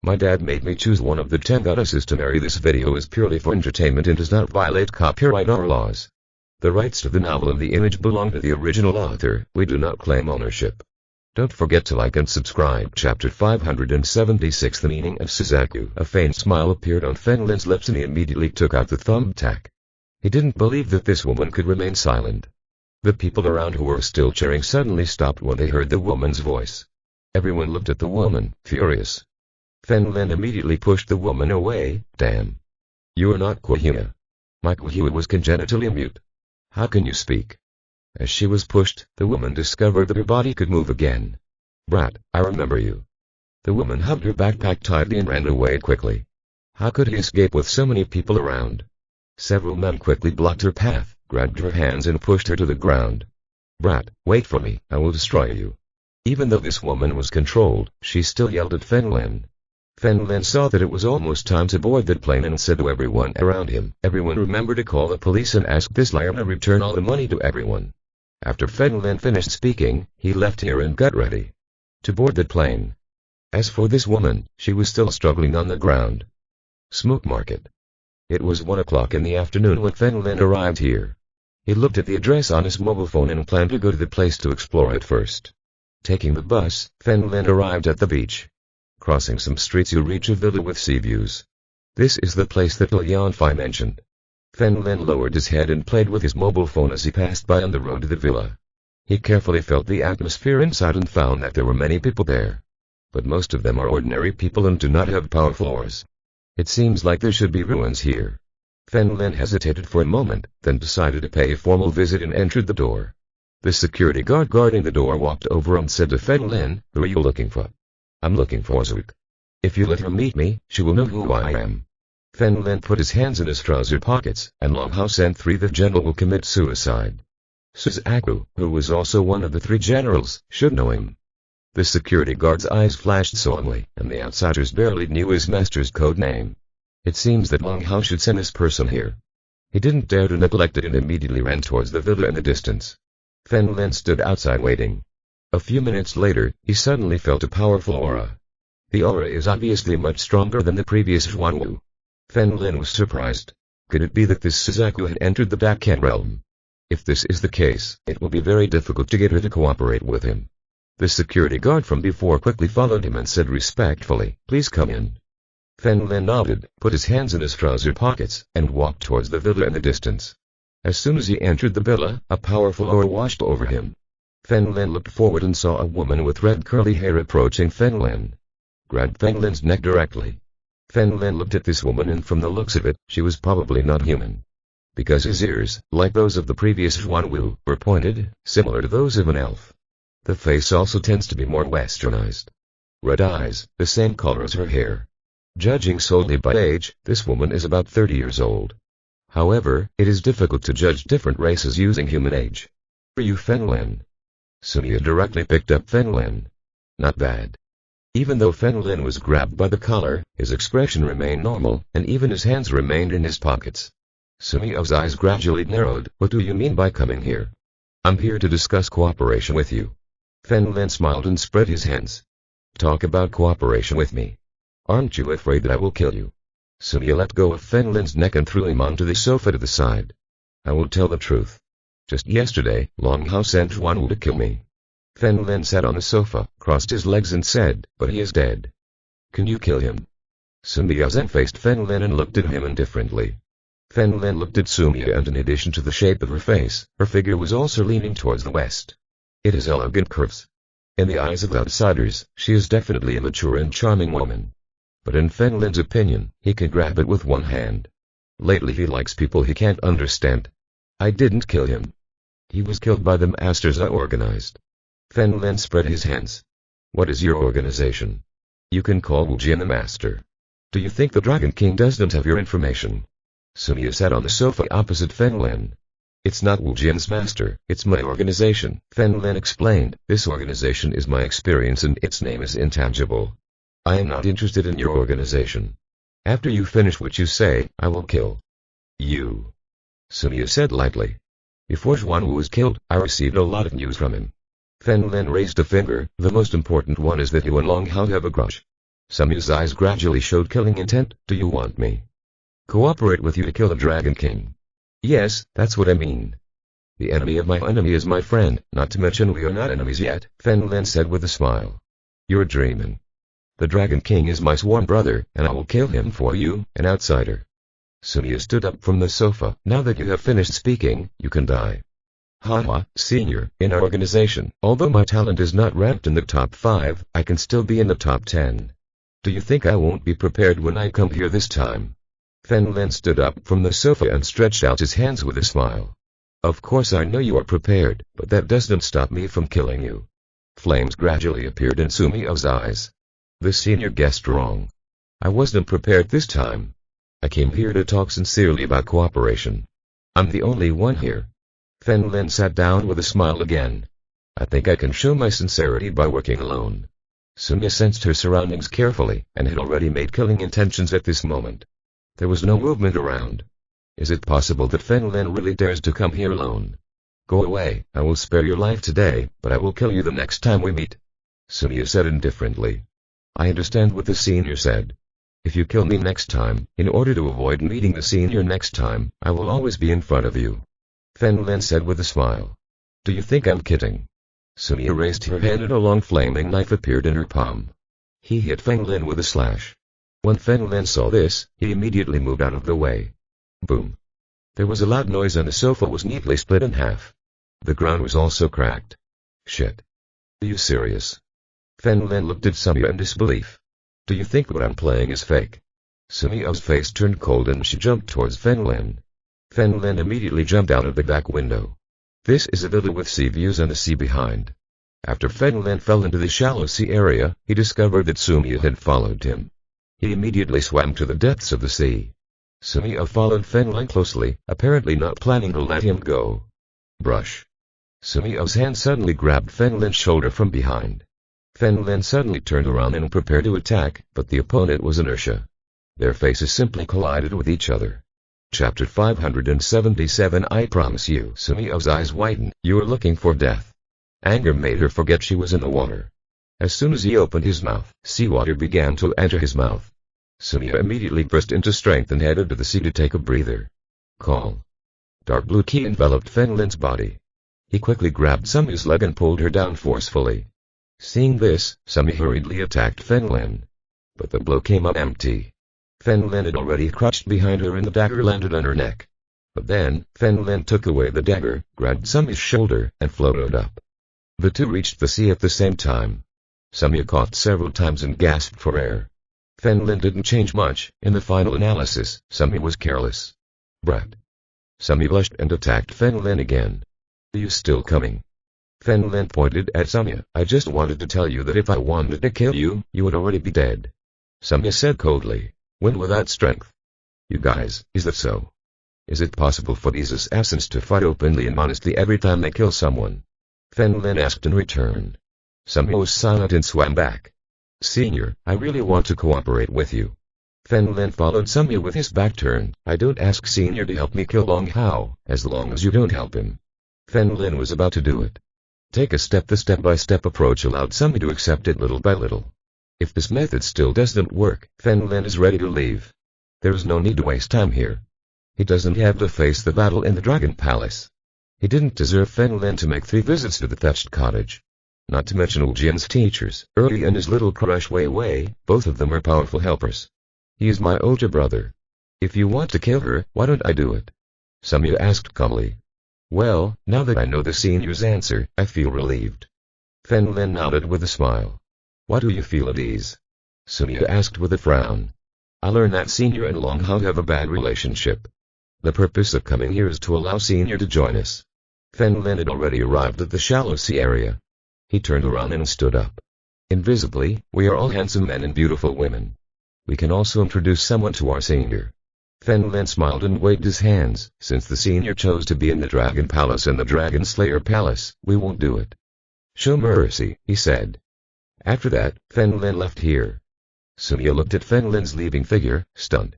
My dad made me choose one of the 10 goddesses to marry. This video is purely for entertainment and does not violate copyright or laws. The rights to the novel and the image belong to the original author. We do not claim ownership. Don't forget to like and subscribe. Chapter 576. The meaning of Suzaku. A faint smile appeared on Fen Lin's lips and he immediately took out the thumbtack. He didn't believe that this woman could remain silent. The people around who were still cheering suddenly stopped when they heard the woman's voice. Everyone looked at the woman, furious. Fen Lin immediately pushed the woman away. Damn. You are not Kwahua. My Kwahua was congenitally mute. How can you speak? As she was pushed, the woman discovered that her body could move again. Brat, I remember you. The woman hugged her backpack tightly and ran away quickly. How could he escape with so many people around? Several men quickly blocked her path, grabbed her hands and pushed her to the ground. Brat, wait for me, I will destroy you. Even though this woman was controlled, she still yelled at Fen Lin. Fen Lin saw that it was almost time to board that plane and said to everyone around him, everyone remember to call the police and ask this liar to return all the money to everyone. After Fen Lin finished speaking, he left here and got ready to board that plane. As for this woman, she was still struggling on the ground. Smoke Market. It was 1 o'clock in the afternoon when Fen Lin arrived here. He looked at the address on his mobile phone and planned to go to the place to explore it first. Taking the bus, Fen Lin arrived at the beach. Crossing some streets you reach a villa with sea views. This is the place that Lin Feng mentioned. Fen Lin lowered his head and played with his mobile phone as he passed by on the road to the villa. He carefully felt the atmosphere inside and found that there were many people there. But most of them are ordinary people and do not have power floors. It seems like there should be ruins here. Fen Lin hesitated for a moment, then decided to pay a formal visit and entered the door. The security guard guarding the door walked over and said to Fen Lin, "Who are you looking for?" "I'm looking for Zook. If you let her meet me, she will know who I am." Fen Lin put his hands in his trouser pockets, and Longhouse sent 3 the general will commit suicide. Suzaku, who was also one of the 3 generals, should know him. The security guard's eyes flashed solemnly, and the outsiders barely knew his master's code name. It seems that Longhouse should send this person here. He didn't dare to neglect it and immediately ran towards the villa in the distance. Fen Lin stood outside waiting. A few minutes later, he suddenly felt a powerful aura. The aura is obviously much stronger than the previous Xuanwu. Fen Lin was surprised. Could it be that this Suzaku had entered the Dakan realm? If this is the case, it will be very difficult to get her to cooperate with him. The security guard from before quickly followed him and said respectfully, "Please come in." Fen Lin nodded, put his hands in his trouser pockets, and walked towards the villa in the distance. As soon as he entered the villa, a powerful aura washed over him. Fen Lin looked forward and saw a woman with red curly hair approaching Fen Lin. Grabbed Fen Lin's neck directly. Fen Lin looked at this woman and from the looks of it, she was probably not human. Because his ears, like those of the previous Xuanwu, were pointed, similar to those of an elf. The face also tends to be more westernized. Red eyes, the same color as her hair. Judging solely by age, this woman is about 30 years old. However, it is difficult to judge different races using human age. "Are you Fen Lin?" Sunia directly picked up Fen Lin. Not bad. Even though Fen Lin was grabbed by the collar, his expression remained normal, and even his hands remained in his pockets. Sunia's eyes gradually narrowed. "What do you mean by coming here?" "I'm here to discuss cooperation with you." Fen Lin smiled and spread his hands. "Talk about cooperation with me. Aren't you afraid that I will kill you?" Sunia let go of Fen Lin's neck and threw him onto the sofa to the side. "I will tell the truth. Just yesterday, Longhouse sent Xuanwu to kill me." Fen Lin sat on the sofa, crossed his legs and said, "But he is dead. Can you kill him?" Sumia then faced Fen Lin and looked at him indifferently. Fen Lin looked at Sumia and in addition to the shape of her face, her figure was also leaning towards the west. It has elegant curves. In the eyes of outsiders, she is definitely a mature and charming woman. But in Fen Lin's opinion, he can grab it with one hand. Lately he likes people he can't understand. "I didn't kill him. He was killed by the masters I organized." Fen Lin spread his hands. "What is your organization?" "You can call Wu Jian the master." "Do you think the Dragon King doesn't have your information?" Sunia sat on the sofa opposite Fen Lin. "It's not Wu Jian's master, it's my organization," Fen Lin explained. "This organization is my experience and its name is Intangible. I am not interested in your organization. After you finish what you say, I will kill you," Sunia said lightly. "Before Xuanwu was killed, I received a lot of news from him." Fen Lin raised a finger. "The most important one is that you and Longhouse have a grudge." Sumya's eyes gradually showed killing intent. Do you want me cooperate with you to kill the Dragon King? Yes, that's what I mean. The enemy of my enemy is my friend, not to mention we are not enemies yet, Fen Lin said with a smile. You're dreaming. The Dragon King is my sworn brother, and I will kill him for you, an outsider. Sumya stood up from the sofa. Now that you have finished speaking, you can die. Haha, senior, in our organization, although my talent is not ranked in the top 5, I can still be in the top 10. Do you think I won't be prepared when I come here this time? Fen Lin stood up from the sofa and stretched out his hands with a smile. Of course I know you are prepared, but that doesn't stop me from killing you. Flames gradually appeared in Sumya's eyes. The senior guessed wrong. I wasn't prepared this time. I came here to talk sincerely about cooperation. I'm the only one here. Fen Lin sat down with a smile again. I think I can show my sincerity by working alone. Sumya sensed her surroundings carefully, and had already made killing intentions at this moment. There was no movement around. Is it possible that Fen Lin really dares to come here alone? Go away, I will spare your life today, but I will kill you the next time we meet. Sumya said indifferently. I understand what the senior said. If you kill me next time, in order to avoid meeting the senior next time, I will always be in front of you. Fen Lin said with a smile. Do you think I'm kidding? Sumya raised her hand and a long flaming knife appeared in her palm. He hit Fen Lin with a slash. When Fen Lin saw this, he immediately moved out of the way. Boom. There was a loud noise and the sofa was neatly split in half. The ground was also cracked. Shit. Are you serious? Fen Lin looked at Sumya in disbelief. Do you think what I'm playing is fake? Sumya's face turned cold and she jumped towards Fen Lin. Fen Lin immediately jumped out of the back window. This is a villa with sea views and the sea behind. After Fen Lin fell into the shallow sea area, he discovered that Sumya had followed him. He immediately swam to the depths of the sea. Sumya followed Fen Lin closely, apparently not planning to let him go. Brush. Sumya's hand suddenly grabbed Fen Lin's shoulder from behind. Fen Lin suddenly turned around and prepared to attack, but the opponent was inertia. Their faces simply collided with each other. Chapter 577 I promise you. Sumya's eyes widened. You are looking for death. Anger made her forget she was in the water. As soon as he opened his mouth, seawater began to enter his mouth. Sumya immediately burst into strength and headed to the sea to take a breather. Call. Dark blue ki enveloped Fen Lin's body. He quickly grabbed Sumya's leg and pulled her down forcefully. Seeing this, Sumya hurriedly attacked Fen Lin. But the blow came up empty. Fen Lin had already crouched behind her and the dagger landed on her neck. But then, Fen Lin took away the dagger, grabbed Sumya's shoulder, and floated up. The two reached the sea at the same time. Sumya coughed several times and gasped for air. Fen Lin didn't change much. In the final analysis, Sumya was careless. Brat. Sumya blushed and attacked Fen Lin again. Are you still coming? Fen Lin pointed at Sumya. I just wanted to tell you that if I wanted to kill you, you would already be dead. Sumya said coldly. When without strength? You guys, is that so? Is it possible for these assassins to fight openly and honestly every time they kill someone? Fen Lin asked in return. Sumya was silent and swam back. Senior, I really want to cooperate with you. Fen Lin followed Sumya with his back turned. I don't ask Senior to help me kill Long Hao, as long as you don't help him. Fen Lin was about to do it. Take a step. The step-by-step approach allowed Sumya to accept it little by little. If this method still doesn't work, Fen Lin is ready to leave. There is no need to waste time here. He doesn't have to face the battle in the Dragon Palace. He didn't deserve Fen Lin to make 3 visits to the thatched cottage. Not to mention Wu Jian's teachers, Early and his little crush Wei Wei, both of them are powerful helpers. He is my older brother. If you want to kill her, why don't I do it? Sumya asked calmly. Well, now that I know the senior's answer, I feel relieved. Fen Lin nodded with a smile. Why do you feel at ease? Sumya asked with a frown. I learned that Senior and Long Hao have a bad relationship. The purpose of coming here is to allow Senior to join us. Fen Lin had already arrived at the shallow sea area. He turned around and stood up. Invisibly, we are all handsome men and beautiful women. We can also introduce someone to our Senior. Fen Lin smiled and waved his hands. Since the Senior chose to be in the Dragon Palace and the Dragon Slayer Palace, we won't do it. Show mercy, he said. After that, Fen Lin left here. Sumya looked at Fen Lin's leaving figure, stunned.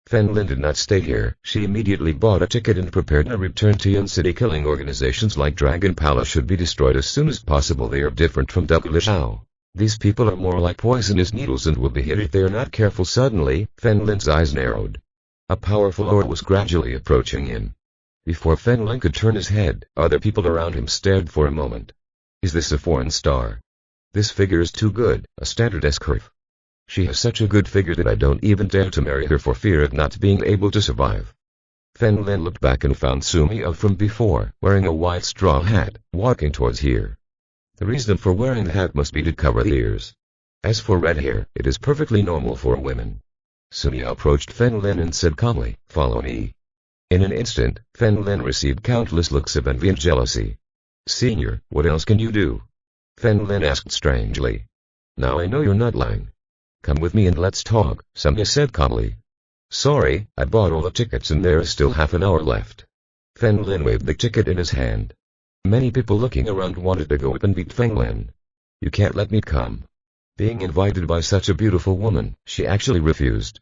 Fen Lin did not stay here. She immediately bought a ticket and prepared to return to Yan City. Killing organizations like Dragon Palace should be destroyed as soon as possible. They are different from Double Shao. These people are more like poisonous needles and will be hit if they are not careful. Suddenly, Fen Lin's eyes narrowed. A powerful aura was gradually approaching him. Before Fen Lin could turn his head, other people around him stared for a moment. Is this a foreign star? This figure is too good, a standard curve. She has such a good figure that I don't even dare to marry her for fear of not being able to survive. Fen Lin looked back and found Sumia from before, wearing a white straw hat, walking towards here. The reason for wearing the hat must be to cover the ears. As for red hair, it is perfectly normal for women. Sumia approached Fen Lin and said calmly, "Follow me." In an instant, Fen Lin received countless looks of envy and jealousy. "Senior, what else can you do?" Fen Lin asked strangely. "Now I know you're not lying. Come with me and let's talk," Sumia said calmly. "Sorry, I bought all the tickets and there is still half an hour left." Fen Lin waved the ticket in his hand. Many people looking around wanted to go up and meet Fen Lin. "You can't let me come." Being invited by such a beautiful woman, she actually refused.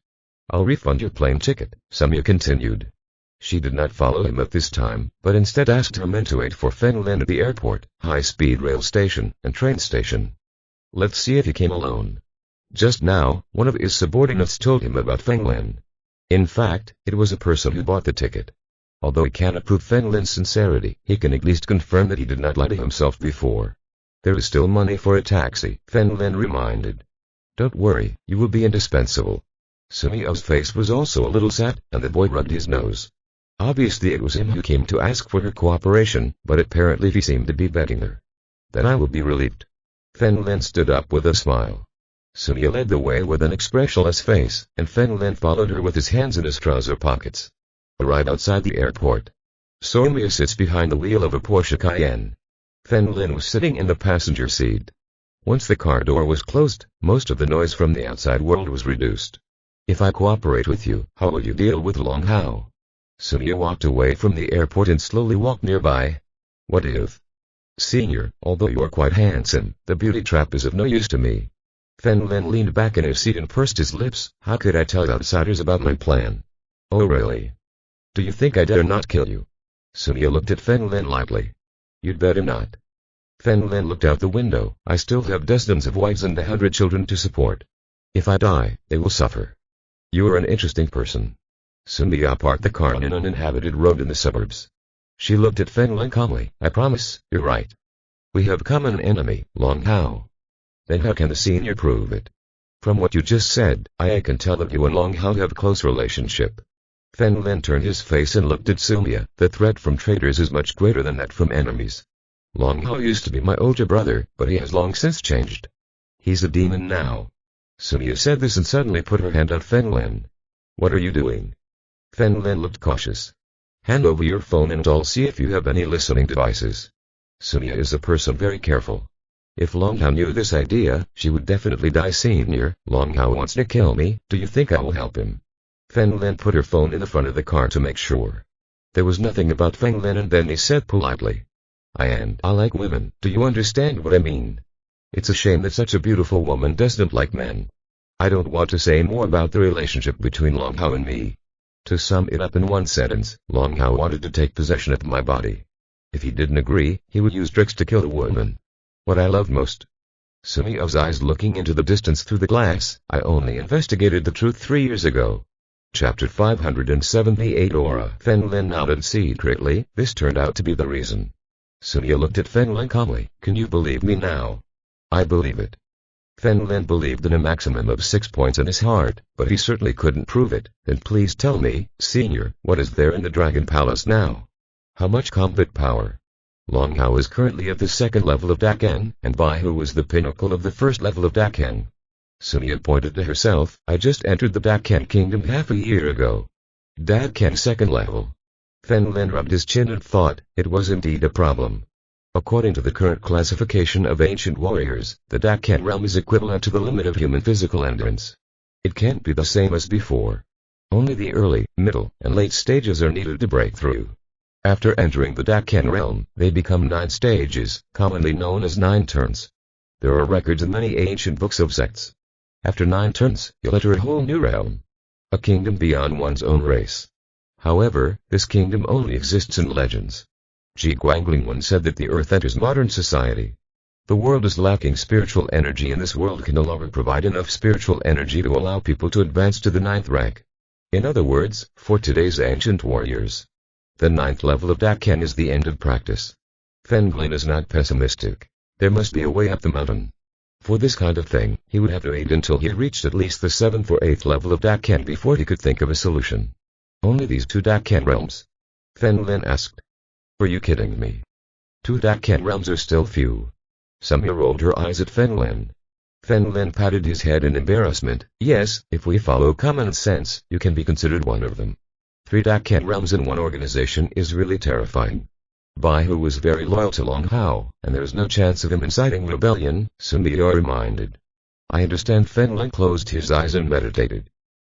"I'll refund your plane ticket," Sumia continued. She did not follow him at this time, but instead asked her men to wait for Fen Lin at the airport, high-speed rail station, and train station. Let's see if he came alone. Just now, one of his subordinates told him about Fen Lin. In fact, it was a person who bought the ticket. Although he cannot prove Fen Lin's sincerity, he can at least confirm that he did not lie to himself before. "There is still money for a taxi," Fen Lin reminded. "Don't worry, you will be indispensable." Sumia's face was also a little sad, and the boy rubbed his nose. Obviously it was him who came to ask for her cooperation, but apparently he seemed to be begging her. "Then I will be relieved." Fen Lin stood up with a smile. Sumia led the way with an expressionless face, and Fen Lin followed her with his hands in his trouser pockets. Arrived outside the airport. Sumia sits behind the wheel of a Porsche Cayenne. Fen Lin was sitting in the passenger seat. Once the car door was closed, most of the noise from the outside world was reduced. "If I cooperate with you, how will you deal with Long Hao?" Sumia walked away from the airport and slowly walked nearby. "What if?" "Senior, although you are quite handsome, the beauty trap is of no use to me." Fen Lin leaned back in his seat and pursed his lips. "How could I tell outsiders about my plan?" "Oh really? Do you think I dare not kill you?" Sumia looked at Fen Lin lightly. "You'd better not." Fen Lin looked out the window. "I still have dozens of wives and 100 children to support. If I die, they will suffer." "You are an interesting person." Sumia parked the car on an uninhabited road in the suburbs. She looked at Fen Lin calmly. "I promise, you're right. We have common enemy, Long Hao." "Then how can the senior prove it?" "From what you just said, I can tell that you and Long Hao have a close relationship." Fen Lin turned his face and looked at Sumia. "The threat from traitors is much greater than that from enemies. Long Hao used to be my older brother, but he has long since changed. He's a demon now." Sumia said this and suddenly put her hand on Fen Lin. "What are you doing?" Fen Lin looked cautious. "Hand over your phone and I'll see if you have any listening devices." Sumia is a person very careful. If Long Hao knew this idea, she would definitely die. "Senior, Long Hao wants to kill me. Do you think I will help him?" Fen Lin put her phone in the front of the car to make sure. There was nothing about Fen Lin, and then he said politely, I like women. Do you understand what I mean? It's a shame that such a beautiful woman doesn't like men. I don't want to say more about the relationship between Long Hao and me. To sum it up in one sentence, Long Hao wanted to take possession of my body. If he didn't agree, he would use tricks to kill a woman. What I love most." Sumia's eyes looking into the distance through the glass. "I only investigated the truth 3 years ago." Chapter 578 Aura. Fen Lin nodded secretly. This turned out to be the reason. Sumia looked at Fen Lin calmly. "Can you believe me now?" "I believe it." Fen Lin believed in a maximum of 6 points in his heart, but he certainly couldn't prove it. "Then please tell me, Senior, what is there in the Dragon Palace now? How much combat power?" Long Hao is currently at the 2nd level of Daken, and Baihu was the pinnacle of the 1st level of Daken. Sumia pointed to herself. "I just entered the Daken kingdom half a year ago." Daken 2nd level. Fen Lin rubbed his chin and thought, it was indeed a problem. According to the current classification of ancient warriors, the Daken realm is equivalent to the limit of human physical endurance. It can't be the same as before. Only the early, middle, and late stages are needed to break through. After entering the Daken realm, they become 9 stages, commonly known as 9 turns. There are records in many ancient books of sects. After 9 turns, you'll enter a whole new realm. A kingdom beyond one's own race. However, this kingdom only exists in legends. Ji Guangling once said that the earth enters modern society. The world is lacking spiritual energy, and this world can no longer provide enough spiritual energy to allow people to advance to the 9th rank. In other words, for today's ancient warriors, the 9th level of Daken is the end of practice. Fenglin is not pessimistic. There must be a way up the mountain. For this kind of thing, he would have to wait until he reached at least the 7th or 8th level of Daken before he could think of a solution. Only these 2 Daken realms? Fenglin asked. Are you kidding me? 2 Daken realms are still few. Samya rolled her eyes at Fenglin. Fenglin patted his head in embarrassment. Yes, if we follow common sense, you can be considered one of them. 3 Daken realms in one organization is really terrifying. Baihu was very loyal to Long Hao, and there is no chance of him inciting rebellion, Sumia reminded. I understand. Fenglin closed his eyes and meditated.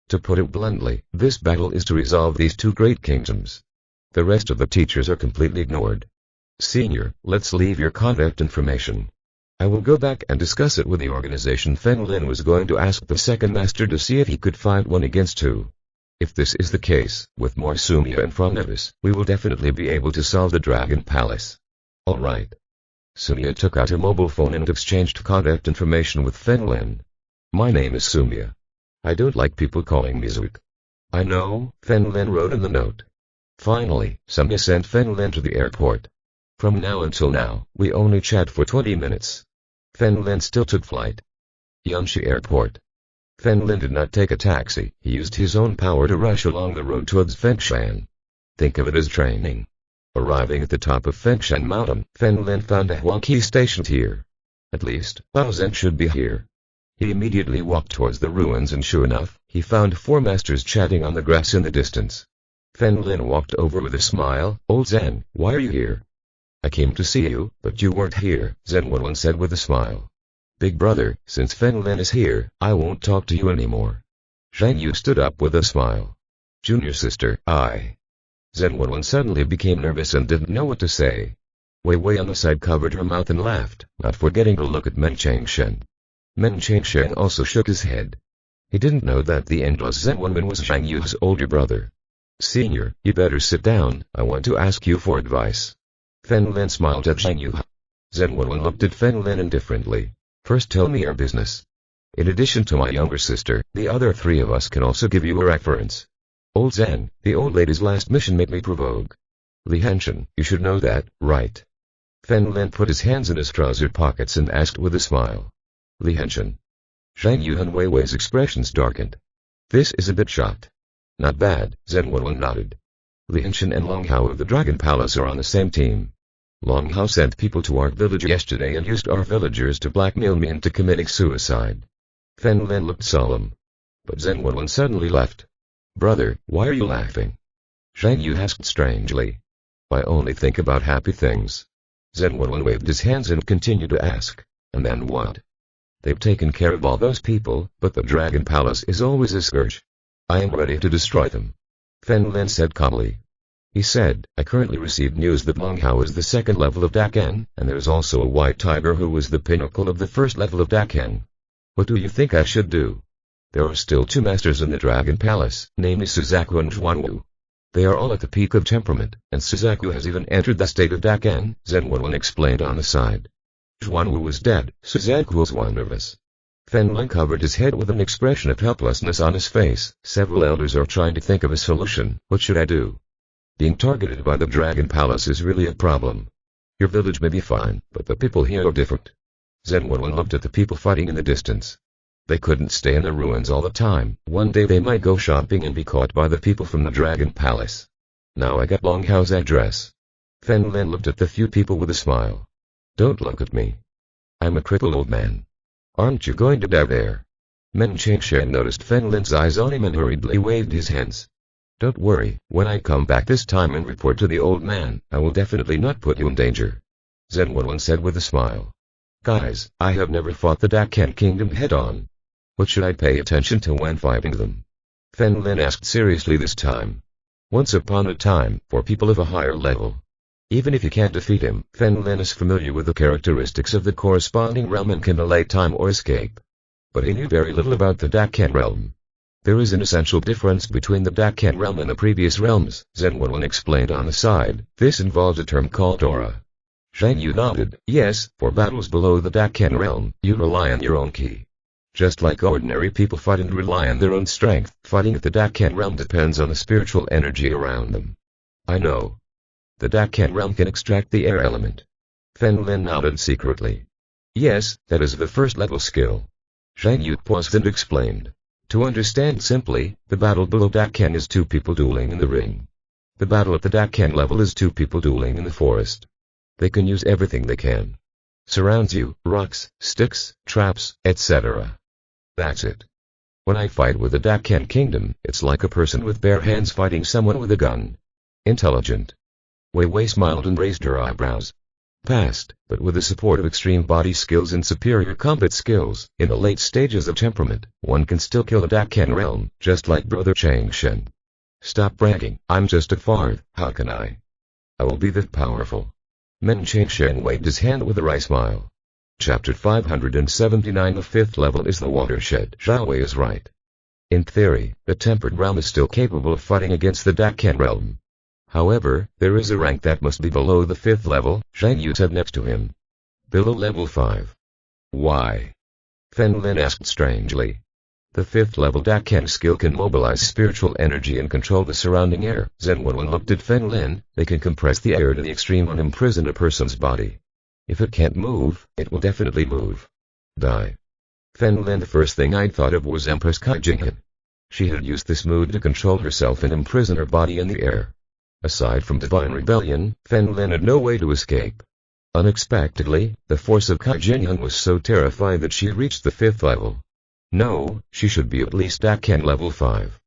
To put it bluntly, this battle is to resolve these 2 great kingdoms. The rest of the teachers are completely ignored. Senior, let's leave your contact information. I will go back and discuss it with the organization. Fenglin was going to ask the second master to see if he could find 1 against 2. If this is the case, with more Sumia in front of us, we will definitely be able to solve the Dragon Palace. Alright. Sumia took out her mobile phone and exchanged contact information with Fenglin. My name is Sumia. I don't like people calling me Zook. I know, Fenglin wrote in the note. Finally, Sumia sent Fenglin to the airport. From now until now, we only chat for 20 minutes. Fenglin still took flight. Yunshi Airport. Fenglin did not take a taxi. He used his own power to rush along the road towards Fengshan. Think of it as training. Arriving at the top of Fengshan Mountain, Fenglin found a Huangqi stationed here. At least, Baozhen should be here. He immediately walked towards the ruins, and sure enough, he found 4 masters chatting on the grass in the distance. Fenglin walked over with a smile. Old Zen, why are you here? I came to see you, but you weren't here, Zen Wenwen said with a smile. Big brother, since Fenglin is here, I won't talk to you anymore. Zhang Yu stood up with a smile. Junior sister, Zen Wenwen suddenly became nervous and didn't know what to say. Wei Wei on the side covered her mouth and laughed, not forgetting to look at Men Changshen. Men Changshen also shook his head. He didn't know that the endless Zen Wenwen was Zhang Yu's older brother. Senior, you better sit down, I want to ask you for advice. Fenglin smiled at Zhang Yu. Zen Wenwen looked at Fenglin indifferently. First tell me your business. In addition to my younger sister, the other 3 of us can also give you a reference. Old Zen, the old lady's last mission made me provoke. Li Henshin, you should know that, right? Fenglin put his hands in his trouser pockets and asked with a smile. Li Henshin. Zhang Yu and Wei Wei's expressions darkened. This is a bit shocked. Not bad, Zen Wenwen nodded. Li Henshin and Long Hao of the Dragon Palace are on the same team. Long Hao sent people to our village yesterday and used our villagers to blackmail me into committing suicide. Fenglin looked solemn. But Zen Wenwen suddenly laughed. Brother, why are you laughing? Zhang Yu asked strangely. I only think about happy things. Zen Wenwen waved his hands and continued to ask. And then what? They've taken care of all those people, but the Dragon Palace is always a scourge. I am ready to destroy them. Fenglin said calmly. He said, I currently received news that Long Hao is the 2nd level of Daken, and there is also a white tiger who was the pinnacle of the 1st level of Daken. What do you think I should do? There are still 2 masters in the Dragon Palace, namely Suzaku and Zhuanwu. They are all at the peak of temperament, and Suzaku has even entered the state of Daken, Zen Wenwen explained on the side. Zhuanwu was dead, Suzaku was one of us. Fenglin covered his head with an expression of helplessness on his face. Several elders are trying to think of a solution. What should I do? Being targeted by the Dragon Palace is really a problem. Your village may be fine, but the people here are different. Zen Wenwen looked at the people fighting in the distance. They couldn't stay in the ruins all the time. One day they might go shopping and be caught by the people from the Dragon Palace. Now I got Long Hao's address. Fenglin looked at the few people with a smile. Don't look at me. I'm a crippled old man. Aren't you going to die there? Men Changshen noticed Fenglin's eyes on him and hurriedly waved his hands. Don't worry, when I come back this time and report to the old man, I will definitely not put you in danger. Zen Wenwen said with a smile. Guys, I have never fought the Daken Kingdom head-on. What should I pay attention to when fighting them? Fenglin asked seriously this time. Once upon a time, for people of a higher level. Even if you can't defeat him, Fenglin is familiar with the characteristics of the corresponding realm and can delay time or escape. But he knew very little about the Daken realm. There is an essential difference between the Daken realm and the previous realms, Zen Wenwen explained on the side. This involves a term called aura. Zhang Yu nodded. Yes, for battles below the Dakan realm, you rely on your own ki. Just like ordinary people fight and rely on their own strength, fighting at the Dakan realm depends on the spiritual energy around them. I know. The Dakan realm can extract the air element. Fen Lin nodded secretly. Yes, that is the first level skill. Zhang Yu paused and explained. To understand simply, the battle below Dakan is two people dueling in the ring. The battle at the Dakan level is two people dueling in the forest. They can use everything they can. Surrounds you, rocks, sticks, traps, etc. That's it. When I fight with the Dakan kingdom, it's like a person with bare hands fighting someone with a gun. Intelligent. Wei Wei smiled and raised her eyebrows. Past, but with the support of extreme body skills and superior combat skills, in the late stages of temperament, one can still kill the Dakan realm, just like brother Chang Shen. Stop bragging, I'm just a fart, how can I? I will be that powerful. Men Chang Shen waved his hand with a wry smile. Chapter 579. The fifth level is the watershed. Zhao Wei is right. In theory, the tempered realm is still capable of fighting against the Dakan realm. However, there is a rank that must be below the fifth level, Zhang Yu said next to him. Below level 5. Why? Fen Lin asked strangely. The fifth level Dakan skill can mobilize spiritual energy and control the surrounding air. Zhen Wenwen looked at Fen Lin. They can compress the air to the extreme and imprison a person's body. If it can't move, it will definitely move. Die. Fen Lin. The first thing I'd thought of was Empress Kai Jinghan. She had used this mood to control herself and imprison her body in the air. Aside from divine rebellion, Fen Lin had no way to escape. Unexpectedly, the force of Kai Jinghan was so terrified that she reached the fifth level. No, she should be at least Dakan level 5.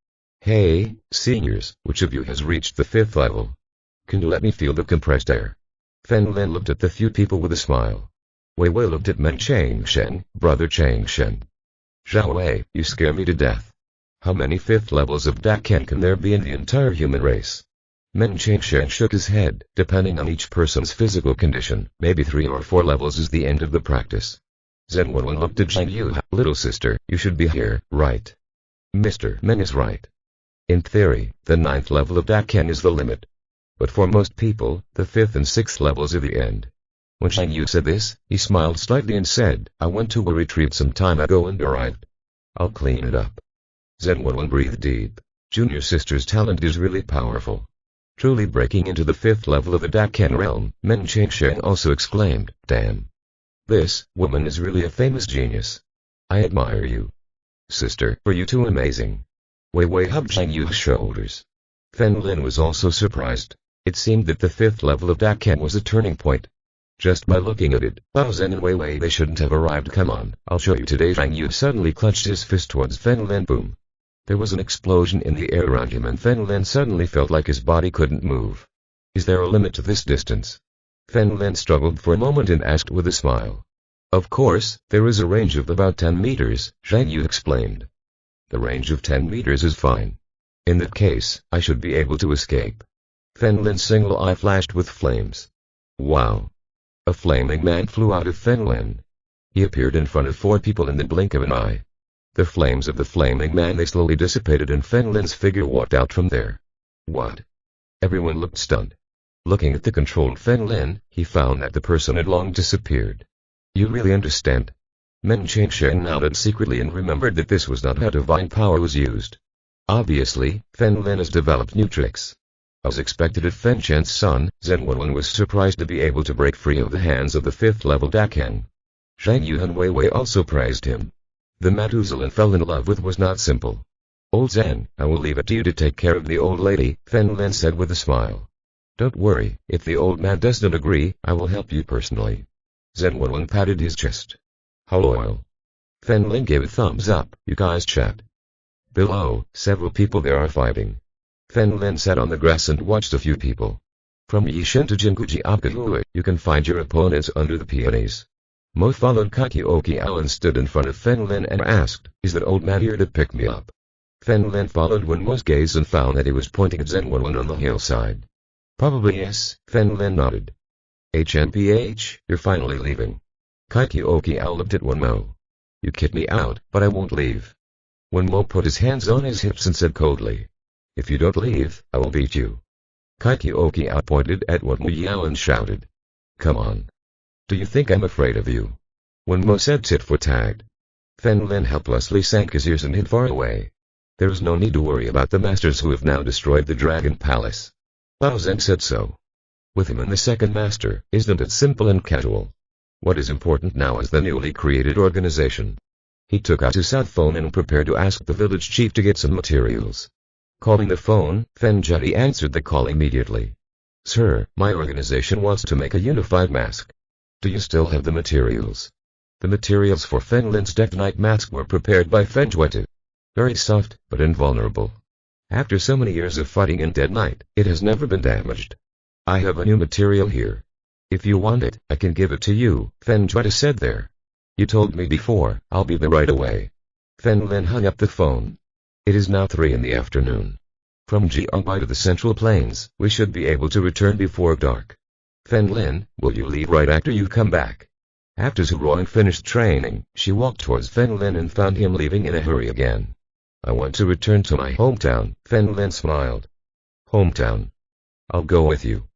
Hey, seniors, which of you has reached the fifth level? Can you let me feel the compressed air? Fen Lin looked at the few people with a smile. Wei Wei looked at Men Chang Shen, brother Chang Shen. Zhao Wei, you scare me to death. How many fifth levels of Dakan can there be in the entire human race? Men Chang Shen shook his head. Depending on each person's physical condition, maybe 3 or 4 levels is the end of the practice. Zhen Wenwen looked at Zhang Yu. Little sister, you should be here, right? Mr. Men is right. In theory, the 9th level of Dakan is the limit. But for most people, the 5th and 6th levels are the end. When Zhang Yu said this, he smiled slightly and said, I went to a retreat some time ago and arrived. I'll clean it up. Zhen Wenwen breathed deep. Junior sister's talent is really powerful. Truly breaking into the 5th level of the Dakan realm, Men Chang Shen also exclaimed, damn. This woman is really a famous genius. I admire you. Sister, are you too amazing? Wei Wei hugged Zhang Yu's shoulders. Fen Lin was also surprised. It seemed that the 5th level of Dakan was a turning point. Just by looking at it, Bao Zhen and Wei Wei they shouldn't have arrived. Come on, I'll show you today. Zhang Yu suddenly clutched his fist towards Fen Lin. Boom. There was an explosion in the air around him and Fen Lin suddenly felt like his body couldn't move. Is there a limit to this distance? Fen Lin struggled for a moment and asked with a smile. Of course, there is a range of about 10 meters, Zhang Yu explained. The range of 10 meters is fine. In that case, I should be able to escape. Fen Lin's single eye flashed with flames. Wow. A flaming man flew out of Fen Lin. He appeared in front of 4 people in the blink of an eye. The flames of the flaming man they slowly dissipated and Fen Lin's figure walked out from there. What? Everyone looked stunned. Looking at the controlled Fen Lin, he found that the person had long disappeared. You really understand? Men Chang Shen nodded secretly and remembered that this was not how divine power was used. Obviously, Fen Lin has developed new tricks. As expected of Fen Chen's son, Zhen Wenwen was surprised to be able to break free of the hands of the 5th level Dakan. Zhang Yu and Wei Wei also praised him. The man who Zhen fell in love with was not simple. Old Zhen, I will leave it to you to take care of the old lady, Fen Lin said with a smile. Don't worry, if the old man doesn't agree, I will help you personally. Zhen Wenwen patted his chest. How loyal. Fen Lin gave a thumbs up. You guys chat. Below, several people there are fighting. Fen Lin sat on the grass and watched a few people. From Yishen to Jinguji Abkahui, you can find your opponents under the peonies. Mo followed Kakiokiao and stood in front of Fen Lin and asked, is that old man here to pick me up? Fen Lin followed Wenmo's gaze and found that he was pointing at Zhen Wenwen on the hillside. Probably yes, Fen Lin nodded. HNPH, you're finally leaving. Kakiokiao looked at Wenmo. You kicked me out, but I won't leave. Wenmo put his hands on his hips and said coldly. If you don't leave, I will beat you. Kakiokiao pointed at Wenmo Yao and shouted. Come on. Do you think I'm afraid of you? When Mo said tit for tat, Fen Lin helplessly sank his ears and hid far away. There is no need to worry about the masters who have now destroyed the Dragon Palace. Bao Zhen said so. With him and the second master, isn't it simple and casual? What is important now is the newly created organization. He took out his cell phone and prepared to ask the village chief to get some materials. Calling the phone, Fen Zhedi answered the call immediately. Sir, my organization wants to make a unified mask. Do you still have the materials? The materials for Fen Lin's decked night mask were prepared by Fen Zhuetu. Very soft, but invulnerable. After so many years of fighting in Dead Night, it has never been damaged. I have a new material here. If you want it, I can give it to you, Fen Zhuetu said there. You told me before, I'll be there right away. Fen Lin hung up the phone. It is now 3 in the afternoon. From Jiangbai to the Central Plains, we should be able to return before dark. Fen Lin, will you leave right after you come back? After Zhu Ruang finished training, she walked towards Fen Lin and found him leaving in a hurry again. I want to return to my hometown, Fen Lin smiled. Hometown? I'll go with you.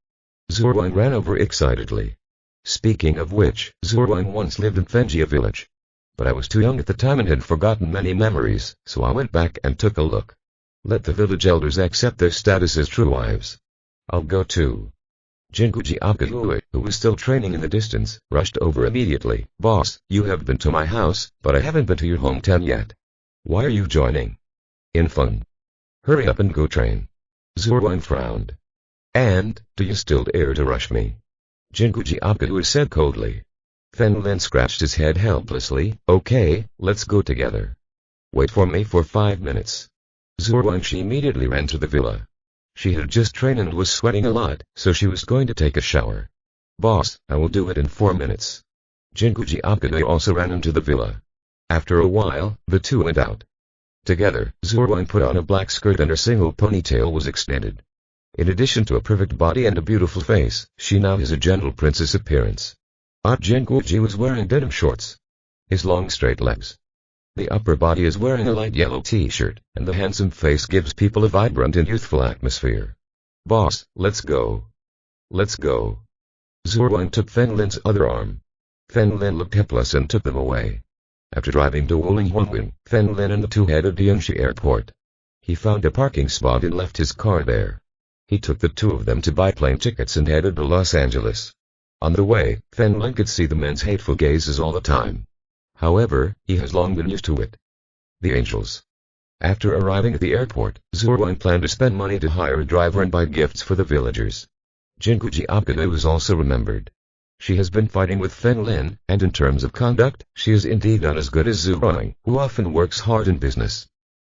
Zhu Ruang ran over excitedly. Speaking of which, Zhu Ruang once lived in Fengjia village. But I was too young at the time and had forgotten many memories, so I went back and took a look. Let the village elders accept their status as true wives. I'll go too. Jinguji Akahui, who was still training in the distance, rushed over immediately. Boss, you have been to my house, but I haven't been to your hometown yet. Why are you joining? Lin Feng. Hurry up and go train. Zhu Ruang frowned. And, do you still dare to rush me? Jinguji Akahui said coldly. Fen Lin scratched his head helplessly. Okay, let's go together. Wait for me for 5 minutes. Zhu Ruang she immediately ran to the villa. She had just trained and was sweating a lot, so she was going to take a shower. Boss, I will do it in 4 minutes. Jinguji Akahui also ran into the villa. After a while, the two went out. Together, Zhu Ruang put on a black skirt and her single ponytail was extended. In addition to a perfect body and a beautiful face, she now has a gentle princess appearance. Jinguji was wearing denim shorts. His long straight legs. The upper body is wearing a light yellow t-shirt, and the handsome face gives people a vibrant and youthful atmosphere. Boss, let's go. Let's go. Zhu Ruang took Fen Lin's other arm. Fen Lin looked helpless and took them away. After driving to Wulinghongwen, Fen Lin and the two headed to Yangshi Airport. He found a parking spot and left his car there. He took the two of them to buy plane tickets and headed to Los Angeles. On the way, Fen Lin could see the men's hateful gazes all the time. However, he has long been used to it. The angels. After arriving at the airport, Zhu Ruang planned to spend money to hire a driver and buy gifts for the villagers. Jinguji Akahui was also remembered. She has been fighting with Fen Lin, and in terms of conduct, she is indeed not as good as Zhu Ruang, who often works hard in business.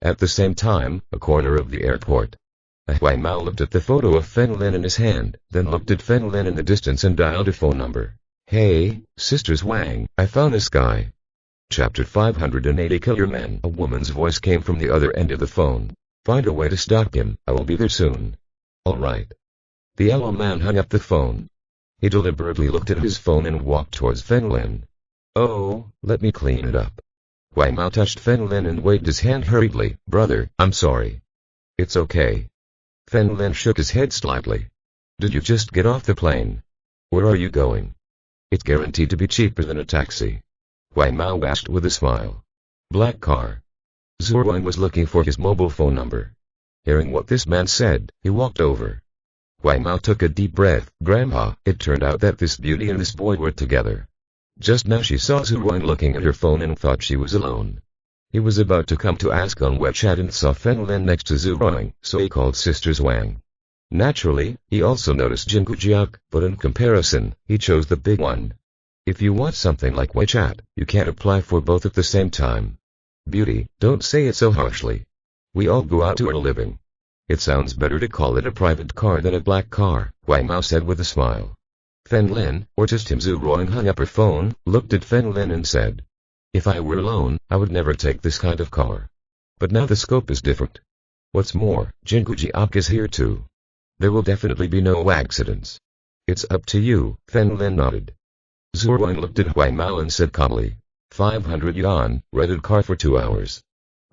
At the same time, a corner of the airport. Hui Mao looked at the photo of Fen Lin in his hand, then looked at Fen Lin in the distance and dialed a phone number. Hey, Sisters Wang, I found this guy. Chapter 580 Kill Your Men. A woman's voice came from the other end of the phone. Find a way to stop him, I will be there soon. Alright. The yellow man hung up the phone. He deliberately looked at his phone and walked towards Fen Lin. Oh, let me clean it up. Hui Mao touched Fen Lin and waved his hand hurriedly. Brother, I'm sorry. It's okay. Fen Lin shook his head slightly. Did you just get off the plane? Where are you going? It's guaranteed to be cheaper than a taxi. Hui Mao asked with a smile. Black car. Zhu Ruang was looking for his mobile phone number. Hearing what this man said, he walked over. Hui Mao took a deep breath. Grandpa, it turned out that this beauty and this boy were together. Just now she saw Zhu Ruang looking at her phone and thought she was alone. He was about to come to ask on WeChat and saw Fen Lin next to Zhu Ruang, so he called Sisters Wang. Naturally, he also noticed Jingujiak, but in comparison, he chose the big one. If you want something like WeChat, you can't apply for both at the same time. Beauty, don't say it so harshly. We all go out to earn a living. It sounds better to call it a private car than a black car, Hui Mao said with a smile. Fen Lin, or just him. Zhu Ruang hung up her phone, looked at Fen Lin and said. If I were alone, I would never take this kind of car. But now the scope is different. What's more, Jingujiak is here too. There will definitely be no accidents. It's up to you, Fen Lin nodded. Zhu Ruang looked at Hui Mao and said calmly. 500 yuan, rented car for 2 hours.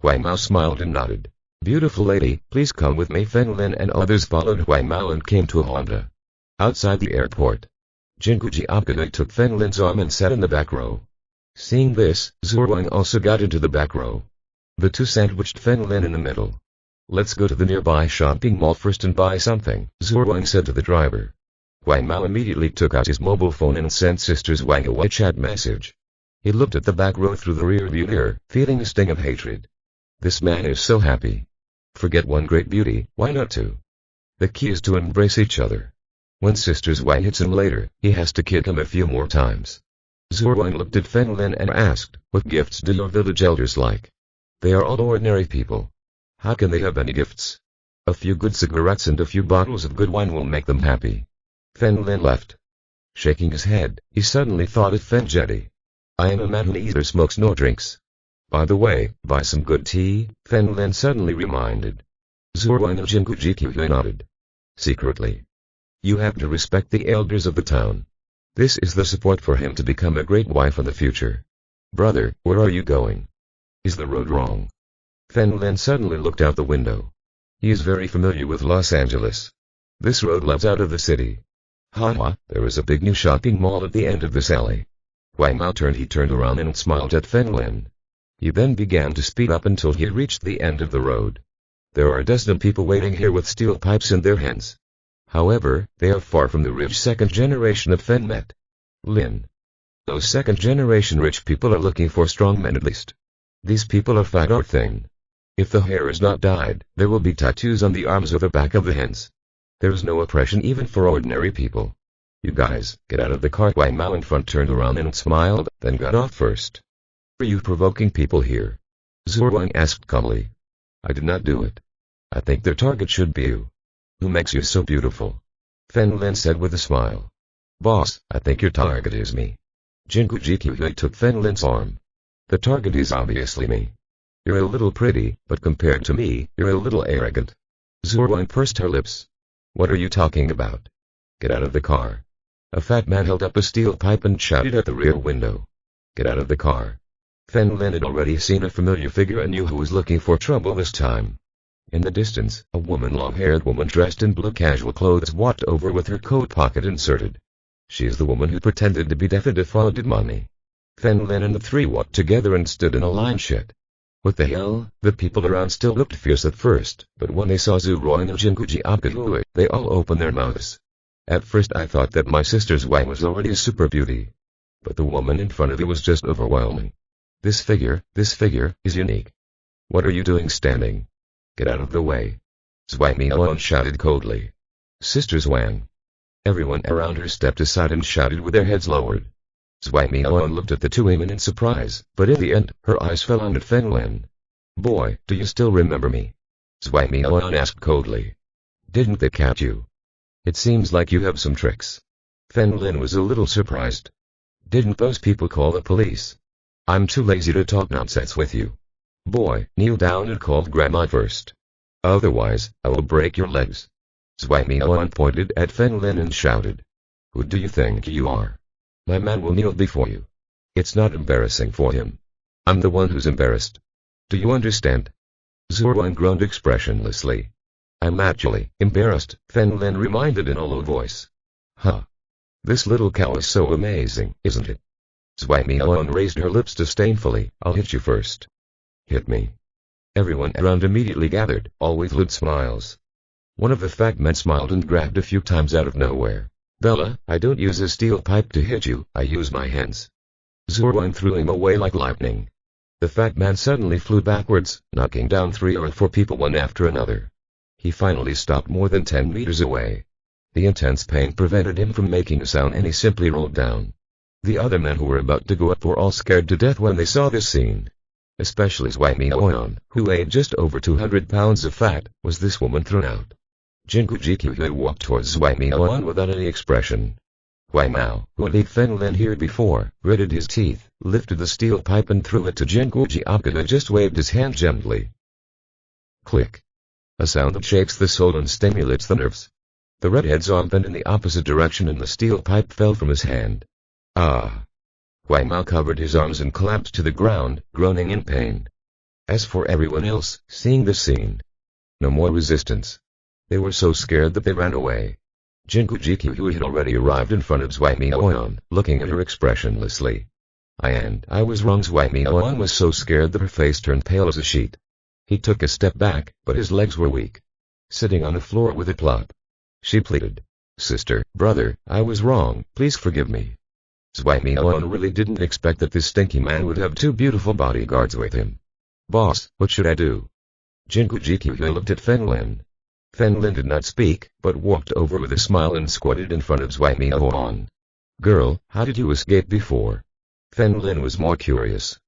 Hui Mao smiled and nodded. Beautiful lady, please come with me. Fen Lin and others followed Hui Mao and came to a Honda. Outside the airport. Jinguji Apkadai took Fen Lin's arm and sat in the back row. Seeing this, Zhu Wang also got into the back row. The two sandwiched Fen Lin in the middle. Let's go to the nearby shopping mall first and buy something, Zhu Wang said to the driver. Wang Mao immediately took out his mobile phone and sent Sisters Wang a WeChat message. He looked at the back row through the rearview mirror, feeling a sting of hatred. This man is so happy. Forget one great beauty, why not two? The key is to embrace each other. When Sisters Wang hits him later, he has to kick him a few more times. Zhu Wang looked at Fen Lin and asked, what gifts do your village elders like? They are all ordinary people. How can they have any gifts? A few good cigarettes and a few bottles of good wine will make them happy. Fen Lin left. Shaking his head, he suddenly thought of Fen Jetty. I am a man who neither smokes nor drinks. By the way, buy some good tea, Fen Lin suddenly reminded. Zhu Wang and Jinguji Qihui nodded. Secretly. You have to respect the elders of the town. This is the support for him to become a great wife in the future. Brother, where are you going? Is the road wrong? Fen Lin suddenly looked out the window. He is very familiar with Los Angeles. This road leads out of the city. Ha, there is a big new shopping mall at the end of this alley. Wang Mao turned around and smiled at Fen Lin. He then began to speed up until he reached the end of the road. There are a dozen people waiting here with steel pipes in their hands. However, they are far from the rich second generation of Fen met. Lin. Those second generation rich people are looking for strong men at least. These people are fat or thin. If the hair is not dyed, there will be tattoos on the arms or the back of the hands. There is no oppression even for ordinary people. You guys, get out of the car. Wang Mao in front turned around and smiled, then got off first. Are you provoking people here? Zhu Wang asked calmly. I did not do it. I think their target should be you. Who makes you so beautiful? Fen Lin said with a smile. Boss, I think your target is me. Jinguji Qihui took Fen Lin's arm. The target is obviously me. You're a little pretty, but compared to me, you're a little arrogant. Zhu Wang pursed her lips. What are you talking about? Get out of the car. A fat man held up a steel pipe and shouted at the rear window. Get out of the car. Fen Lin had already seen a familiar figure and knew who was looking for trouble this time. In the distance, a long-haired woman dressed in blue casual clothes walked over with her coat pocket inserted. She is the woman who pretended to be deaf and defrauded money. Fen Lin and the three walked together and stood in a line shit. What the hell? The people around still looked fierce at first, but when they saw Zhu Wang and Jinguji Apkadai, they all opened their mouths. At first I thought that my sister's Wang was already a super beauty. But the woman in front of me was just overwhelming. This figure is unique. What are you doing standing? Get out of the way. Zhuai Miaoan shouted coldly. Sisters Wang. Everyone around her stepped aside and shouted with their heads lowered. Zhuai Miaoan looked at the two women in surprise, but in the end, her eyes fell on Fen Lin. Boy, do you still remember me? Zhuai Miaoan asked coldly. Didn't they catch you? It seems like you have some tricks. Fen Lin was a little surprised. Didn't those people call the police? I'm too lazy to talk nonsense with you. Boy, kneel down and call Grandma first. Otherwise, I will break your legs. Zhuai Miaoan pointed at Fen Lin and shouted. Who do you think you are? My man will kneel before you. It's not embarrassing for him. I'm the one who's embarrassed. Do you understand? Zhu Wang groaned expressionlessly. I'm actually embarrassed, Fen Lin reminded in a low voice. Huh. This little cow is so amazing, isn't it? Zhuai Miaoan raised her lips disdainfully. I'll hit you first. Hit me. Everyone around immediately gathered, all with lewd smiles. One of the fat men smiled and grabbed a few times out of nowhere. Bella, I don't use a steel pipe to hit you, I use my hands. Zhu Wang threw him away like lightning. The fat man suddenly flew backwards, knocking down 3 or 4 people one after another. He finally stopped more than 10 meters away. The intense pain prevented him from making a sound and he simply rolled down. The other men who were about to go up were all scared to death when they saw this scene. Especially Zhuai Miaoan, who weighed just over 200 pounds of fat. Was this woman thrown out? Jinguji Qihui walked towards Zhuai Miaoan without any expression. Wang Mao, who had Fen Lin here before, gritted his teeth, lifted the steel pipe and threw it to Jinguji Apkadai, just waved his hand gently. Click. A sound that shakes the soul and stimulates the nerves. The redhead's arm bent in the opposite direction and the steel pipe fell from his hand. Ah! Wang Mao covered his arms and collapsed to the ground, groaning in pain. As for everyone else, seeing this scene, no more resistance. They were so scared that they ran away. Jinku Jikyu had already arrived in front of Zhuai Miaoan, looking at her expressionlessly. I was wrong. Zhuai Miaoan was so scared that her face turned pale as a sheet. He took a step back, but his legs were weak. Sitting on the floor with a plop, she pleaded, "Sister, brother, I was wrong, please forgive me." Zhuai Miaoan really didn't expect that this stinky man would have two beautiful bodyguards with him. "Boss, what should I do?" Jinku Jikyu looked at Fen Lin. Fen Lin did not speak, but walked over with a smile and squatted in front of Zhuai Miaoan. "Girl, how did you escape before?" Fen Lin was more curious.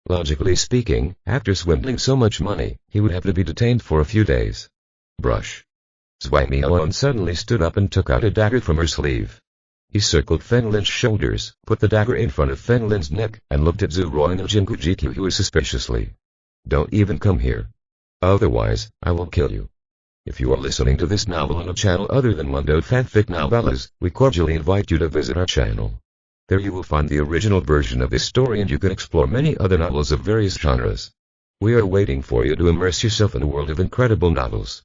Logically speaking, after swindling so much money, he would have to be detained for a few days. Brush. Zhuai Miaoan suddenly stood up and took out a dagger from her sleeve. He circled Fen Lin's shoulders, put the dagger in front of Fen Lin's neck, and looked at Zhu Ruang and Jinku Jikyu suspiciously. "Don't even come here. Otherwise, I will kill you." If you are listening to this novel on a channel other than Mundo Fanfic Novellas, we cordially invite you to visit our channel. There you will find the original version of this story and you can explore many other novels of various genres. We are waiting for you to immerse yourself in a world of incredible novels.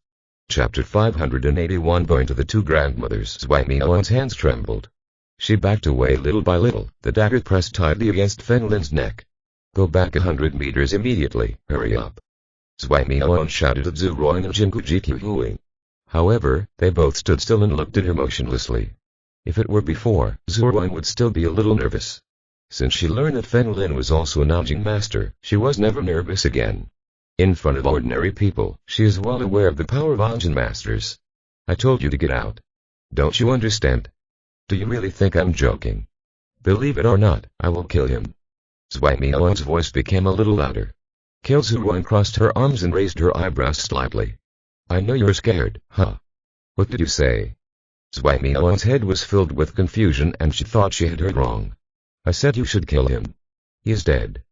Chapter 581. Going to the two grandmothers. Zhuai Miaoan's hands trembled. She backed away little by little, the dagger pressed tightly against Fen Lin's neck. "Go back 100 meters immediately, hurry up." Zhuai Miaoan shouted at Zhu Ruang and Jinku Jikyu. However, they both stood still and looked at her motionlessly. If it were before, Zhu Ruang would still be a little nervous. Since she learned that Fen Lin was also a Naojing master, she was never nervous again. In front of ordinary people, she is well aware of the power of Anjin masters. "I told you to get out. Don't you understand? Do you really think I'm joking? Believe it or not, I will kill him." Zhuai Miaoan's voice became a little louder. Kill. Zhu Ruang crossed her arms and raised her eyebrows slightly. "I know you're scared, huh? What did you say?" Zhuai Miaoan's head was filled with confusion and she thought she had heard wrong. "I said you should kill him. He is dead.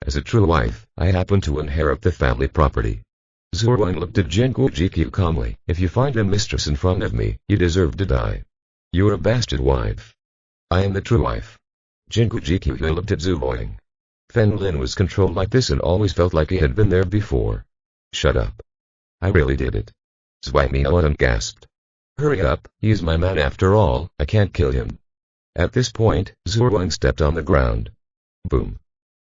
As a true wife, I happen to inherit the family property." Zhu Ruang looked at Jinku Jikyu calmly. "If you find a mistress in front of me, you deserve to die. You're a bastard wife." "I am the true wife." Jinku Jikyu looked at Zhu Ruang. Fen Lin was controlled like this and always felt like he had been there before. "Shut up. I really did it." Zhuai Miaoan gasped. "Hurry up, he is my man after all, I can't kill him." At this point, Zhu Ruang stepped on the ground. Boom.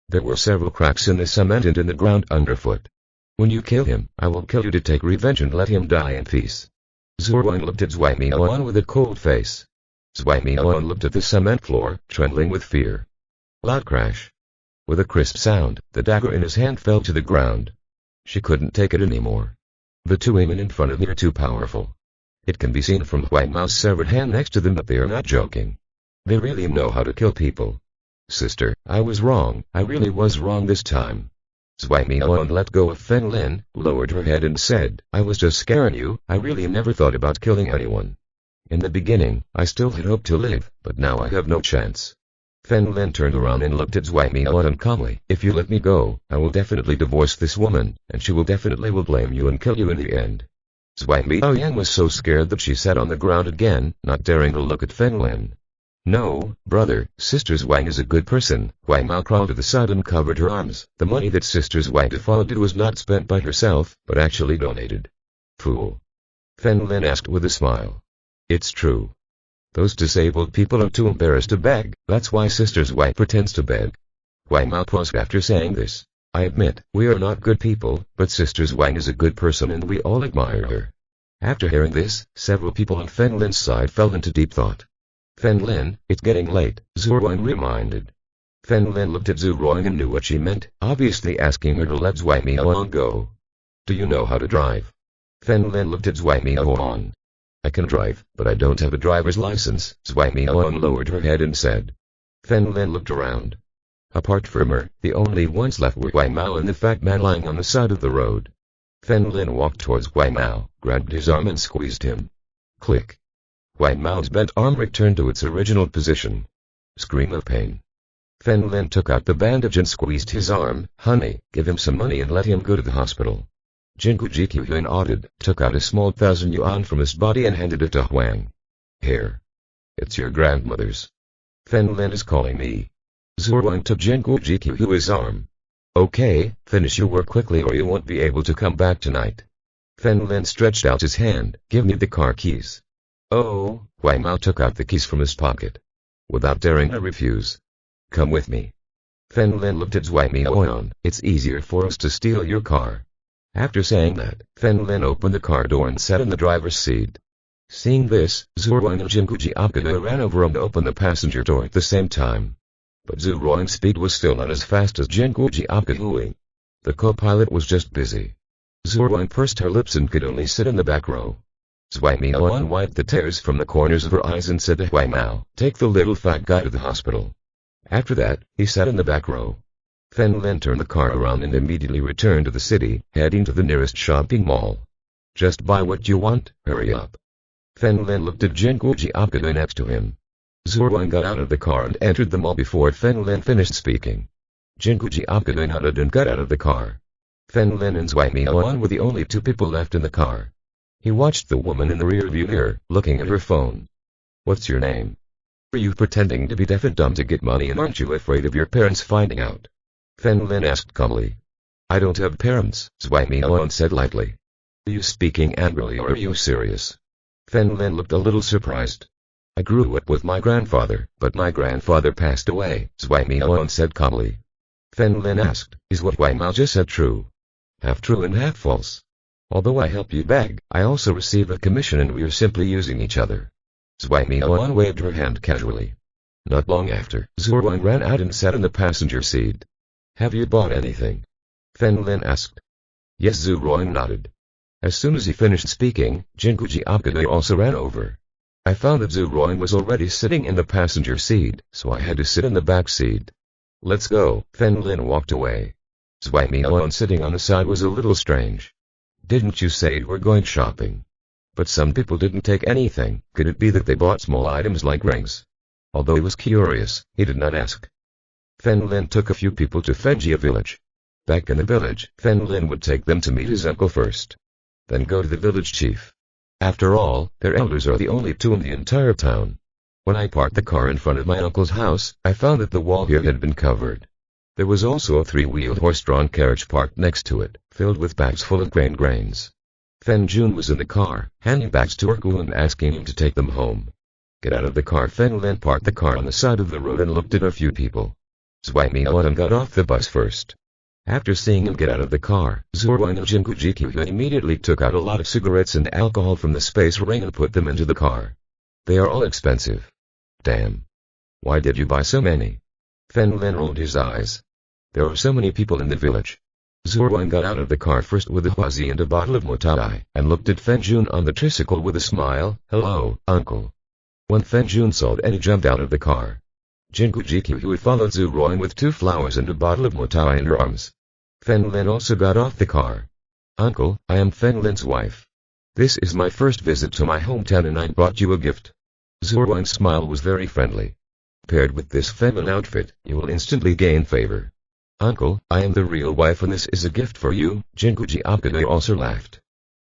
There were several cracks in the cement and in the ground underfoot. "When you kill him, I will kill you to take revenge and let him die in peace." Zhu Ruang looked at Zhuai Miaoan with a cold face. Zhuai Miaoan looked at the cement floor, trembling with fear. Loud crash. With a crisp sound, the dagger in his hand fell to the ground. She couldn't take it anymore. The two women in front of me are too powerful. It can be seen from Huai Mao's severed hand next to them that they are not joking. They really know how to kill people. "Sister, I was wrong, I really was wrong this time." Zhuai Miaoan let go of Fen Lin, lowered her head and said, "I was just scaring you, I really never thought about killing anyone. In the beginning, I still had hoped to live, but now I have no chance." Fen Lin turned around and looked at Zhuai Miaoan calmly. "If you let me go, I will definitely divorce this woman, and she will definitely blame you and kill you in the end." Zhuai Miaoan was so scared that she sat on the ground again, not daring to look at Fen Lin. "No, brother, Sister Zhuang is a good person." Huai Mao crawled to the side and covered her arms. The money that Sister Zhuang defrauded was not spent by herself, but actually donated. "Fool." Fen Lin asked with a smile. "It's true. Those disabled people are too embarrassed to beg, that's why Sister Zhuang pretends to beg." Huai Mao paused after saying this. "I admit, we are not good people, but Sister Zhuang is a good person and we all admire her." After hearing this, several people on Fen Lin's side fell into deep thought. "Fen Lin, it's getting late," Zhu Ruang reminded. Fen Lin looked at Zhu Ruang and knew what she meant, obviously asking her to let Zhuai Miaoan go. "Do you know how to drive?" Fen Lin looked at Zhuai Miaoan. "I can drive, but I don't have a driver's license." Zhuai Miaoan lowered her head and said. Fen Lin looked around. Apart from her, the only ones left were Huai Mao and the fat man lying on the side of the road. Fen Lin walked towards Huai Mao, grabbed his arm and squeezed him. Click. Huai Mao's bent arm returned to its original position. Scream of pain. Fen Lin took out the bandage and squeezed his arm. "Honey, give him some money and let him go to the hospital." Jinku Jikyu nodded, took out a small 1,000 yuan from his body and handed it to Huang. "Here. It's your grandmother's. Fen Lin is calling me." Zhu Ruang took Jinku Jikyu's arm. "Okay, finish your work quickly or you won't be able to come back tonight." Fen Lin stretched out his hand. "Give me the car keys." "Oh," Wang Mao took out the keys from his pocket. Without daring to refuse. Come with me. Fen Lin looked at Zhuai Miao. It's easier for us to steal your car. After saying that, Fen Lin opened the car door and sat in the driver's seat. Seeing this, Zhu Ruang and Jinggu Jiapgade ran over and opened the passenger door at the same time. But Zhu Ruang's speed was still not as fast as Jinggu Jiapgade. The co-pilot was just busy. Zhu Ruang pursed her lips and could only sit in the back row. Zhuai Miao wiped the tears from the corners of her eyes and said to Huai Mao, take the little fat guy to the hospital. After that, he sat in the back row. Fen Lin turned the car around and immediately returned to the city, heading to the nearest shopping mall. Just buy what you want, hurry up. Fen Lin looked at Jinggu Jiapgade next to him. Zhu Ruang got out of the car and entered the mall before Fen Lin finished speaking. Jinggu Jiapgade nodded and got out of the car. Fen Lin and Zhuai Miao were the only two people left in the car. He watched the woman in the rearview mirror, looking at her phone. What's your name? Are you pretending to be deaf and dumb to get money, and aren't you afraid of your parents finding out? Fen Lin asked calmly. I don't have parents, Zhuai Miao said lightly. Are you speaking angrily or are you serious? Fen Lin looked a little surprised. I grew up with my grandfather, but my grandfather passed away, Zhuai Miao said calmly. Fen Lin asked, is what Huai Mao just said true? Half true and half false. Although I help you beg, I also receive a commission and we are simply using each other. Zhuai Miao waved her hand casually. Not long after, Zhu Ruang ran out and sat in the passenger seat. Have you bought anything? Fen Lin asked. Yes, Zhu Ruang nodded. As soon as he finished speaking, Jinggu Jiapgade also ran over. I found that Zhu Ruang was already sitting in the passenger seat, so I had to sit in the back seat. Let's go. Fen Lin walked away. Zhuai Miao sitting on the side was a little strange. Didn't you say you were going shopping? But some people didn't take anything. Could it be that they bought small items like rings? Although he was curious, he did not ask. Fen Lin took a few people to Fengjia village. Back in the village, Fen Lin would take them to meet his uncle first. Then go to the village chief. After all, their elders are the only two in the entire town. When I parked the car in front of my uncle's house, I found that the wall here had been covered. There was also a three-wheeled horse-drawn carriage parked next to it, filled with bags full of grains. Fen Jun was in the car, handing bags to Ergu and asking him to take them home. Get out of the car. Fen Lin parked the car on the side of the road and looked at a few people. Zhuai Miao got off the bus first. After seeing him get out of the car, Zhu Ruang and Jinggu Jiapgade immediately took out a lot of cigarettes and alcohol from the space ring and put them into the car. They are all expensive. Damn. Why did you buy so many? Fen Lin rolled his eyes. There are so many people in the village. Zhu Ruang got out of the car first with a huazi and a bottle of motai, and looked at Fen Jun on the tricycle with a smile. Hello, uncle. When Fen Jun saw it, he jumped out of the car. Jinggu Jiapgade followed Zhu Ruang with 2 flowers and a bottle of motai in her arms. Fen Lin also got off the car. Uncle, I am Fen Lin's wife. This is my first visit to my hometown and I brought you a gift. Zhu Ruang's smile was very friendly. Paired with this feminine outfit, you will instantly gain favor. Uncle, I am the real wife and this is a gift for you. Jinggu Jiapgade also laughed.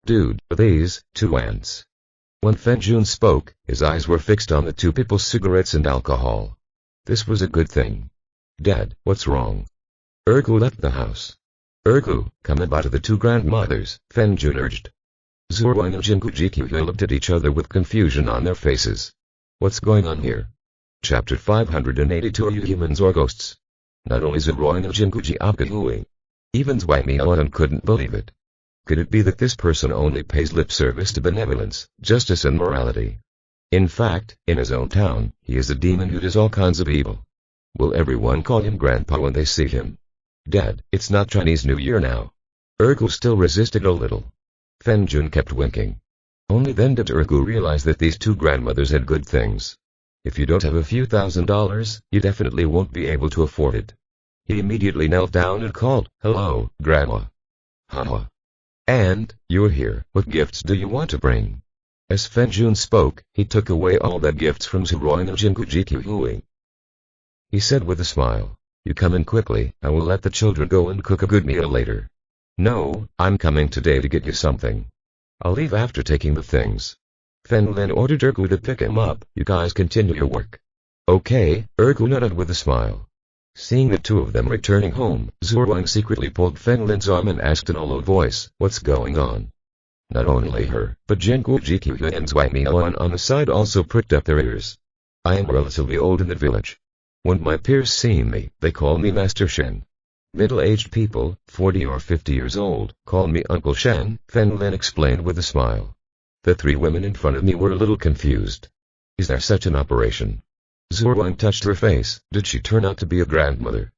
Dude, are these 2 ants? When Fen Jun spoke, his eyes were fixed on the 2 people's cigarettes and alcohol. This was a good thing. Dad, what's wrong? Ergu left the house. Ergu, come about to the 2 grandmothers, Fen Jun urged. Zhu Ruang and Jinggu Jiapgade looked at each other with confusion on their faces. What's going on here? Chapter 582. Are you humans or ghosts? Not only Zhu Ruang and Jinggu Jiapgade, even Zhuai Miao couldn't believe it. Could it be that this person only pays lip service to benevolence, justice and morality? In fact, in his own town, he is a demon who does all kinds of evil. Will everyone call him Grandpa when they see him? Dad, it's not Chinese New Year now. Ergu still resisted a little. Fen Jun kept winking. Only then did Ergu realize that these 2 grandmothers had good things. If you don't have a few $1,000s, you definitely won't be able to afford it. He immediately knelt down and called, Hello, Grandma. Haha. And, you're here, what gifts do you want to bring? As Fen Jun spoke, he took away all the gifts from Zhu Ruang and Jinggu Jiapgade. He said with a smile, You come in quickly, I will let the children go and cook a good meal later. No, I'm coming today to get you something. I'll leave after taking the things. Fen Lin ordered Ergu to pick him up. You guys continue your work. Okay, Ergu nodded with a smile. Seeing the 2 of them returning home, Zhu Ruang secretly pulled Fen Lin's arm and asked in a low voice, What's going on? Not only her, but Jenku Jikyu and Zhuai Miao on the side also pricked up their ears. I am relatively old in the village. When my peers see me, they call me Master Shen. Middle-aged people, 40 or 50 years old, call me Uncle Shen, Fen Lin explained with a smile. The three women in front of me were a little confused. Is there such an operation? Zhu Wang touched her face. Did she turn out to be a grandmother?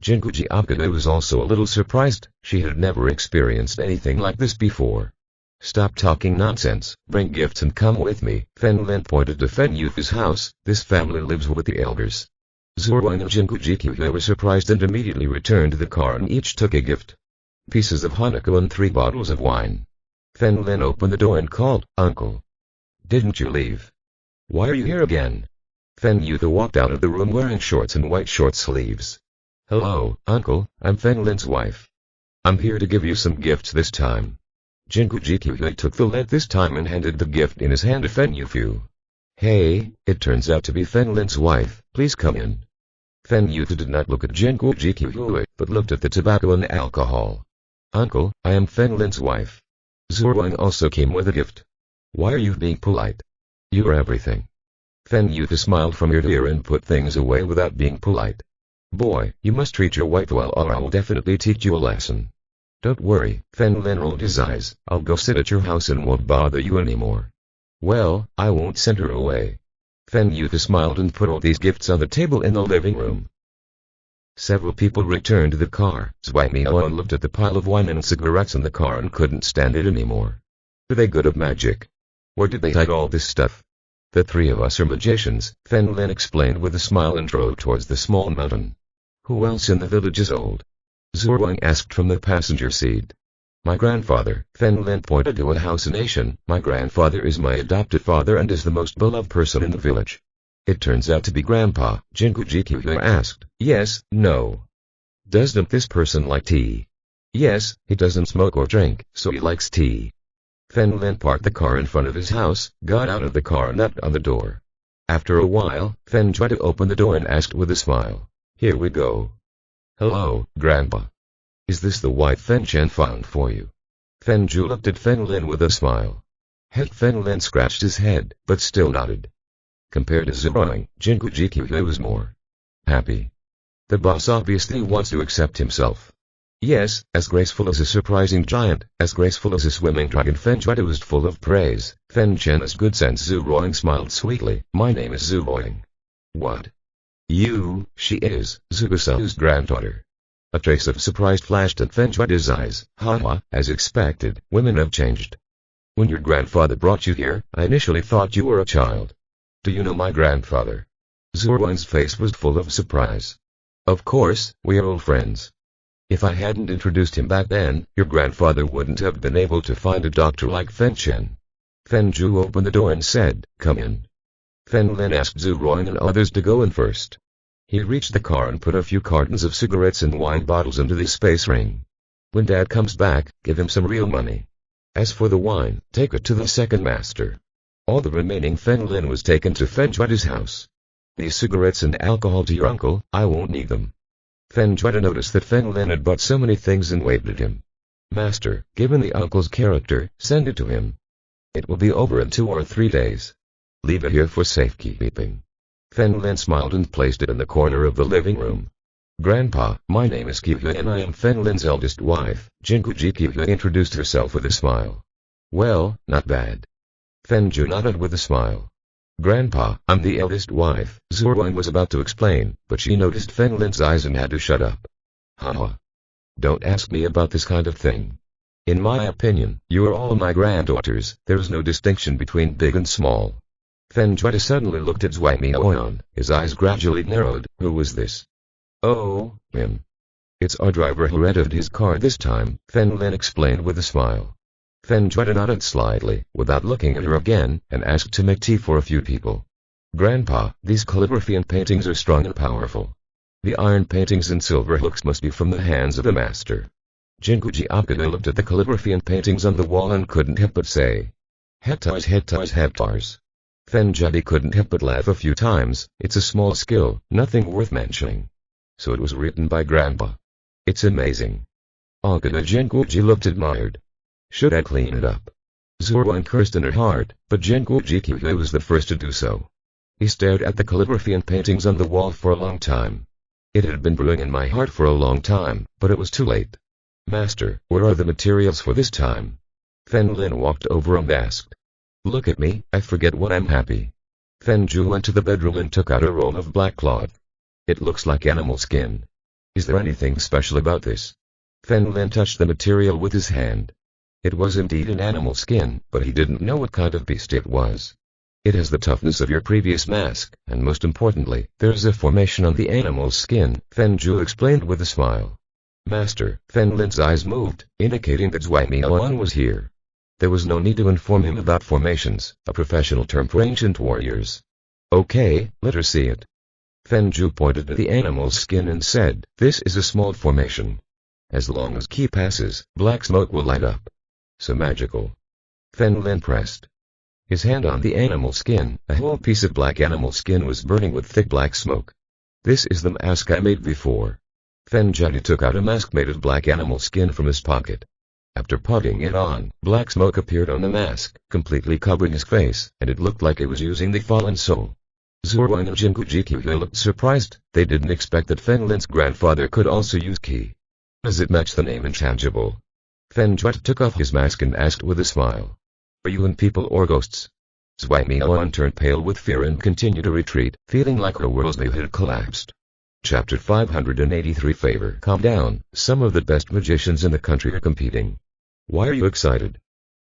Jinguji Akane was also a little surprised. She had never experienced anything like this before. Stop talking nonsense, bring gifts and come with me. Fen Lin pointed to Fen Yu's house. This family lives with the elders. Zhu Wang and Jinguji were surprised and immediately returned to the car and each took a gift. Pieces of Hanukkah and 3 bottles of wine. Fen Lin opened the door and called, Uncle. Didn't you leave? Why are you here again? Fen Yu walked out of the room wearing shorts and white short sleeves. Hello, Uncle, I'm Fen Lin's wife. I'm here to give you some gifts this time. Jinguji took the lead this time and handed the gift in his hand to Fen Yu. Hey, it turns out to be Fen Lin's wife, please come in. Fen Yu did not look at Jinguji but looked at the tobacco and alcohol. Uncle, I am Fen Lin's wife. Zhu Wang also came with a gift. Why are you being polite? You're everything. Fen Yu smiled from ear to ear and put things away without being polite. Boy, you must treat your wife well or I will definitely teach you a lesson. Don't worry, Fen Lin rolled his eyes. I'll go sit at your house and won't bother you anymore. Well, I won't send her away. Fen Yu smiled and put all these gifts on the table in the living room. Several people returned to the car. Zhuai Miao looked at the pile of wine and cigarettes in the car and couldn't stand it anymore. Are they good at magic? Where did they hide all this stuff? The 3 of us are magicians, Fen Lin explained with a smile and drove towards the small mountain. Who else in the village is old? Zhu Wang asked from the passenger seat. My grandfather, Fen Lin pointed to a house nation. My grandfather is my adopted father and is the most beloved person in the village. It turns out to be Grandpa, Jinguji asked. Yes, no. Doesn't this person like tea? Yes, he doesn't smoke or drink, so he likes tea. Fen Lin parked the car in front of his house, got out of the car and knocked on the door. After a while, Fen tried to open the door and asked with a smile. Here we go. Hello, Grandpa. Is this the wife Fen Chen found for you? Fen Zhu looked at Fen Lin with a smile. Heck, Fen Lin scratched his head, but still nodded. Compared to Zhu Wang, Jinguji was more happy. The boss obviously wants to accept himself. Yes, as graceful as a surprising giant, as graceful as a swimming dragon. Fen Zhu was full of praise. Fen Chen has good sense. Zhu Wang smiled sweetly. My name is Zhu Wang. What? You, she is, Zhu's granddaughter. A trace of surprise flashed at Fen Zhu's eyes. Haha, as expected, women have changed. When your grandfather brought you here, I initially thought you were a child. Do you know my grandfather? Zhu Wang's face was full of surprise. Of course, we are old friends. If I hadn't introduced him back then, your grandfather wouldn't have been able to find a doctor like Fen Chen. Fen Zhu opened the door and said, Come in. Fen Lin asked Zhu Wang and others to go in first. He reached the car and put a few cartons of cigarettes and wine bottles into the space ring. When Dad comes back, give him some real money. As for the wine, take it to the second master. All the remaining Fen Lin was taken to Fen Zhu's house. These cigarettes and alcohol to your uncle, I won't need them. Fen Zhu noticed that Fen Lin had bought so many things and waved at him. Master, given the uncle's character, send it to him. It will be over in 2 or 3 days. Leave it here for safekeeping. Fen Lin smiled and placed it in the corner of the living room. Grandpa, my name is Qiyu and I am Fen Lin's eldest wife. Jinguji introduced herself with a smile. Well, not bad. Fen Zhu nodded with a smile. Grandpa, I'm the eldest wife. Zhu Wang was about to explain, but she noticed Fen Lin's eyes and had to shut up. Haha. Don't ask me about this kind of thing. In my opinion, you are all my granddaughters. There is no distinction between big and small. Fen Zhu suddenly looked at Zhuai Miao. His eyes gradually narrowed. Who was this? Oh, him. It's our driver who rented his car this time, Fen Lin explained with a smile. Fen Zhu nodded slightly, without looking at her again, and asked to make tea for a few people. Grandpa, these calligraphy and paintings are strong and powerful. The iron paintings and silver hooks must be from the hands of the master. Jinguji looked at the calligraphy and paintings on the wall and couldn't help but say. Hectares. Fen Zhu couldn't help but laugh a few times. It's a small skill, nothing worth mentioning. So it was written by Grandpa. It's amazing. Jinguji looked admired. Should I clean it up? Zhuang cursed in her heart, but Zhengu Jiqihui was the first to do so. He stared at the calligraphy and paintings on the wall for a long time. It had been brewing in my heart for a long time, but it was too late. Master, where are the materials for this time? Fen Lin walked over and asked. Look at me, I forget when I'm happy. Fen Zhu went to the bedroom and took out a roll of black cloth. It looks like animal skin. Is there anything special about this? Fen Lin touched the material with his hand. It was indeed an animal skin, but he didn't know what kind of beast it was. It has the toughness of your previous mask, and most importantly, there's a formation on the animal's skin, Fen Zhu explained with a smile. Master, Fen Lin's eyes moved, indicating that Zhuai Miaoan was here. There was no need to inform him about formations, a professional term for ancient warriors. Okay, let her see it. Fen Zhu pointed at the animal's skin and said, this is a small formation. As long as Qi passes, black smoke will light up. So magical. Fen Lin pressed his hand on the animal skin. A whole piece of black animal skin was burning with thick black smoke. This is the mask I made before. Fen Zhu took out a mask made of black animal skin from his pocket. After putting it on, black smoke appeared on the mask, completely covering his face, and it looked like it was using the fallen soul. Zhuang and Zhengu Jiqihui looked surprised. They didn't expect that Fen Lin's grandfather could also use Qi. Does it match the name intangible? Fen Zhu took off his mask and asked with a smile. Are you in people or ghosts? Zhuai Miaoan turned pale with fear and continued to retreat, feeling like her worldview had collapsed. Chapter 583 Favor. Calm down, some of the best magicians in the country are competing. Why are you excited?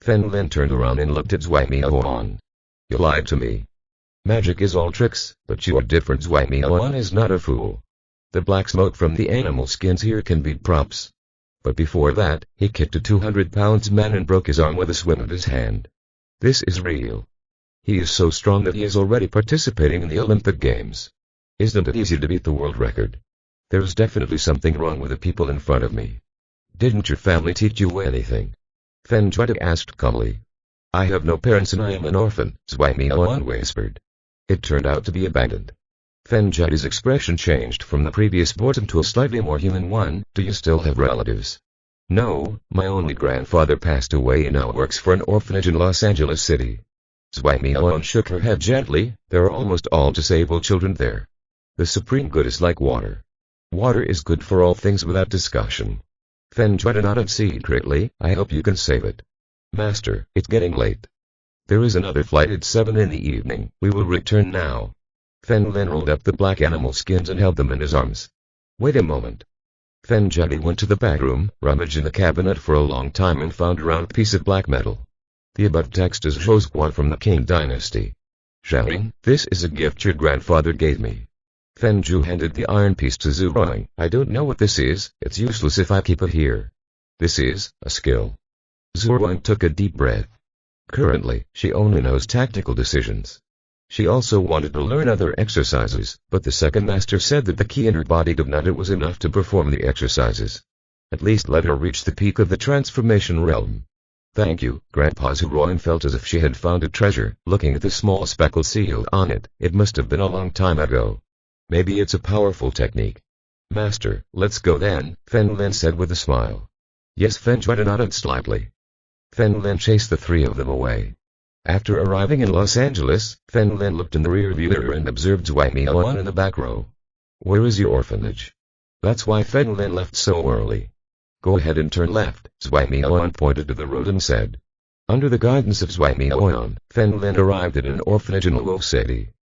Fen Lin turned around and looked at Zhuai Miaoan. You lied to me. Magic is all tricks, but you are different. Zhuai Miaoan is not a fool. The black smoke from the animal skins here can beat props. But before that, he kicked a 200-pound man and broke his arm with a swing of his hand. This is real. He is so strong that he is already participating in the Olympic Games. Isn't it easy to beat the world record? There's definitely something wrong with the people in front of me. Didn't your family teach you anything? Fen Zhu asked calmly. I have no parents and I am an orphan, Zhuai Miaoan whispered. It turned out to be abandoned. Fen Zhu's expression changed from the previous boredom to a slightly more human one. Do you still have relatives? No, my only grandfather passed away and now works for an orphanage in Los Angeles City. Zhuai Miaoan shook her head gently. There are almost all disabled children there. The supreme good is like water. Water is good for all things without discussion. Fen Zhu nodded secretly. I hope you can save it. Master, it's getting late. There is another flight at 7 in the evening. We will return now. Fen Lin rolled up the black animal skins and held them in his arms. Wait a moment. Fen Zhu went to the back room, rummaged in the cabinet for a long time and found a round piece of black metal. The above text is Zhou from the Qing dynasty. Shouting, this is a gift your grandfather gave me. Fen Zhu handed the iron piece to Zhuang. I don't know what this is, it's useless if I keep it here. This is a skill. Zhuang took a deep breath. Currently, she only knows tactical decisions. She also wanted to learn other exercises, but the second master said that the key in her body did not. It was enough to perform the exercises. At least let her reach the peak of the transformation realm. Thank you, Grandpa. Zhuang felt as if she had found a treasure, looking at the small speckle seal on it. It must have been a long time ago. Maybe it's a powerful technique. Master, let's go then, Fen Lin said with a smile. Yes, Fen Zhu nodded slightly. Fen Lin chased the three of them away. After arriving in Los Angeles, Fen Lin looked in the rearview mirror and observed Zhuai Miaoan in the back row. Where is your orphanage? That's why Fen Lin left so early. Go ahead and turn left, Zhuai Miaoan pointed to the road and said. Under the guidance of Zhuai Miaoan, Fen Lin arrived at an orphanage in Luo City.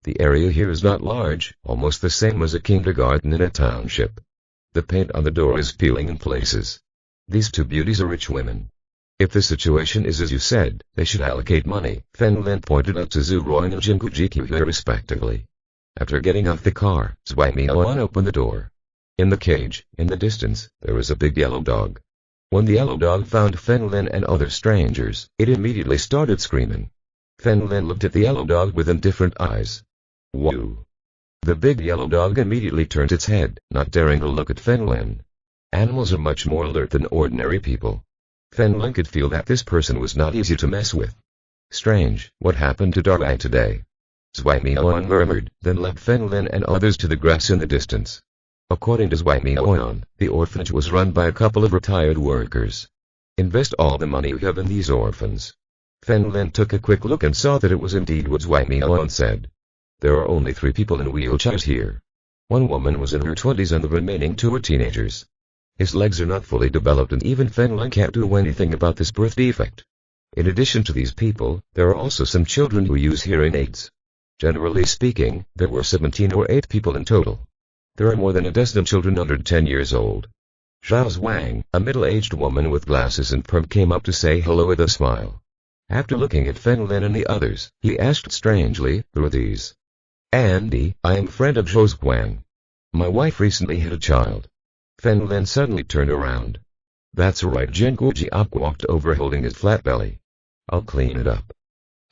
The area here is not large, almost the same as a kindergarten in a township. The paint on the door is peeling in places. These two beauties are rich women. If the situation is as you said, they should allocate money, Fen Lin pointed out to Zhuang and Zhengu Jiqihui respectively. After getting off the car, Zhuai Miaoan opened the door. In the cage, in the distance, there was a big yellow dog. When the yellow dog found Fen Lin and other strangers, it immediately started screaming. Fen Lin looked at the yellow dog with indifferent eyes. Woo! The big yellow dog immediately turned its head, not daring to look at Fen Lin. Animals are much more alert than ordinary people. Fen Lin could feel that this person was not easy to mess with. Strange, what happened to Dog Eye today? Zhuai Miaoan murmured, then left Fen Lin and others to the grass in the distance. According to Zhuai Miaoan, the orphanage was run by a couple of retired workers. Invest all the money you have in these orphans. Fen Lin took a quick look and saw that it was indeed what Zhuai Miao said. There are only 3 people in wheelchairs here. 1 woman was in her 20s and the remaining 2 were teenagers. His legs are not fully developed and even Fen Lin can't do anything about this birth defect. In addition to these people, there are also some children who use hearing aids. Generally speaking, there were 17 or 8 people in total. There are more than a dozen children under 10 years old. Zhao Wang, a middle-aged woman with glasses and perm, came up to say hello with a smile. After looking at Fen Lin and the others, he asked strangely, "Who are these?" "Andy, I am a friend of Zhao Wang. My wife recently had a child." Fen Lin suddenly turned around. "That's right." Jingu Jiap walked over holding his flat belly. "I'll clean it up."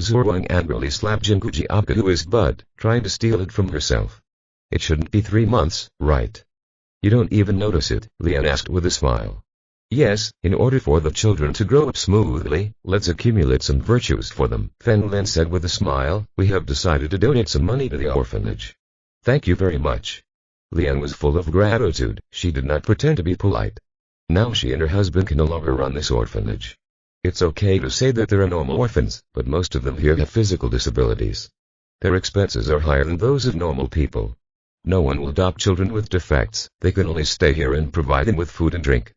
Zhu Wang angrily slapped Jingu Jiap to his butt, trying to steal it from herself. "It shouldn't be 3 months, right?" "You don't even notice it?" Lian asked with a smile. "Yes, in order for the children to grow up smoothly, let's accumulate some virtues for them," Fen Lin said with a smile. "We have decided to donate some money to the orphanage." "Thank you very much." Lian was full of gratitude. She did not pretend to be polite. Now she and her husband can no longer run this orphanage. It's okay to say that there are normal orphans, but most of them here have physical disabilities. Their expenses are higher than those of normal people. No one will adopt children with defects. They can only stay here and provide them with food and drink.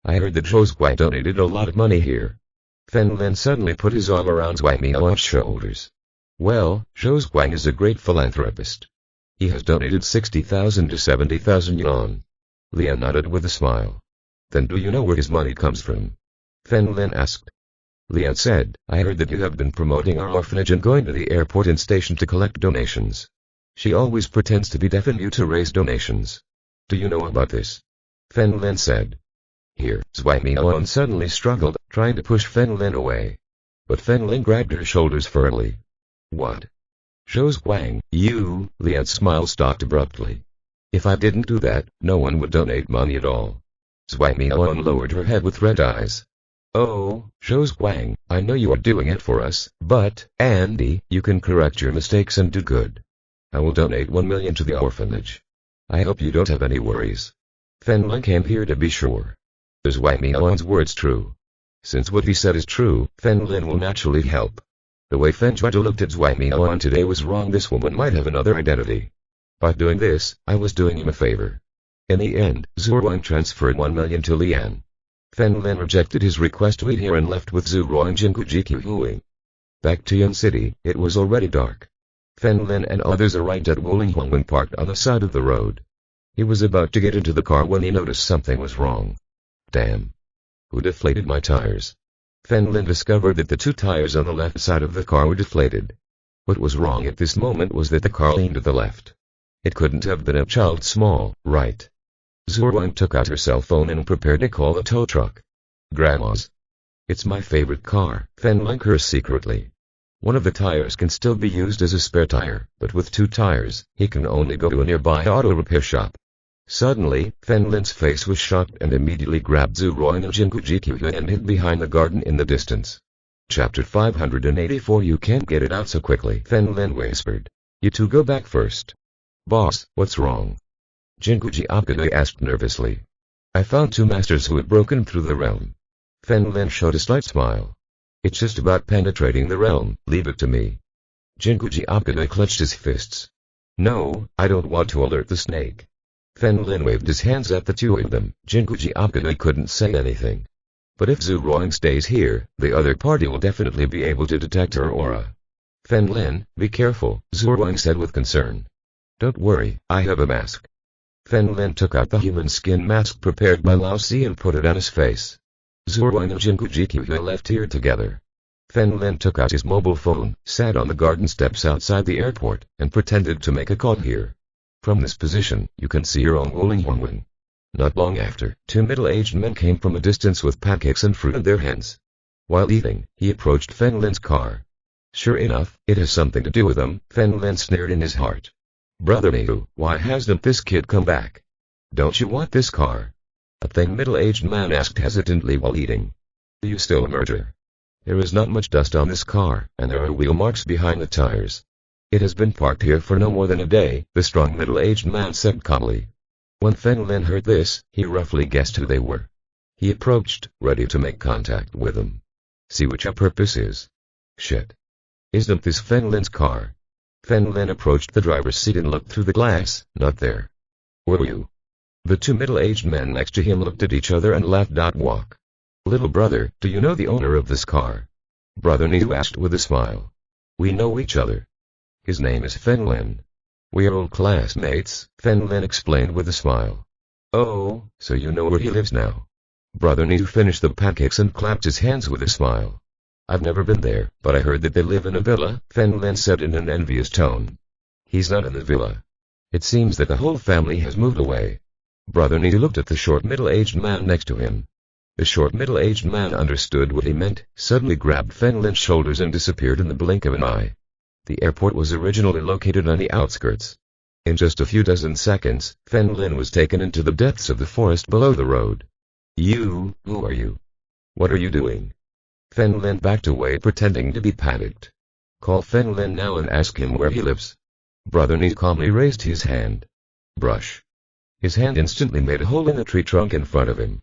I heard that Zhou Guai donated a lot of money here. Fen Lin suddenly put his arm around Zhuai Miao's shoulders. "Well, Zhou Guai is a great philanthropist. He has donated 60,000 to 70,000 yuan." Lian nodded with a smile. "Then do you know where his money comes from?" Fen Lin asked. Lian said, "I heard that you have been promoting our orphanage and going to the airport and station to collect donations. She always pretends to be deaf and mute to raise donations. Do you know about this?" Fen Lin said. Here, Zhuai Miao suddenly struggled, trying to push Fen Lin away. But Fen Lin grabbed her shoulders firmly. "What? Zhou Wang, you?" Lian's smile stopped abruptly. "If I didn't do that, no one would donate money at all." Zhuai Miao lowered her head with red eyes. "Oh, Zhou Wang, I know you are doing it for us, but, Andy, you can correct your mistakes and do good. I will donate 1 million to the orphanage. I hope you don't have any worries." Fen Lin came here to be sure. Is Zhuai Miao's words true? Since what he said is true, Fen Lin will naturally help. The way Fen Zhuai looked at Zhuai Miao today was wrong. This woman might have another identity. By doing this, I was doing him a favor. In the end, Zhu Ruang transferred 1 million to Lian. Fen Lin rejected his request to eat here and left with Zhu Ruang Jinguji Huing. Back to Yan City, it was already dark. Fen Lin and others arrived at Wuling Huangwen parked on the side of the road. He was about to get into the car when he noticed something was wrong. Damn. Who deflated my tires? Fen Lin discovered that the 2 tires on the left side of the car were deflated. What was wrong at this moment was that the car leaned to the left. It couldn't have been a child small, right? Zhu Ruang took out her cell phone and prepared to call a tow truck. "Grandma's. It's my favorite car," Fen Lin cursed secretly. One of the tires can still be used as a spare tire, but with 2 tires, he can only go to a nearby auto repair shop. Suddenly, Fen Lin's face was shocked and immediately grabbed Zhu Ruang and Jinguji Huing and hid behind the garden in the distance. Chapter 584. You can't get it out so quickly, Fen Lin whispered. "You 2 go back first." "Boss, what's wrong?" Jinguji Huing asked nervously. "I found 2 masters who had broken through the realm." Fen Lin showed a slight smile. "It's just about penetrating the realm, leave it to me." Jinguji Huing clenched his fists. "No, I don't want to alert the snake." Fen Lin waved his hands at the 2 of them. Jinguji Huing couldn't say anything. But if Zhu Ruang stays here, the other party will definitely be able to detect her aura. "Fen Lin, be careful," Zhu Ruang said with concern. "Don't worry, I have a mask." Fen Lin took out the human skin mask prepared by Lao Si and put it on his face. Zhu Ruang and Jinguji Huing left here together. Fen Lin took out his mobile phone, sat on the garden steps outside the airport, and pretended to make a call here. From this position, you can see your own Wuling Huangwen. Not long after, 2 middle-aged men came from a distance with pancakes and fruit in their hands. While eating, he approached Fen Lin's car. Sure enough, it has something to do with them, Fen Lin sneered in his heart. "Brother Miu, why hasn't this kid come back? Don't you want this car?" A thin middle-aged man asked hesitantly while eating. "Do you still a murderer?" "There is not much dust on this car, and there are wheel marks behind the tires. It has been parked here for no more than a day," the strong middle-aged man said calmly. When Fen Lin heard this, he roughly guessed who they were. He approached, ready to make contact with them. "See what your purpose is." Shit. Isn't this Fen Lin's car? Fen Lin approached the driver's seat and looked through the glass. Not there. Were you? The two middle-aged men next to him looked at each other and laughed. Walk. Little brother, do you know the owner of this car? Brother Niu asked with a smile. We know each other. His name is Fen Lin. We are old classmates, Fen Lin explained with a smile. Oh, so you know where he lives now. Brother Niu finished the pancakes and clapped his hands with a smile. I've never been there, but I heard that they live in a villa, Fen Lin said in an envious tone. He's not in the villa. It seems that the whole family has moved away. Brother Niu looked at the short middle-aged man next to him. The short middle-aged man understood what he meant, suddenly grabbed Fen Lin's shoulders and disappeared in the blink of an eye. The airport was originally located on the outskirts. In just a few dozen seconds, Fen Lin was taken into the depths of the forest below the road. You, who are you? What are you doing? Fen Lin backed away pretending to be panicked. Call Fen Lin now and ask him where he lives. Brother Niu calmly raised his hand. Brush. His hand instantly made a hole in the tree trunk in front of him.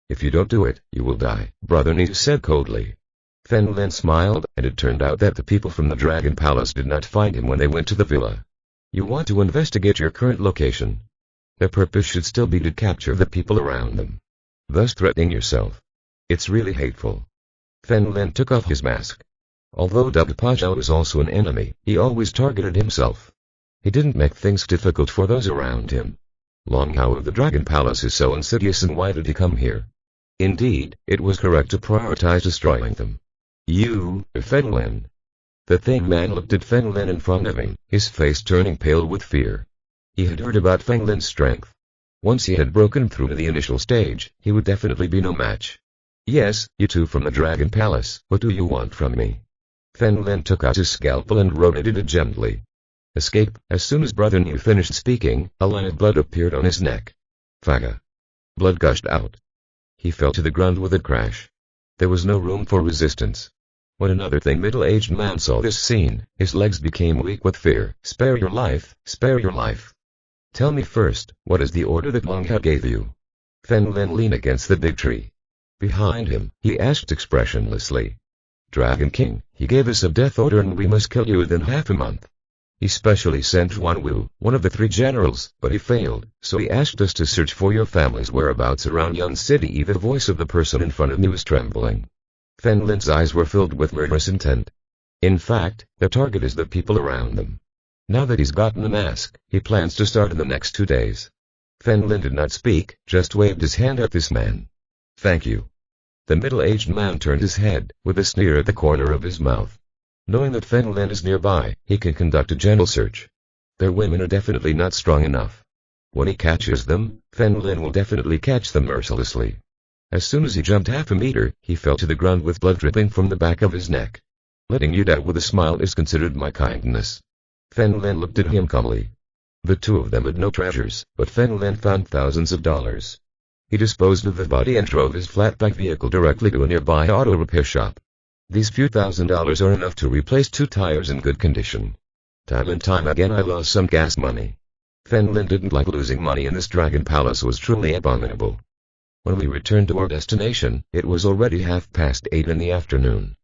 If you don't do it, you will die, Brother Niu said coldly. Fen Lin smiled, and it turned out that the people from the Dragon Palace did not find him when they went to the villa. You want to investigate your current location. Their purpose should still be to capture the people around them, thus threatening yourself. It's really hateful. Fen Lin took off his mask. Although Dub Pajao was also an enemy, he always targeted himself. He didn't make things difficult for those around him. Long Hao of the Dragon Palace is so insidious, and why did he come here? Indeed, it was correct to prioritize destroying them. You, Fen Lin. The Thing Man looked at Fen Lin in front of him, his face turning pale with fear. He had heard about Fen Lin's strength. Once he had broken through to the initial stage, he would definitely be no match. Yes, you two from the Dragon Palace, what do you want from me? Fen Lin took out his scalpel and rotated it gently. Escape. As soon as Brother Niu finished speaking, a line of blood appeared on his neck. Faga. Blood gushed out. He fell to the ground with a crash. There was no room for resistance. When another middle-aged man saw this scene, his legs became weak with fear. Spare your life, spare your life. Tell me first, what is the order that Long Hao gave you? Fen Lin leaned against the big tree. Behind him, he asked expressionlessly. Dragon King, he gave us a death order and we must kill you within half a month. He specially sent Huan Wu, one of the 3 generals, but he failed, so he asked us to search for your family's whereabouts around Yun City. The voice of the person in front of me was trembling. Fen Lin's eyes were filled with murderous intent. In fact, their target is the people around them. Now that he's gotten the mask, he plans to start in the next 2 days. Fen Lin did not speak, just waved his hand at this man. Thank you. The middle-aged man turned his head, with a sneer at the corner of his mouth. Knowing that Fen Lin is nearby, he can conduct a gentle search. Their women are definitely not strong enough. When he catches them, Fen Lin will definitely catch them mercilessly. As soon as he jumped half a meter, he fell to the ground with blood dripping from the back of his neck. Letting you die with a smile is considered my kindness. Fen Lin looked at him calmly. The two of them had no treasures, but Fen Lin found thousands of dollars. He disposed of the body and drove his flatback vehicle directly to a nearby auto repair shop. These few $1,000s are enough to replace 2 tires in good condition. Time and time again I lost some gas money. Fen Lin didn't like losing money, and this Dragon Palace was truly abominable. When we returned to our destination, it was already 8:30 in the afternoon.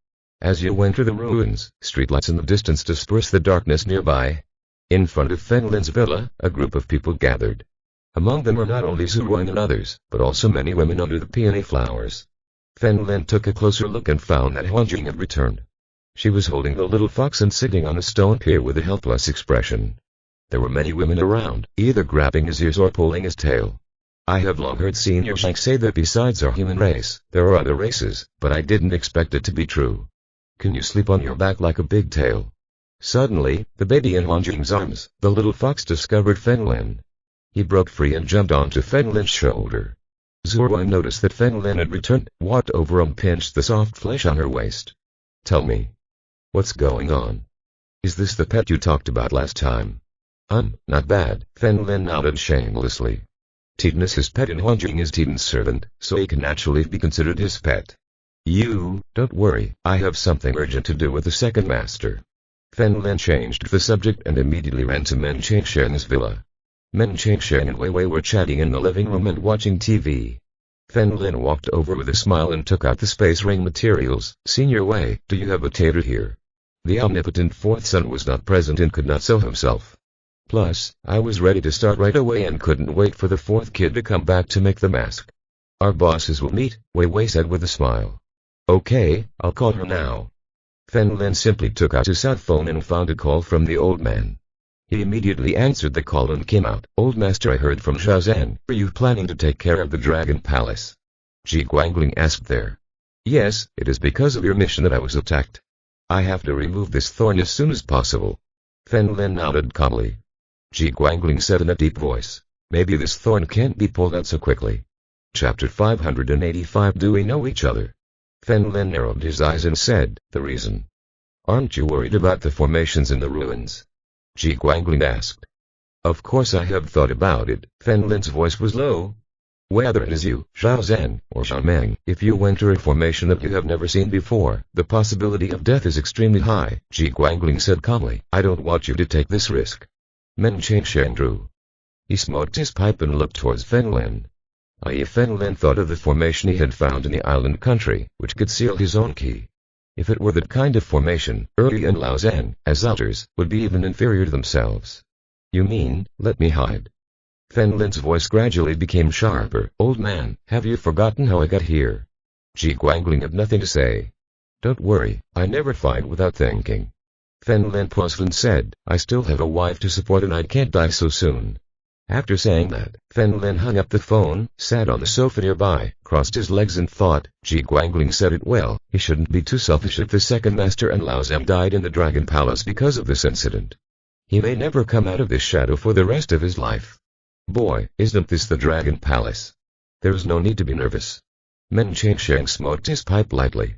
As you enter the ruins, streetlights in the distance disperse the darkness nearby. In front of Fen Lin's villa, a group of people gathered. Among them are not only Zhuang and others, but also many women under the peony flowers. Fen Lin took a closer look and found that Huan Jing had returned. She was holding the little fox and sitting on a stone pier with a helpless expression. There were many women around, either grabbing his ears or pulling his tail. I have long heard Senior Shank say that besides our human race, there are other races, but I didn't expect it to be true. Can you sleep on your back like a big tail? Suddenly, the baby in Huan Jing's arms, the little fox discovered Fen Lin. He broke free and jumped onto Fen Lin's shoulder. Zhuang noticed that Fen Lin had returned, walked over and pinched the soft flesh on her waist. Tell me. What's going on? Is this the pet you talked about last time? Not bad, Fen Lin nodded shamelessly. Titan is his pet and Huan Jing is Titan's servant, so he can naturally be considered his pet. Don't worry, I have something urgent to do with the second master. Fen Lin changed the subject and immediately ran to Men Changsheng's villa. Men Changsheng and Wei Wei were chatting in the living room and watching TV. Fen Lin walked over with a smile and took out the space ring materials. Senior Wei, do you have a tater here? The omnipotent fourth son was not present and could not sew himself. Plus, I was ready to start right away and couldn't wait for the fourth kid to come back to make the mask. Our bosses will meet, Wei Wei said with a smile. Okay, I'll call her now. Fen Lin simply took out his cell phone and found a call from the old man. He immediately answered the call and came out. Old master, I heard from Zhao. Are you planning to take care of the Dragon Palace? Ji Guangling asked there. Yes, it is because of your mission that I was attacked. I have to remove this thorn as soon as possible. Fen Lin nodded calmly. Ji Guangling said in a deep voice. Maybe this thorn can't be pulled out so quickly. Chapter 585. Do we know each other? Fen Lin narrowed his eyes and said, the reason. Aren't you worried about the formations in the ruins? Ji Guangling asked. Of course I have thought about it. Fen Lin's voice was low. Whether it is you, Zhao Zhan, or Zhang Meng, if you enter a formation that you have never seen before, the possibility of death is extremely high, Ji Guangling said calmly. I don't want you to take this risk. Men Chengsheng drew. He smoked his pipe and looked towards Fen Lin. Fen Lin thought of the formation he had found in the island country, which could seal his own key. If it were that kind of formation, Eri and Lao Zhan, as elders, would be even inferior to themselves. You mean, let me hide? Fen Lin's voice gradually became sharper. Old man, have you forgotten how I got here? Ji Guangling had nothing to say. Don't worry, I never fight without thinking. Fen Lin paused and said, I still have a wife to support and I can't die so soon. After saying that, Fen Lin hung up the phone, sat on the sofa nearby, crossed his legs and thought. Ji Guangling said it well, he shouldn't be too selfish if the second master and Lao Zhan died in the Dragon Palace because of this incident. He may never come out of this shadow for the rest of his life. Boy, isn't this the Dragon Palace? There's no need to be nervous. Men Chengsheng smoked his pipe lightly.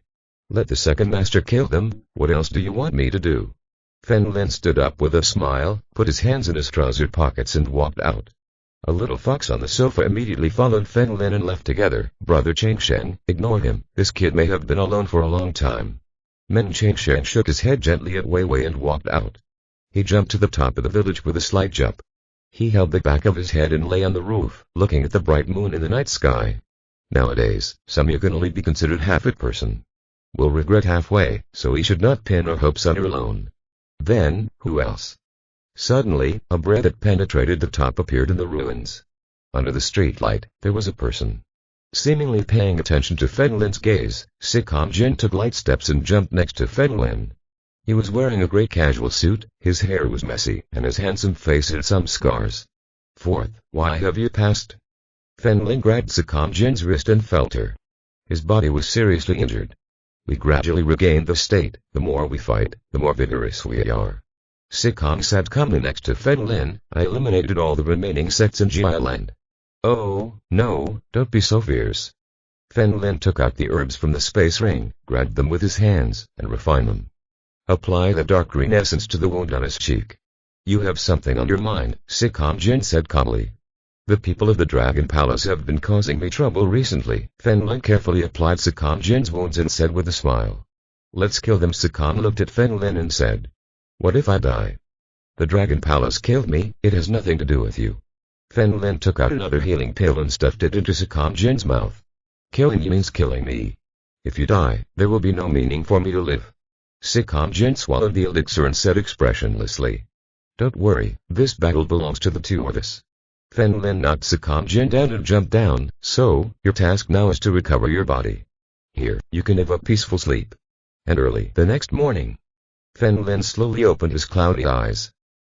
Let the second master kill them, what else do you want me to do? Fen Lin stood up with a smile, put his hands in his trouser pockets and walked out. A little fox on the sofa immediately followed Fen Lin and left together. Brother Chengsheng, ignore him, this kid may have been alone for a long time. Men Chengsheng shook his head gently at Wei Wei and walked out. He jumped to the top of the village with a slight jump. He held the back of his head and lay on the roof, looking at the bright moon in the night sky. Nowadays, Samya can only be considered half a person. Will regret halfway, so he should not pin our hopes on her alone. Then, who else? Suddenly, a breath that penetrated the top appeared in the ruins. Under the streetlight, there was a person. Seemingly paying attention to Fen Lin's gaze, Sikam Jin took light steps and jumped next to Fen Lin. He was wearing a grey casual suit, his hair was messy, and his handsome face had some scars. Fourth, why have you passed? Fen Lin grabbed Sikam Jin's wrist and felt her. His body was seriously injured. We gradually regained the state. The more we fight, the more vigorous we are. Sikam sat calmly next to Fen Lin. I eliminated all the remaining sects in Jia Land. Oh, no, don't be so fierce. Fen Lin took out the herbs from the space ring, grabbed them with his hands, and refined them. Apply the dark green essence to the wound on his cheek. You have something on your mind, Sikam Jin said calmly. The people of the Dragon Palace have been causing me trouble recently. Fen Lin carefully applied Sikam Jin's wounds and said with a smile. Let's kill them. Sikam looked at Fen Lin and said. What if I die? The Dragon Palace killed me, it has nothing to do with you. Fen Lin took out another healing pill and stuffed it into Sikam Jin's mouth. Killing you means killing me. If you die, there will be no meaning for me to live. Sikam Jin swallowed the elixir and said expressionlessly. Don't worry, this battle belongs to the two of us. Fen Lin knocked Sikam Jin down and jumped down. So, your task now is to recover your body. Here, you can have a peaceful sleep. And early the next morning, Fen Lin slowly opened his cloudy eyes.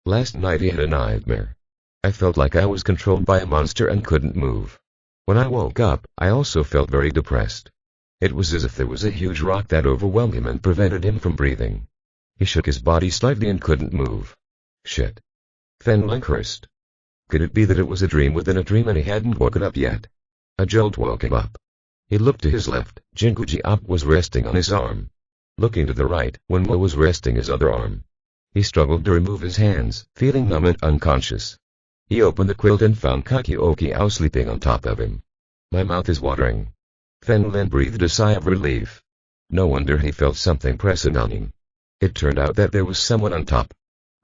Last night he had a nightmare. I felt like I was controlled by a monster and couldn't move. When I woke up, I also felt very depressed. It was as if there was a huge rock that overwhelmed him and prevented him from breathing. He shook his body slightly and couldn't move. Shit. Fen Lin cursed. Could it be that it was a dream within a dream and he hadn't woken up yet? A jolt woke him up. He looked to his left. Jinku Jiop was resting on his arm. Looking to the right, Wenmo was resting his other arm. He struggled to remove his hands, feeling numb and unconscious. He opened the quilt and found Kakiokiao sleeping on top of him. My mouth is watering. Fen Lin breathed a sigh of relief. No wonder he felt something pressing on him. It turned out that there was someone on top.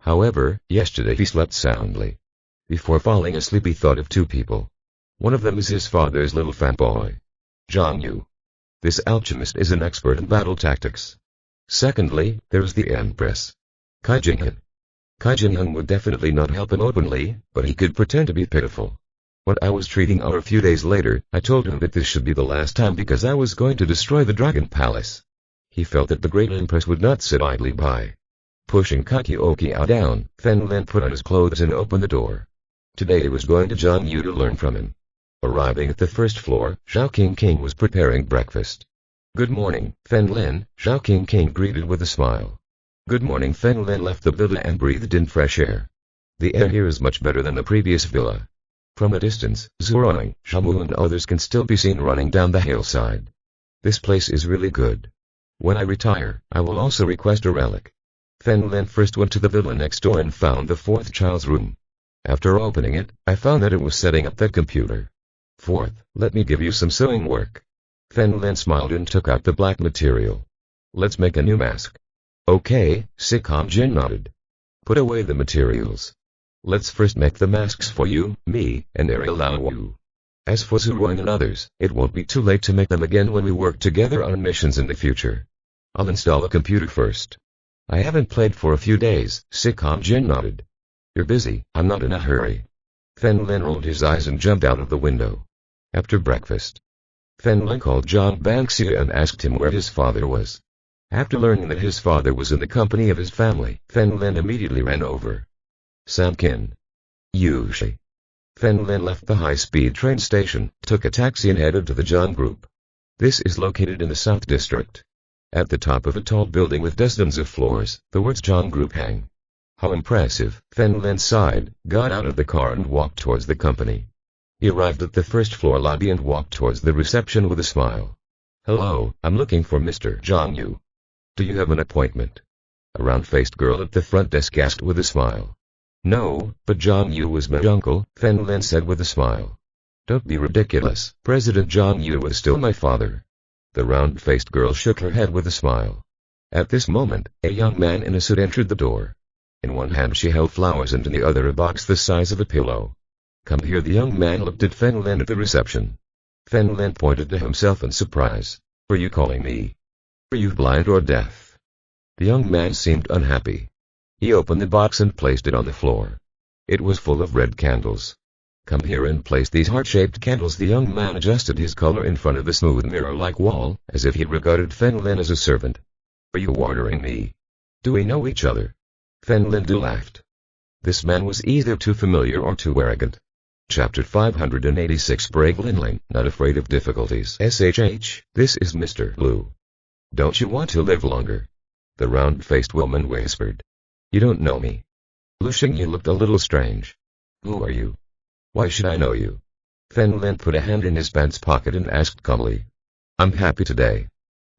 However, yesterday he slept soundly. Before falling asleep he thought of two people. One of them is his father's little fat boy. Zhang Yu. This alchemist is an expert in battle tactics. Secondly, there's the Empress. Kai Jinghan. Kai Jinghan would definitely not help him openly, but he could pretend to be pitiful. When I was treating her a few days later, I told him that this should be the last time because I was going to destroy the Dragon Palace. He felt that the Great Empress would not sit idly by. Pushing Kakioki down, Fen Lin put on his clothes and opened the door. Today he was going to Zhang Yu to learn from him. Arriving at the first floor, Zhao King was preparing breakfast. Good morning, Fen Lin, Zhao King greeted with a smile. Good morning. Fen Lin left the villa and breathed in fresh air. The air here is much better than the previous villa. From a distance, Zhuang, Shamu and others can still be seen running down the hillside. This place is really good. When I retire, I will also request a relic. Fen Lin first went to the villa next door and found the fourth child's room. After opening it, I found that it was setting up that computer. Fourth, let me give you some sewing work. Fen Lin smiled and took out the black material. Let's make a new mask. Okay, Sikam Jin nodded. Put away the materials. Let's first make the masks for you, me, and Ariel Wu. As for Zhuang and others, it won't be too late to make them again when we work together on missions in the future. I'll install the computer first. I haven't played for a few days, Sikam Jin nodded. You're busy, I'm not in a hurry. Fen Lin rolled his eyes and jumped out of the window. After breakfast, Fen Lin called John Banxia and asked him where his father was. After learning that his father was in the company of his family, Fen Lin immediately ran over. Samkin. Yushi. Fen Lin left the high-speed train station, took a taxi and headed to the Zhang Group. This is located in the South District. At the top of a tall building with dozens of floors, the words Zhang Group hang. How impressive, Fen Lin sighed, got out of the car and walked towards the company. He arrived at the first floor lobby and walked towards the reception with a smile. Hello, I'm looking for Mr. Zhang Yu. Do you have an appointment? A round-faced girl at the front desk asked with a smile. No, but Zhang Yu was my uncle, Fen Lin said with a smile. Don't be ridiculous, President Zhang Yu was still my father. The round-faced girl shook her head with a smile. At this moment, a young man in a suit entered the door. In one hand she held flowers and in the other a box the size of a pillow. Come here. The young man looked at Fen Lin at the reception. Fen Lin pointed to himself in surprise. Are you calling me? Are you blind or deaf? The young man seemed unhappy. He opened the box and placed it on the floor. It was full of red candles. Come here and place these heart-shaped candles. The young man adjusted his color in front of the smooth mirror-like wall, as if he regarded Fen Lin as a servant. Are you ordering me? Do we know each other? Fen Lin laughed. This man was either too familiar or too arrogant. Chapter 586. Brave Linling, not afraid of difficulties. SHH, this is Mr. Lu. Don't you want to live longer? The round-faced woman whispered. You don't know me. Lu Xingyu looked a little strange. Who are you? Why should I know you? Fen Lin put a hand in his pants pocket and asked calmly. I'm happy today.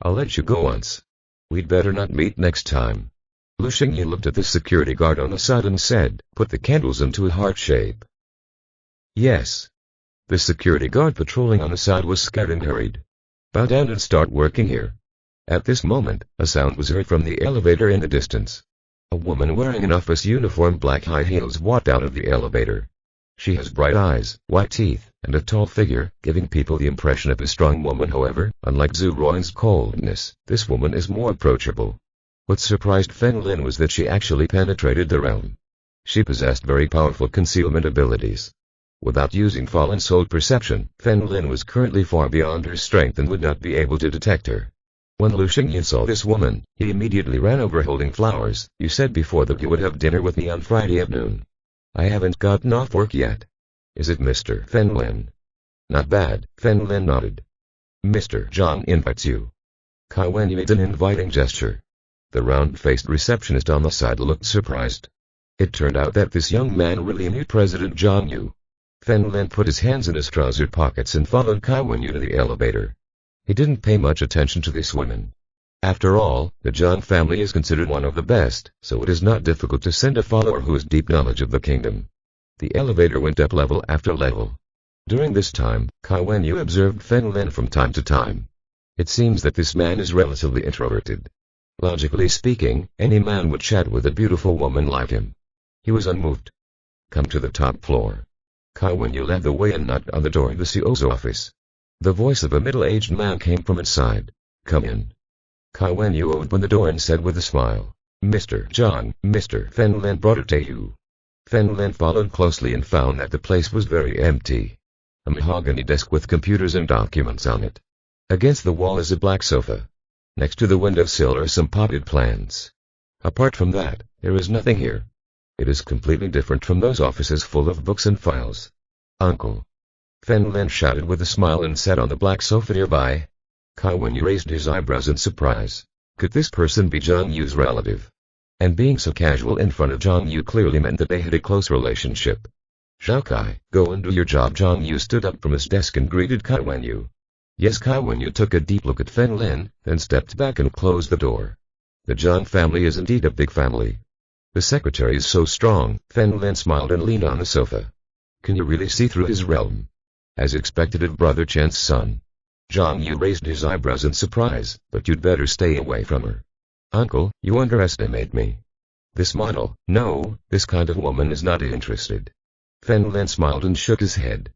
I'll let you go once. We'd better not meet next time. Lu Xingyu looked at the security guard on the side and said, put the candles into a heart shape. Yes. The security guard patrolling on the side was scared and hurried. Bow down and start working here. At this moment, a sound was heard from the elevator in the distance. A woman wearing an office uniform, black high heels, walked out of the elevator. She has bright eyes, white teeth, and a tall figure, giving people the impression of a strong woman. However, unlike Zhu Ruan's coldness, this woman is more approachable. What surprised Fen Lin was that she actually penetrated the realm. She possessed very powerful concealment abilities. Without using fallen soul perception, Fen Lin was currently far beyond her strength and would not be able to detect her. When Lu Xingyu saw this woman, he immediately ran over holding flowers. You said before that you would have dinner with me on Friday at noon. I haven't gotten off work yet. Is it Mr. Fen Lin? Not bad, Fen Lin nodded. Mr. Zhang invites you. Kai Wen made an inviting gesture. The round-faced receptionist on the side looked surprised. It turned out that this young man really knew President Zhang Yu. Fen Lin put his hands in his trouser pockets and followed Kai Wen to the elevator. He didn't pay much attention to this woman. After all, the Zhang family is considered one of the best, so it is not difficult to send a follower who has deep knowledge of the kingdom. The elevator went up level after level. During this time, Kai Wen observed Fen Lin from time to time. It seems that this man is relatively introverted. Logically speaking, any man would chat with a beautiful woman like him. He was unmoved. Come to the top floor. Kai Wen led the way and knocked on the door of the CEO's office. The voice of a middle-aged man came from inside. Come in. Kai Wenyu opened the door and said with a smile, "Mr. Zhang, Mr. Fen Lin brought it to you." Fen Lin followed closely and found that the place was very empty. A mahogany desk with computers and documents on it. Against the wall is a black sofa. Next to the windowsill are some potted plants. Apart from that, there is nothing here. It is completely different from those offices full of books and files. "Uncle!" Fen Lin shouted with a smile and sat on the black sofa nearby. Kai Wenyu raised his eyebrows in surprise. Could this person be Zhang Yu's relative? And being so casual in front of Zhang Yu clearly meant that they had a close relationship. "Xiao Kai, go and do your job." Zhang Yu stood up from his desk and greeted Kai Wenyu. Yes, Kai Wenyu took a deep look at Fen Lin, then stepped back and closed the door. The Zhang family is indeed a big family. The secretary is so strong. Fen Lin smiled and leaned on the sofa. Can you really see through his realm? As expected of Brother Chen's son. Zhang Yu raised his eyebrows in surprise, but you'd better stay away from her. "Uncle, you underestimate me. This model, no, this kind of woman is not interested." Fen Lin smiled and shook his head.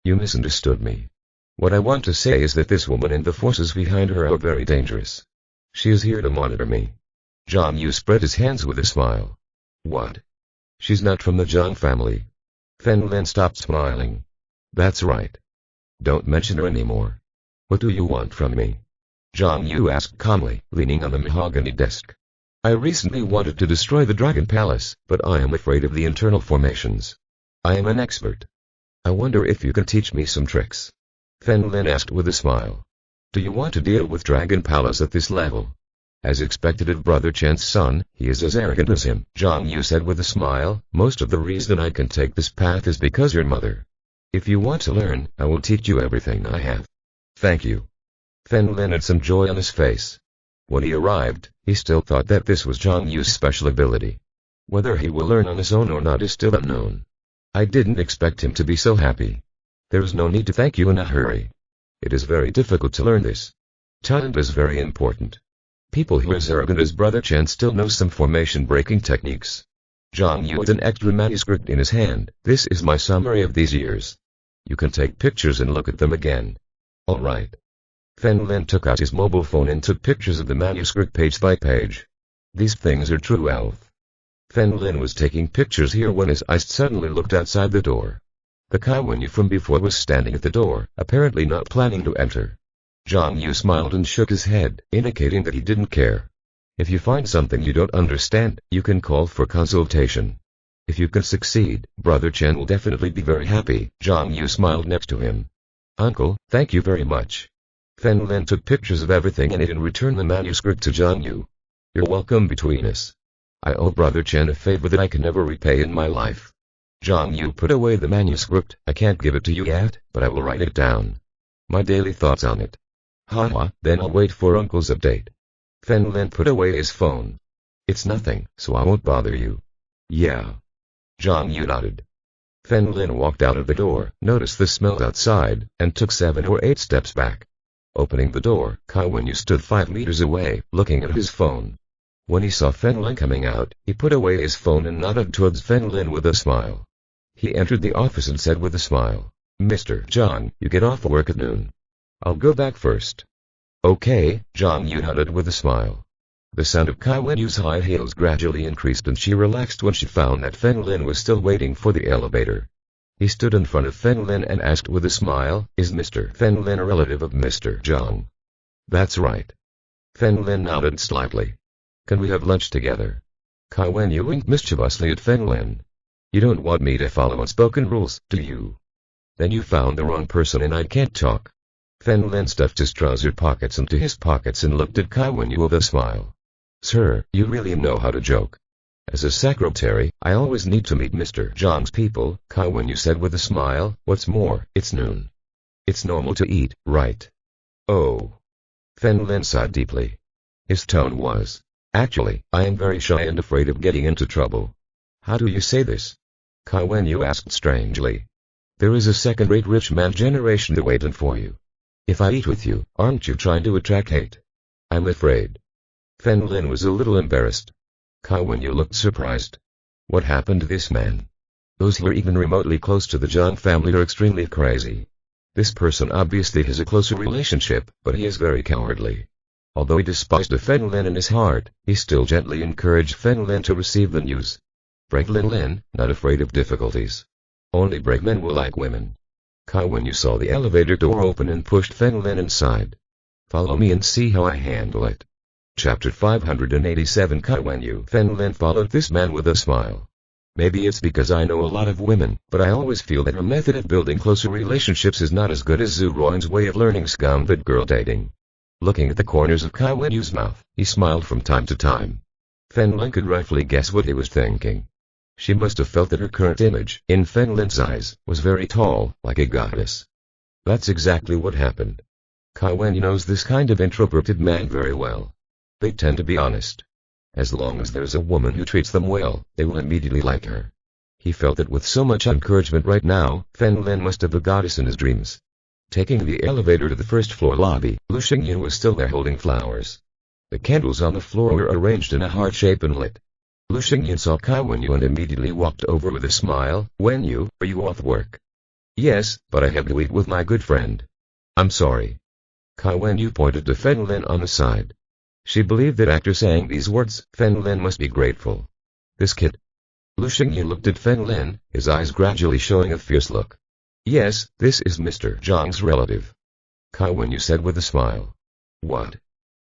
"You misunderstood me. What I want to say is that this woman and the forces behind her are very dangerous. She is here to monitor me." Zhang Yu spread his hands with a smile. "What? She's not from the Zhang family." Fen Lin stopped smiling. "That's right. Don't mention her anymore." "What do you want from me?" Zhang Yu asked calmly, leaning on the mahogany desk. "I recently wanted to destroy the Dragon Palace, but I am afraid of the internal formations. I am an expert. I wonder if you can teach me some tricks." Fen Lin asked with a smile. "Do you want to deal with Dragon Palace at this level?" As expected of Brother Chen's son, he is as arrogant as him, Zhang Yu said with a smile. "Most of the reason I can take this path is because your mother. If you want to learn, I will teach you everything I have." "Thank you." Fen Lin had some joy on his face. When he arrived, he still thought that this was Zhang Yu's special ability. Whether he will learn on his own or not is still unknown. "I didn't expect him to be so happy." "There is no need to thank you in a hurry. It is very difficult to learn this. Talent is very important. People who are as arrogant as Brother Chen still know some formation-breaking techniques." Zhang Yu had an extra manuscript in his hand. "This is my summary of these years. You can take pictures and look at them again." "All right." Fen Lin took out his mobile phone and took pictures of the manuscript page by page. "These things are true wealth." Fen Lin was taking pictures here when his eyes suddenly looked outside the door. The Kai Wenyu from before was standing at the door, apparently not planning to enter. Zhang Yu smiled and shook his head, indicating that he didn't care. "If you find something you don't understand, you can call for consultation. If you can succeed, Brother Chen will definitely be very happy." Zhang Yu smiled next to him. "Uncle, thank you very much." Fen Lin took pictures of everything in it and returned the manuscript to Zhang Yu. "You're welcome between us. I owe Brother Chen a favor that I can never repay in my life." Zhang Yu put away the manuscript. "I can't give it to you yet, but I will write it down. My daily thoughts on it." "Haha, then I'll wait for Uncle's update." Fen Lin put away his phone. "It's nothing, so I won't bother you." "Yeah." Zhang Yu nodded. Fen Lin walked out of the door, noticed the smell outside, and took 7 or 8 steps back. Opening the door, Kai Wenyu stood 5 meters away, looking at his phone. When he saw Fen Lin coming out, he put away his phone and nodded towards Fen Lin with a smile. He entered the office and said with a smile, "Mr. Zhang, you get off work at noon. I'll go back first." "Okay," Zhang Yu nodded with a smile. The sound of Kai Wenyu's high heels gradually increased and she relaxed when she found that Fen Lin was still waiting for the elevator. He stood in front of Fen Lin and asked with a smile, "Is Mr. Fen Lin a relative of Mr. Zhang?" "That's right." Fen Lin nodded slightly. "Can we have lunch together?" Kai Wenyu winked mischievously at Fen Lin. "You don't want me to follow unspoken rules, do you? Then you found the wrong person and I can't talk." Fen Lin stuffed his trouser pockets into his pockets and looked at Kai Wenyu with a smile. "Sir, you really know how to joke." "As a secretary, I always need to meet Mr. Zhang's people," Kai Wenyu said with a smile. "What's more, it's noon. It's normal to eat, right?" "Oh." Fen Lin sighed deeply. His tone was, "Actually, I am very shy and afraid of getting into trouble." "How do you say this?" Kai Wenyu asked strangely. "There is a second-rate rich man generation waiting for you. If I eat with you, aren't you trying to attract hate?" "I'm afraid." Fen Lin was a little embarrassed. Kai Wenyu looked surprised. What happened to this man? Those who are even remotely close to the Zhang family are extremely crazy. This person obviously has a closer relationship, but he is very cowardly. Although he despised Fen Lin in his heart, he still gently encouraged Fen Lin to receive the news. Brave Lin, not afraid of difficulties. Only brave men will like women. Kai Wenyu saw the elevator door open and pushed Fen Lin inside. Follow me and see how I handle it. Chapter 587 Kai Wenyu. Fen Lin followed this man with a smile. Maybe it's because I know a lot of women, but I always feel that her method of building closer relationships is not as good as Zhu Ruan's way of learning scoundrel girl dating. Looking at the corners of Kai Wenyu's mouth, he smiled from time to time. Fen Lin could rightfully guess what he was thinking. She must have felt that her current image, in Fen Lin's eyes, was very tall, like a goddess. That's exactly what happened. Kai Wenyu knows this kind of introverted man very well. They tend to be honest. As long as there's a woman who treats them well, they will immediately like her. He felt that with so much encouragement right now, Fen Lin must have a goddess in his dreams. Taking the elevator to the first-floor lobby, Lu Xingyan was still there holding flowers. The candles on the floor were arranged in a heart shape and lit. Lu Xingyan saw Kai Wenyu and immediately walked over with a smile. Wenyu, are you off work? Yes, but I have to eat with my good friend. I'm sorry. Kai Wenyu pointed to Fen Lin on the side. She believed that after saying these words, Fen Lin must be grateful. This kid. Lu Xingyan looked at Fen Lin, his eyes gradually showing a fierce look. Yes, this is Mr. Zhang's relative. Kai Wenyu said with a smile. What?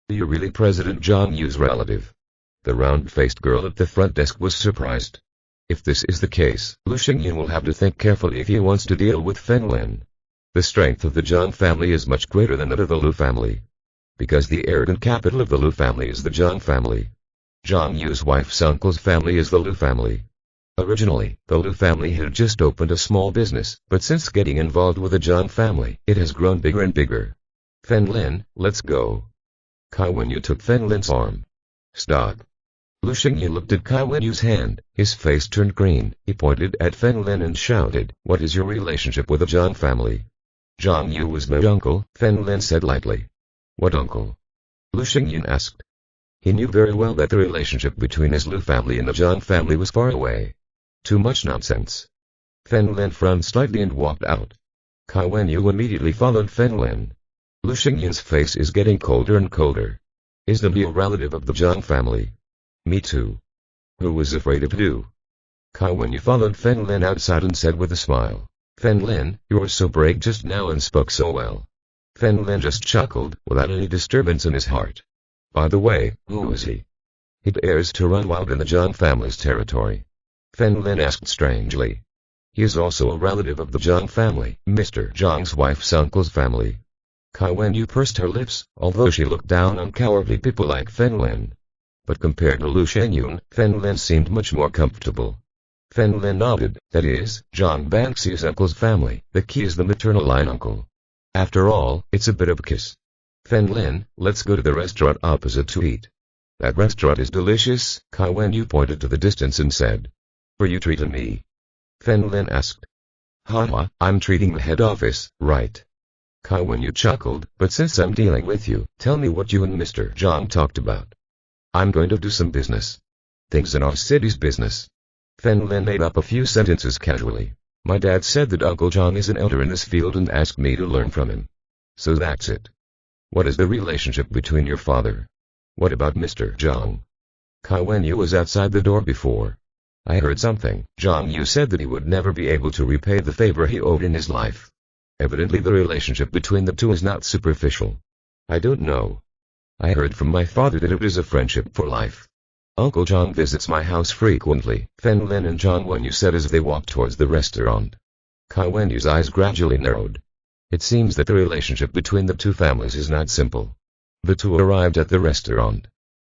You're really President Zhang Yu's relative? The round-faced girl at the front desk was surprised. If this is the case, Lu Xingyan will have to think carefully if he wants to deal with Fen Lin. The strength of the Zhang family is much greater than that of the Lu family. Because the arrogant capital of the Lu family is the Zhang family. Zhang Yu's wife's uncle's family is the Lu family. Originally, the Lu family had just opened a small business, but since getting involved with the Zhang family, it has grown bigger and bigger. Fen Lin, let's go. Kai Wenyu took Fen Lin's arm. Stop. Lu Xingyan looked at Kai Wenyu's hand, his face turned green, he pointed at Fen Lin and shouted, what is your relationship with the Zhang family? Zhang Yu was my uncle, Fen Lin said lightly. What uncle? Lu Xingyan asked. He knew very well that the relationship between his Lu family and the Zhang family was far away. Too much nonsense. Fen Lin frowned slightly and walked out. Kai Wenyu immediately followed Fen Lin. Lu Xingyan's face is getting colder and colder. Isn't he a relative of the Zhang family? Me too. Who was afraid of who? Kai Wenyu followed Fen Lin outside and said with a smile. Fen Lin, you were so brave just now and spoke so well. Fen Lin just chuckled, without any disturbance in his heart. By the way, who is he? He dares to run wild in the Zhang family's territory. Fen Lin asked strangely. He is also a relative of the Zhang family, Mr. Zhang's wife's uncle's family. Kai Wenyu pursed her lips, although she looked down on cowardly people like Fen Lin. But compared to Lu Xingyan, Fen Lin seemed much more comfortable. Fen Lin nodded, that is, Zhang Banxi's uncle's family, the key is the maternal line uncle. After all, it's a bit of a kiss. Fen Lin, let's go to the restaurant opposite to eat. That restaurant is delicious, Kai Wenyu pointed to the distance and said. Were you treating me? Fen Lin asked. Haha, I'm treating the head office, right? Kai Wenyu chuckled, but since I'm dealing with you, tell me what you and Mr. Zhang talked about. I'm going to do some business. Things in our city's business. Fen Lin made up a few sentences casually. My dad said that Uncle Zhang is an elder in this field and asked me to learn from him. So that's it. What is the relationship between your father? What about Mr. Zhang? Kai Wenyu was outside the door before. I heard something. Zhang Yu said that he would never be able to repay the favor he owed in his life. Evidently the relationship between the two is not superficial. I don't know. I heard from my father that it is a friendship for life. Uncle Zhang visits my house frequently, Fen Lin and Zhang Wenyu said as they walked towards the restaurant. Kai Wenyu's eyes gradually narrowed. It seems that the relationship between the two families is not simple. The two arrived at the restaurant.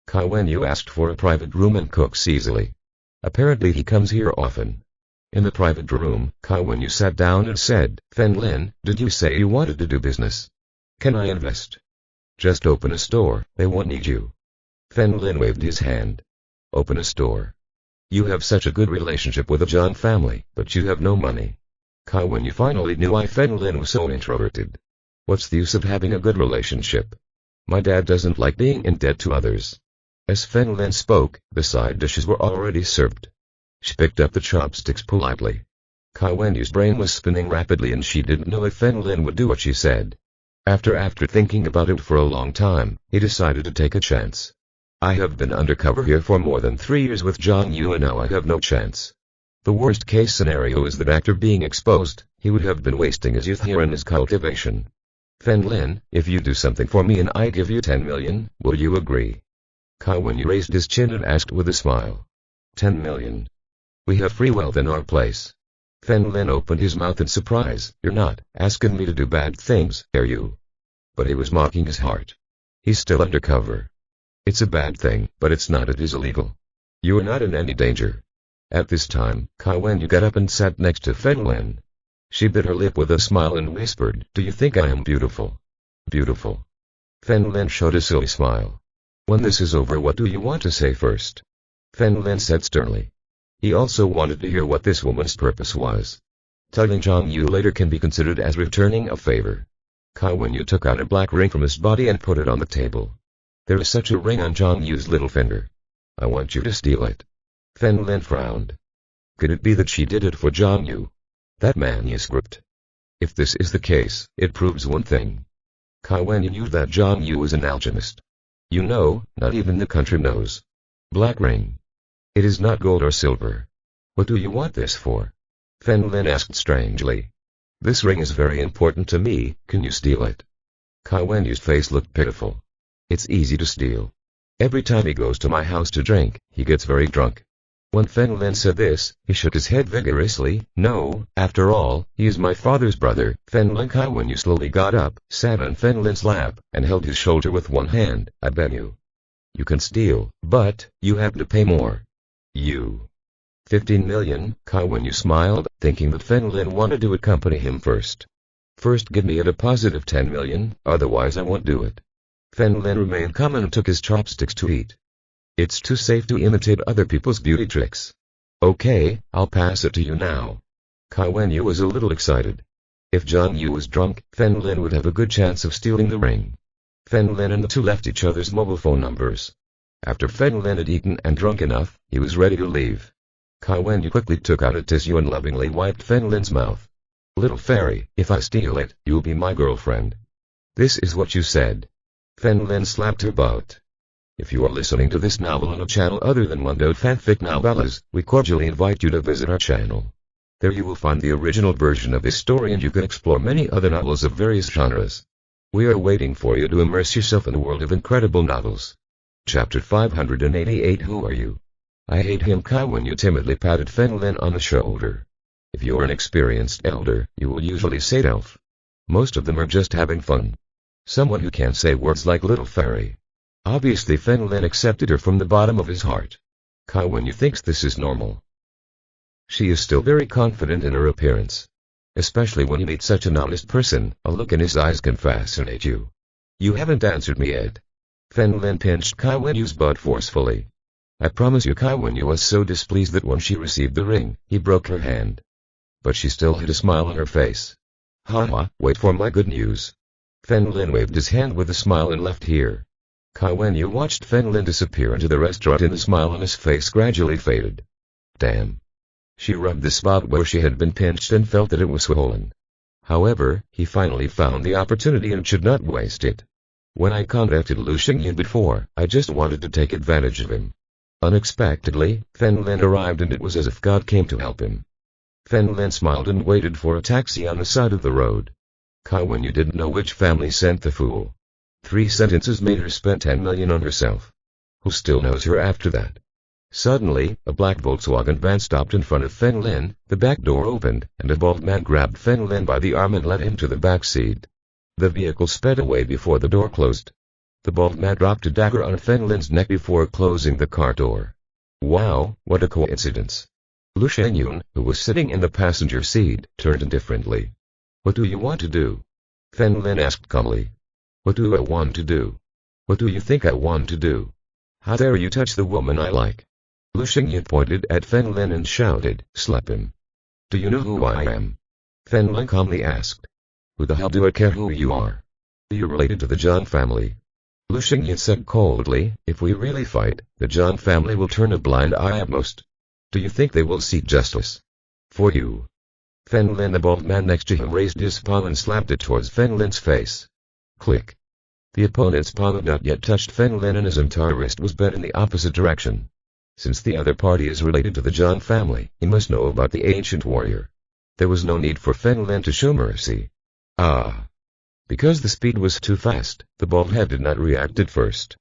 Kai Wenyu asked for a private room and cooks easily. Apparently he comes here often. In the private room, Kai Wenyu sat down and said, Fen Lin, did you say you wanted to do business? Can I invest? Just open a store, they won't need you. Fen Lin waved his hand. Open a store. You have such a good relationship with the Zhang family, but you have no money. Kai Wenyu finally knew why Fen Lin was so introverted. What's the use of having a good relationship? My dad doesn't like being in debt to others. As Fen Lin spoke, the side dishes were already served. She picked up the chopsticks politely. Kai Wenyu's brain was spinning rapidly and she didn't know if Fen Lin would do what she said. After thinking about it for a long time, he decided to take a chance. I have been undercover here for more than 3 years with Zhang Yu and now I have no chance. The worst case scenario is that after being exposed, he would have been wasting his youth here in his cultivation. Fen Lin, if you do something for me and I give you 10 million, will you agree? Kai Wenyu raised his chin and asked with a smile. 10 million. We have free wealth in our place. Fen Lin opened his mouth in surprise. You're not asking me to do bad things, are you? But he was mocking his heart. He's still undercover. It's a bad thing, but it's not. It is illegal. You are not in any danger. At this time, Kai Wenyu got up and sat next to Fen Lin. She bit her lip with a smile and whispered, Do you think I am beautiful? Beautiful. Fen Lin showed a silly smile. When this is over, what do you want to say first? Fen Lin said sternly. He also wanted to hear what this woman's purpose was. Telling Zhang Yu later can be considered as returning a favor. Kai Wenyu took out a black ring from his body and put it on the table. There is such a ring on Zhang Yu's little finger. I want you to steal it. Fen Lin frowned. Could it be that she did it for Zhang Yu? That manuscript. If this is the case, it proves one thing. Kai Wenyu knew that Zhang Yu was an alchemist. You know, not even the country knows. Black ring. It is not gold or silver. What do you want this for? Fen Lin asked strangely. This ring is very important to me, can you steal it? Kai Wenyu's face looked pitiful. It's easy to steal. Every time he goes to my house to drink, he gets very drunk. When Fen Lin said this, he shook his head vigorously. No, after all, he is my father's brother. Fen Lin. Kai Wenyu slowly got up, sat on Fen Lin's lap, and held his shoulder with one hand. I bet you. You can steal, but you have to pay more. You. 15 million, Kai Wenyu smiled, thinking that Fen Lin wanted to accompany him first. First give me a deposit of 10 million, otherwise I won't do it. Fen Lin remained calm and took his chopsticks to eat. It's too safe to imitate other people's beauty tricks. Okay, I'll pass it to you now. Kai Wenyu was a little excited. If Zhang Yu was drunk, Fen Lin would have a good chance of stealing the ring. Fen Lin and the two left each other's mobile phone numbers. After Fen Lin had eaten and drunk enough, he was ready to leave. Kai Wenyu quickly took out a tissue and lovingly wiped Fen Lin's mouth. Little fairy, if I steal it, you'll be my girlfriend. This is what you said. Fen Lin slapped her butt. If you are listening to this novel on a channel other than Mundo Fanfic Novellas, we cordially invite you to visit our channel. There you will find the original version of this story and you can explore many other novels of various genres. We are waiting for you to immerse yourself in a world of incredible novels. Chapter 588. Who are you? I hate him. Kai Wenyu timidly patted Fen Lin on the shoulder. If you are an experienced elder, you will usually say elf. Most of them are just having fun. Someone who can say words like little fairy. Obviously Fen Lin accepted her from the bottom of his heart. Kai Wenyu thinks this is normal. She is still very confident in her appearance. Especially when you meet such an honest person, a look in his eyes can fascinate you. You haven't answered me yet. Fen Lin pinched Kai Wenyu's butt forcefully. I promise you. Kai Wenyu was so displeased that when she received the ring, he broke her hand. But she still had a smile on her face. Haha, wait for my good news. Fen Lin waved his hand with a smile and left here. Kai Wenyu watched Fen Lin disappear into the restaurant and the smile on his face gradually faded. Damn. She rubbed the spot where she had been pinched and felt that it was swollen. However, he finally found the opportunity and should not waste it. When I contacted Lu Xingyan before, I just wanted to take advantage of him. Unexpectedly, Fen Lin arrived and it was as if God came to help him. Fen Lin smiled and waited for a taxi on the side of the road. Kai Wenyu didn't know which family sent the fool. 3 sentences made her spend 10 million on herself. Who still knows her after that? Suddenly, a black Volkswagen van stopped in front of Fen Lin, the back door opened, and a bald man grabbed Fen Lin by the arm and led him to the back seat. The vehicle sped away before the door closed. The bald man dropped a dagger on Fen Lin's neck before closing the car door. Wow, what a coincidence. Lu Xingyan, who was sitting in the passenger seat, turned indifferently. What do you want to do? Fen Lin asked calmly. What do I want to do? What do you think I want to do? How dare you touch the woman I like? Lu Xingyan pointed at Fen Lin and shouted, slap him. Do you know who I am? Fen Lin calmly asked. Who the hell do I care who you are? Are you related to the Zhang family? Lu Xingyan said coldly, if we really fight, the Zhang family will turn a blind eye at most. Do you think they will seek justice? For you. Fen Lin, the bald man next to him, raised his palm and slapped it towards Fen Lin's face. Click. The opponent's palm had not yet touched Fen Lin and his entire wrist was bent in the opposite direction. Since the other party is related to the Zhang family, he must know about the ancient warrior. There was no need for Fen Lin to show mercy. Because the speed was too fast, the bald head did not react at first.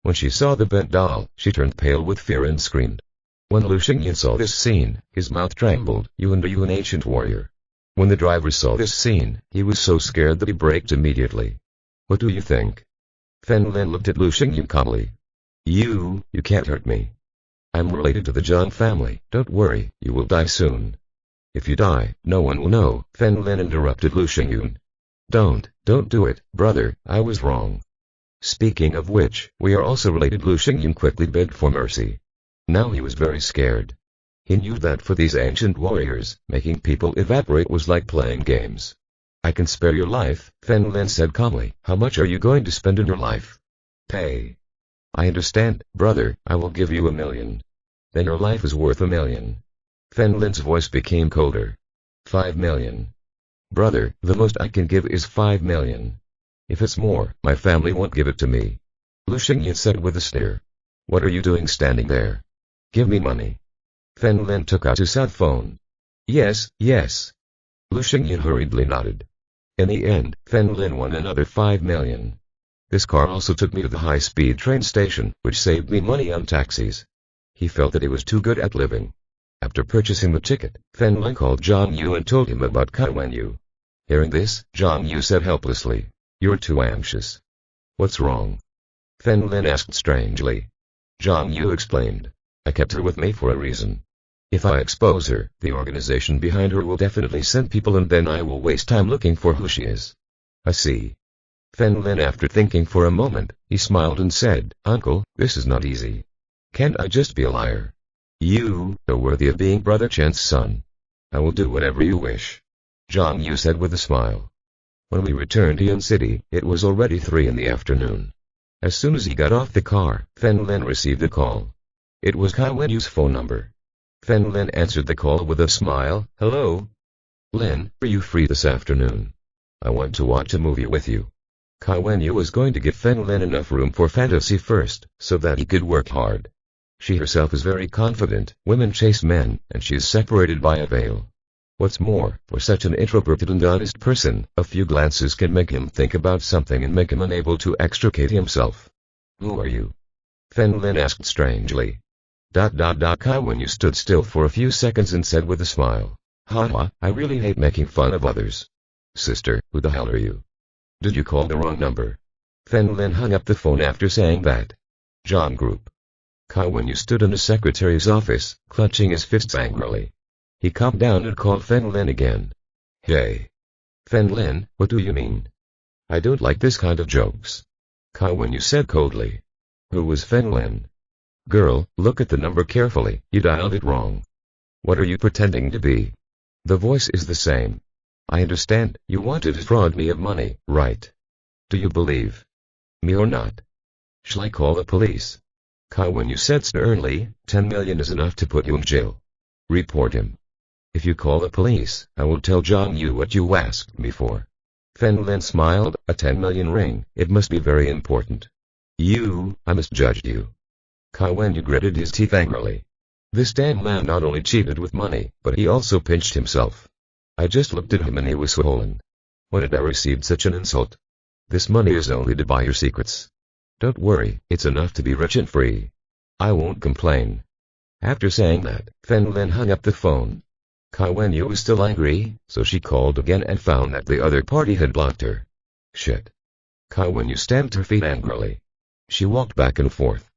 When she saw the bent doll, she turned pale with fear and screamed. When Lu Xingyan saw this scene, his mouth trembled. You an ancient warrior. When the driver saw this scene, he was so scared that he braked immediately. What do you think? Fen Lin looked at Lu Xingyan calmly. You can't hurt me. I'm related to the Zhang family. Don't worry, you will die soon. If you die, no one will know, Fen Lin interrupted Lu Xingyan. Don't do it, brother, I was wrong. Speaking of which, we are also related. Lu Xingyan quickly begged for mercy. Now he was very scared. He knew that for these ancient warriors, making people evaporate was like playing games. I can spare your life, Fen Lin said calmly. How much are you going to spend in your life? Pay. I understand, brother, I will give you $1 million. Then your life is worth $1 million. Fen Lin's voice became colder. 5 million. Brother, the most I can give is 5 million. If it's more, my family won't give it to me. Lu Xingyan said with a sneer. What are you doing standing there? Give me money. Fen Lin took out his cell phone. Yes. Lu Xingyan hurriedly nodded. In the end, Fen Lin won another 5 million. This car also took me to the high-speed train station, which saved me money on taxis. He felt that he was too good at living. After purchasing the ticket, Fen Lin called Zhang Yu and told him about Kai Wenyu. Hearing this, Zhang Yu said helplessly, You're too anxious. What's wrong? Fen Lin asked strangely. Zhang Yu explained. I kept her with me for a reason. If I expose her, the organization behind her will definitely send people and then I will waste time looking for who she is. I see. Fen Lin, after thinking for a moment, he smiled and said, Uncle, this is not easy. Can't I just be a liar? You are worthy of being Brother Chen's son. I will do whatever you wish. Zhang Yu said with a smile. When we returned to Yan City, it was already 3 in the afternoon. As soon as he got off the car, Fen Lin received a call. It was Kai Wenyu's phone number. Fen Lin answered the call with a smile. Hello? Lin, are you free this afternoon? I want to watch a movie with you. Kai Wenyu was going to give Fen Lin enough room for fantasy first, so that he could work hard. She herself is very confident, women chase men, and she is separated by a veil. What's more, for such an introverted and honest person, a few glances can make him think about something and make him unable to extricate himself. Who are you? Fen Lin asked strangely. Kai Wenyu stood still for a few seconds and said with a smile. Haha, I really hate making fun of others. Sister, who the hell are you? Did you call the wrong number? Fen Lin hung up the phone after saying that. John Group. Kai Wenyu stood in the secretary's office, clutching his fists angrily. He calmed down and called Fen Lin again. Hey. Fen Lin, what do you mean? I don't like this kind of jokes. Kai Wenyu said coldly. Who was Fen Lin? Girl, look at the number carefully, you dialed it wrong. What are you pretending to be? The voice is the same. I understand, you wanted to defraud me of money, right? Do you believe me or not? Shall I call the police? Kai Wenyu said sternly, 10 million is enough to put you in jail. Report him. If you call the police, I will tell Zhang Yu what you asked me for. Fen Lin smiled, a 10 million ring, it must be very important. I misjudged you. Kai Wenyu gritted his teeth angrily. This damn man not only cheated with money, but he also pinched himself. I just looked at him and he was swollen. When did I receive such an insult? This money is only to buy your secrets. Don't worry, it's enough to be rich and free. I won't complain. After saying that, Fen Lin hung up the phone. Kai Wenyu was still angry, so she called again and found that the other party had blocked her. Shit. Kai Wenyu stamped her feet angrily. She walked back and forth.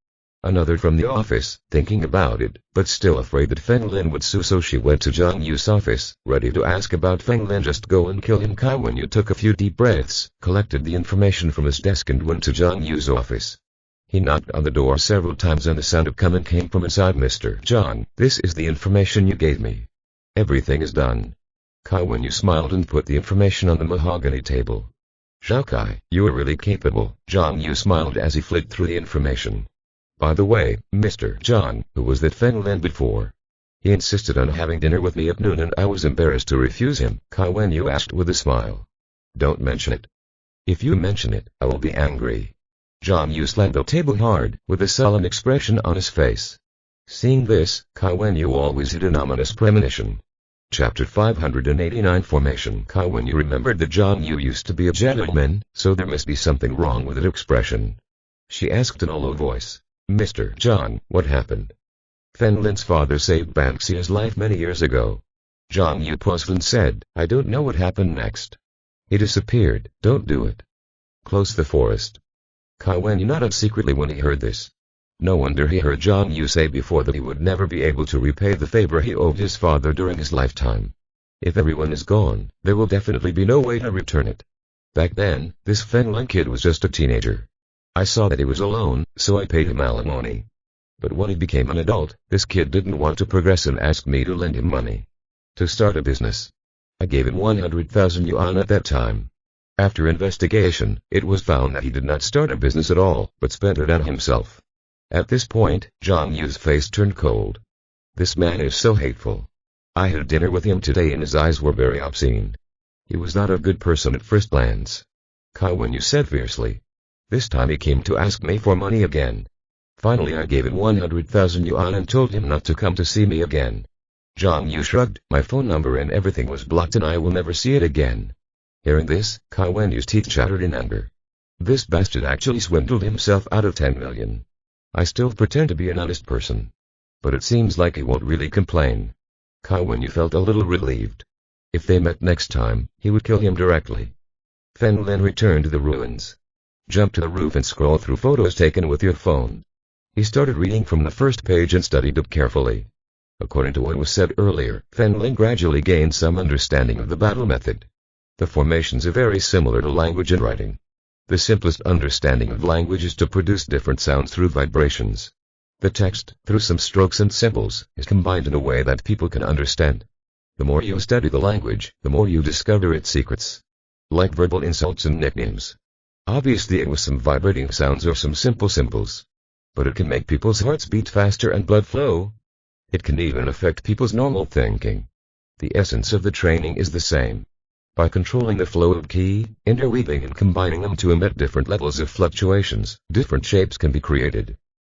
Another from the office, thinking about it, but still afraid that Fen Lin would sue, so she went to Zhang Yu's office, ready to ask about Fen Lin. Just go and kill him. Kai Wenyu took a few deep breaths, collected the information from his desk and went to Zhang Yu's office. He knocked on the door several times and the sound of coming came from inside. Mr. Zhang, this is the information you gave me. Everything is done. Kai Wenyu smiled and put the information on the mahogany table. Zhao Kai, you are really capable. Zhang Yu smiled as he flicked through the information. By the way, Mr. Zhang, who was that Fen Lin before? He insisted on having dinner with me at noon and I was embarrassed to refuse him, Kai Wenyu asked with a smile. Don't mention it. If you mention it, I will be angry. Zhang Yu slammed the table hard, with a sullen expression on his face. Seeing this, Kai Wenyu always had an ominous premonition. Chapter 589 Formation. Kai Wenyu remembered that Zhang Yu used to be a gentleman, so there must be something wrong with that expression. She asked in a low voice, Mr. Zhang, what happened? Fen Lin's father saved Baxia's life many years ago. Zhang Yu paused and said, I don't know what happened next. He disappeared. Don't do it. Close the forest. Kai Wenyu nodded secretly when he heard this. No wonder he heard Zhang Yu say before that he would never be able to repay the favor he owed his father during his lifetime. If everyone is gone, there will definitely be no way to return it. Back then, this Fen Lin kid was just a teenager. I saw that he was alone, so I paid him alimony. But when he became an adult, this kid didn't want to progress and asked me to lend him money. To start a business. I gave him 100,000 yuan at that time. After investigation, it was found that he did not start a business at all, but spent it on himself. At this point, Zhang Yu's face turned cold. This man is so hateful. I had dinner with him today and his eyes were very obscene. He was not a good person at first glance. Kai Wenyu said fiercely. This time he came to ask me for money again. Finally I gave him 100,000 yuan and told him not to come to see me again. Zhang Yu shrugged. My phone number and everything was blocked and I will never see it again. Hearing this, Kai Wenyu's teeth chattered in anger. This bastard actually swindled himself out of 10 million. I still pretend to be an honest person. But it seems like he won't really complain. Kai Wenyu felt a little relieved. If they met next time, he would kill him directly. Fen Lin returned to the ruins. Jump to the roof and scroll through photos taken with your phone. He started reading from the first page and studied it carefully. According to what was said earlier, Fen Lin gradually gained some understanding of the battle method. The formations are very similar to language and writing. The simplest understanding of language is to produce different sounds through vibrations. The text, through some strokes and symbols, is combined in a way that people can understand. The more you study the language, the more you discover its secrets. Like verbal insults and nicknames. Obviously it was some vibrating sounds or some simple symbols. But it can make people's hearts beat faster and blood flow. It can even affect people's normal thinking. The essence of the training is the same. By controlling the flow of qi, interweaving and combining them to emit different levels of fluctuations, different shapes can be created.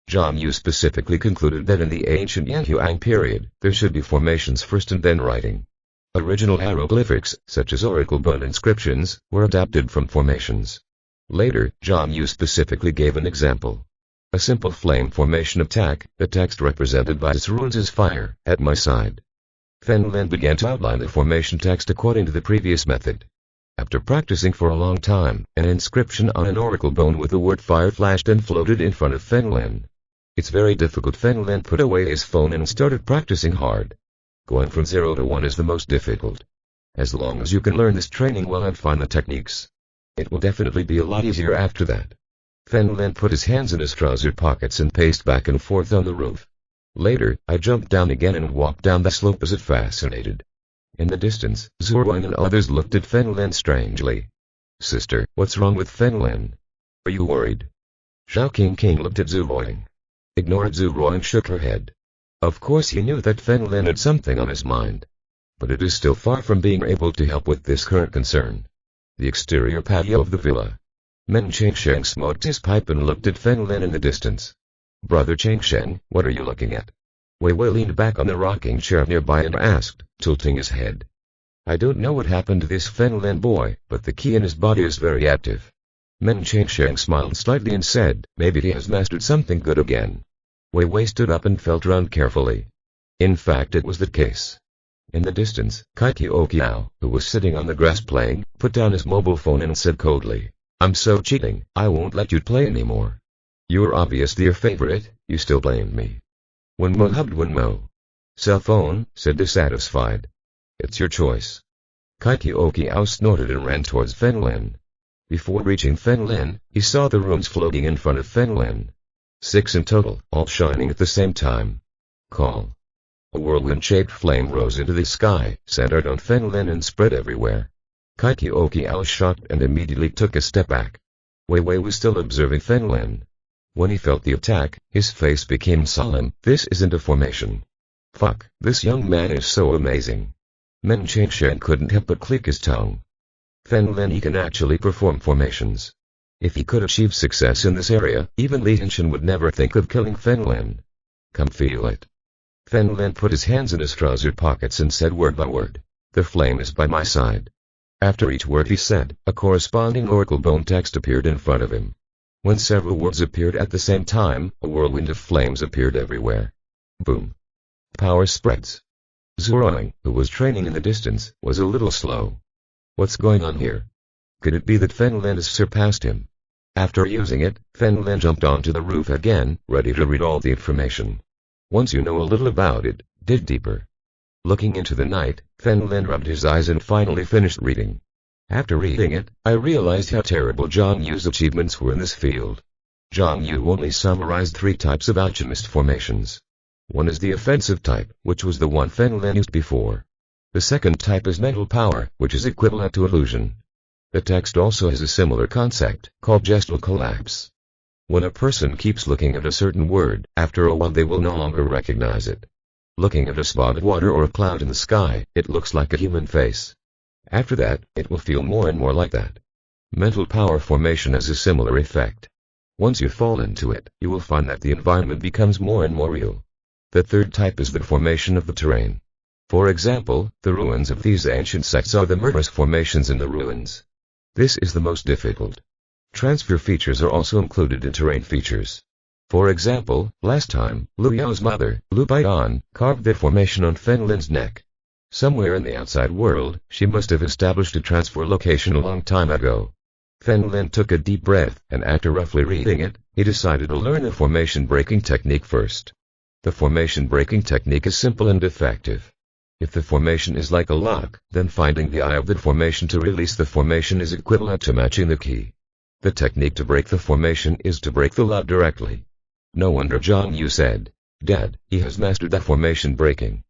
Zhang Yu specifically concluded that in the ancient Yanhuang period, there should be formations first and then writing. Original hieroglyphics, such as oracle bone inscriptions, were adapted from formations. Later, Zhang Yu specifically gave an example. A simple flame formation attack, the text represented by its runes is fire, at my side. Fen Lin began to outline the formation text according to the previous method. After practicing for a long time, an inscription on an oracle bone with the word fire flashed and floated in front of Fen Lin. It's very difficult. Fen Lin put away his phone and started practicing hard. Going from 0 to 1 is the most difficult. As long as you can learn this training well and find the techniques, it will definitely be a lot easier after that. Fen Lin put his hands in his trouser pockets and paced back and forth on the roof. Later, I jumped down again and walked down the slope as if fascinated. In the distance, Zhu Ruang and others looked at Fen Lin strangely. Sister, what's wrong with Fen Lin? Are you worried? Zhao King looked at Zhu Ruang. Ignored. Zhu Ruang shook her head. Of course he knew that Fen Lin had something on his mind. But it is still far from being able to help with this current concern. The exterior patio of the villa. Men Chengsheng smoked his pipe and looked at Fen Lin in the distance. Brother Chengsheng, what are you looking at? Wei Wei leaned back on the rocking chair nearby and asked, tilting his head. I don't know what happened to this Fen Lin boy, but the qi in his body is very active. Men Chengsheng smiled slightly and said, maybe he has mastered something good again. Wei Wei stood up and felt around carefully. In fact it was the case. In the distance, Kai Kiao, who was sitting on the grass playing, put down his mobile phone and said coldly, I'm so cheating, I won't let you play anymore. You're obviously your favorite, you still blame me. Wenmo hubbed Wenmo. Cell phone, said dissatisfied. It's your choice. Kai Kiao snorted and ran towards Fen Lin. Before reaching Fen Lin, he saw the rooms floating in front of Fen Lin. 6 in total, all shining at the same time. Call. A whirlwind-shaped flame rose into the sky, centered on Fen Lin and spread everywhere. Kai Kiao shocked and immediately took a step back. Wei Wei was still observing Fen Lin. When he felt the attack, his face became solemn. This isn't a formation. Fuck, this young man is so amazing. Men Chengsheng couldn't help but click his tongue. Fen Lin can actually perform formations. If he could achieve success in this area, even Li Henshin would never think of killing Fen Lin. Come feel it. Fen Lin put his hands in his trouser pockets and said word by word, "The flame is by my side." After each word he said, a corresponding oracle bone text appeared in front of him. When several words appeared at the same time, a whirlwind of flames appeared everywhere. Boom. Power spreads. Zhuang, who was training in the distance, was a little slow. What's going on here? Could it be that Fen Lin has surpassed him? After using it, Fen Lin jumped onto the roof again, ready to read all the information. Once you know a little about it, dig deeper. Looking into the night, Fen Lin rubbed his eyes and finally finished reading. After reading it, I realized how terrible Zhang Yu's achievements were in this field. Zhang Yu only summarized 3 types of alchemist formations. One is the offensive type, which was the one Fen Lin used before. The second type is mental power, which is equivalent to illusion. The text also has a similar concept, called gestural collapse. When a person keeps looking at a certain word, after a while they will no longer recognize it. Looking at a spot of water or a cloud in the sky, it looks like a human face. After that, it will feel more and more like that. Mental power formation has a similar effect. Once you fall into it, you will find that the environment becomes more and more real. The third type is the formation of the terrain. For example, the ruins of these ancient sects are the murderous formations in the ruins. This is the most difficult. Transfer features are also included in terrain features. For example, last time, Lu Yao's mother, Lu Baian, carved the formation on Fen Lin's neck. Somewhere in the outside world, she must have established a transfer location a long time ago. Fen Lin took a deep breath, and after roughly reading it, he decided to learn the formation breaking technique first. The formation breaking technique is simple and effective. If the formation is like a lock, then finding the eye of the formation to release the formation is equivalent to matching the key. The technique to break the formation is to break the lock directly. No wonder Zhang Yu said, "Dad, he has mastered the formation breaking."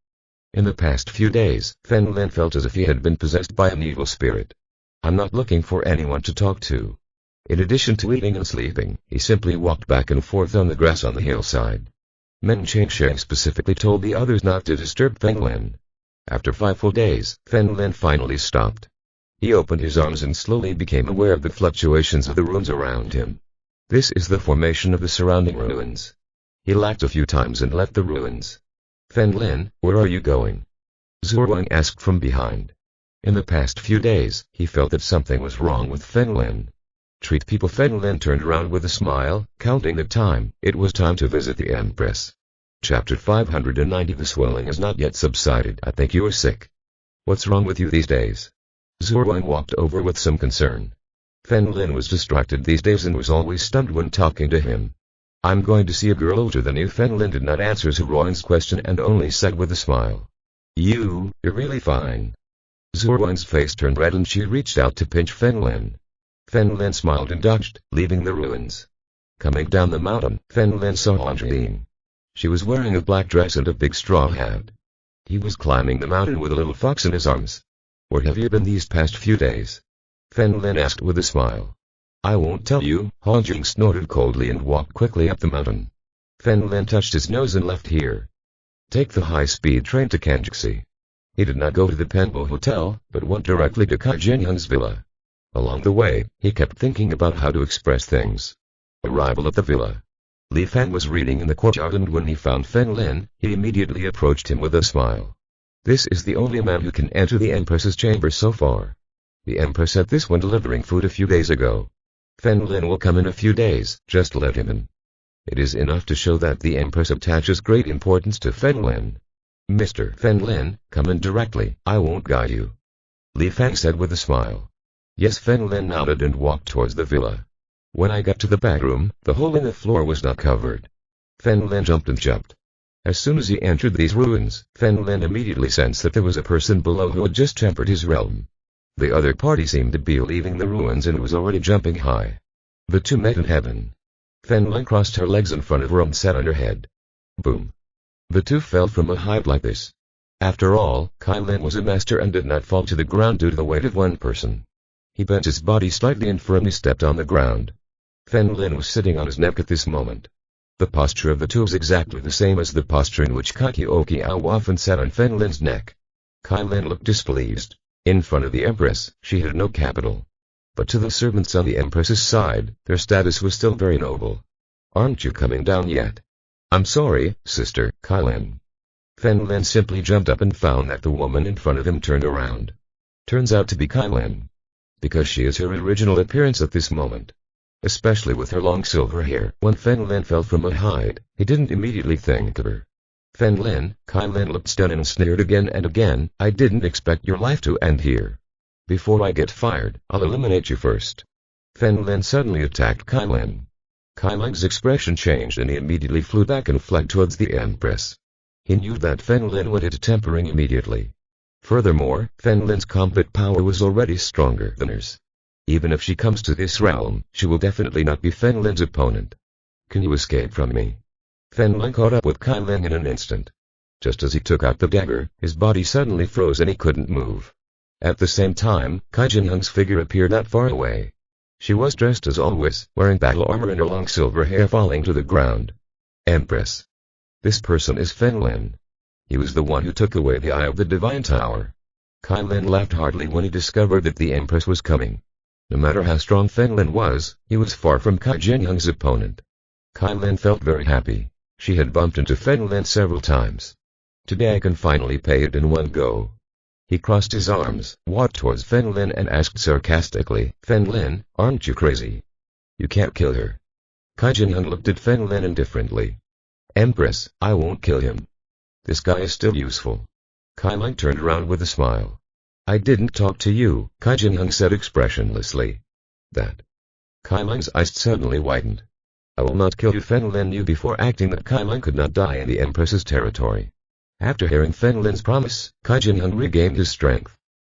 In the past few days, Fen Lin felt as if he had been possessed by an evil spirit. I'm not looking for anyone to talk to. In addition to eating and sleeping, he simply walked back and forth on the grass on the hillside. Men Changsheng specifically told the others not to disturb Fen Lin. After 5 full days, Fen Lin finally stopped. He opened his arms and slowly became aware of the fluctuations of the ruins around him. This is the formation of the surrounding ruins. He laughed a few times and left the ruins. "Fen Lin, where are you going?" Zhuang asked from behind. In the past few days, he felt that something was wrong with Fen Lin. Treat people. Fen Lin turned around with a smile, counting the time. It was time to visit the Empress. Chapter 590. The swelling has not yet subsided. I think you are sick. What's wrong with you these days? Zhuang walked over with some concern. Fen Lin was distracted these days and was always stunned when talking to him. I'm going to see a girl older than you. Fen Lin did not answer Zhuang's question and only said with a smile, You're really fine. Zhuang's face turned red and she reached out to pinch Fen Lin. Fen Lin smiled and dodged, leaving the ruins. Coming down the mountain, Fen Lin saw Angeline. She was wearing a black dress and a big straw hat. He was climbing the mountain with a little fox in his arms. Where have you been these past few days? Fen Lin asked with a smile. I won't tell you, Han Jing snorted coldly and walked quickly up the mountain. Fen Lin touched his nose and left here. Take the high-speed train to Kanjixi. He did not go to the Penbo Hotel, but went directly to Kai Jinhyun's villa. Along the way, he kept thinking about how to express things. Arrival at the villa. Li Feng was reading in the courtyard and when he found Fen Lin, he immediately approached him with a smile. This is the only man who can enter the Empress's chamber so far. The Empress had this one delivering food a few days ago. Fen Lin will come in a few days, just let him in. It is enough to show that the Empress attaches great importance to Fen Lin. Mr. Fen Lin, come in directly, I won't guide you. Li Feng said with a smile. Yes, Fen Lin nodded and walked towards the villa. When I got to the back room, the hole in the floor was not covered. Fen Lin jumped and jumped. As soon as he entered these ruins, Fen Lin immediately sensed that there was a person below who had just tempered his realm. The other party seemed to be leaving the ruins and was already jumping high. The two met in heaven. Fen Lin crossed her legs in front of her and sat on her head. Boom. The two fell from a height like this. After all, Kai Lin was a master and did not fall to the ground due to the weight of one person. He bent his body slightly and firmly stepped on the ground. Fen Lin was sitting on his neck at this moment. The posture of the two was exactly the same as the posture in which Kai Kyokiao often sat on Fen Lin's neck. Kai Lin looked displeased. In front of the Empress, she had no capital. But to the servants on the Empress's side, their status was still very noble. "Aren't you coming down yet?" "I'm sorry, sister, Lin." Fen Lin simply jumped up and found that the woman in front of him turned around. Turns out to be Lin. Because she is her original appearance at this moment. Especially with her long silver hair. When Fen Lin fell from a height, he didn't immediately think of her. Fen Lin looked stunned and sneered again and again. "I didn't expect your life to end here. Before I get fired, I'll eliminate you first." Fen Lin suddenly attacked Lin. Lin's expression changed and he immediately flew back and fled towards the Empress. He knew that Fen Lin would hit tempering immediately. Furthermore, Fen Lin's combat power was already stronger than hers. Even if she comes to this realm, she will definitely not be Fen Lin's opponent. "Can you escape from me?" Fen Lin caught up with Lin in an instant. Just as he took out the dagger, his body suddenly froze and he couldn't move. At the same time, Jinyoung's figure appeared not far away. She was dressed as always, wearing battle armor and her long silver hair falling to the ground. "Empress. This person is Fen Lin. He was the one who took away the Eye of the Divine Tower." Lin laughed heartily when he discovered that the Empress was coming. No matter how strong Fen Lin was, he was far from Jinyoung's opponent. Lin felt very happy. She had bumped into Fen Lin several times. "Today I can finally pay it in one go." He crossed his arms, walked towards Fen Lin and asked sarcastically, "Fen Lin, aren't you crazy? You can't kill her." Jinyoung looked at Fen Lin indifferently. "Empress, I won't kill him. This guy is still useful." Lin turned around with a smile. "I didn't talk to you," Jinyoung said expressionlessly. "That." Lin's eyes suddenly widened. "I will not kill you." Fen Lin knew before acting that Lin could not die in the Empress's territory. After hearing Fen Lin's promise, Jinyoung regained his strength.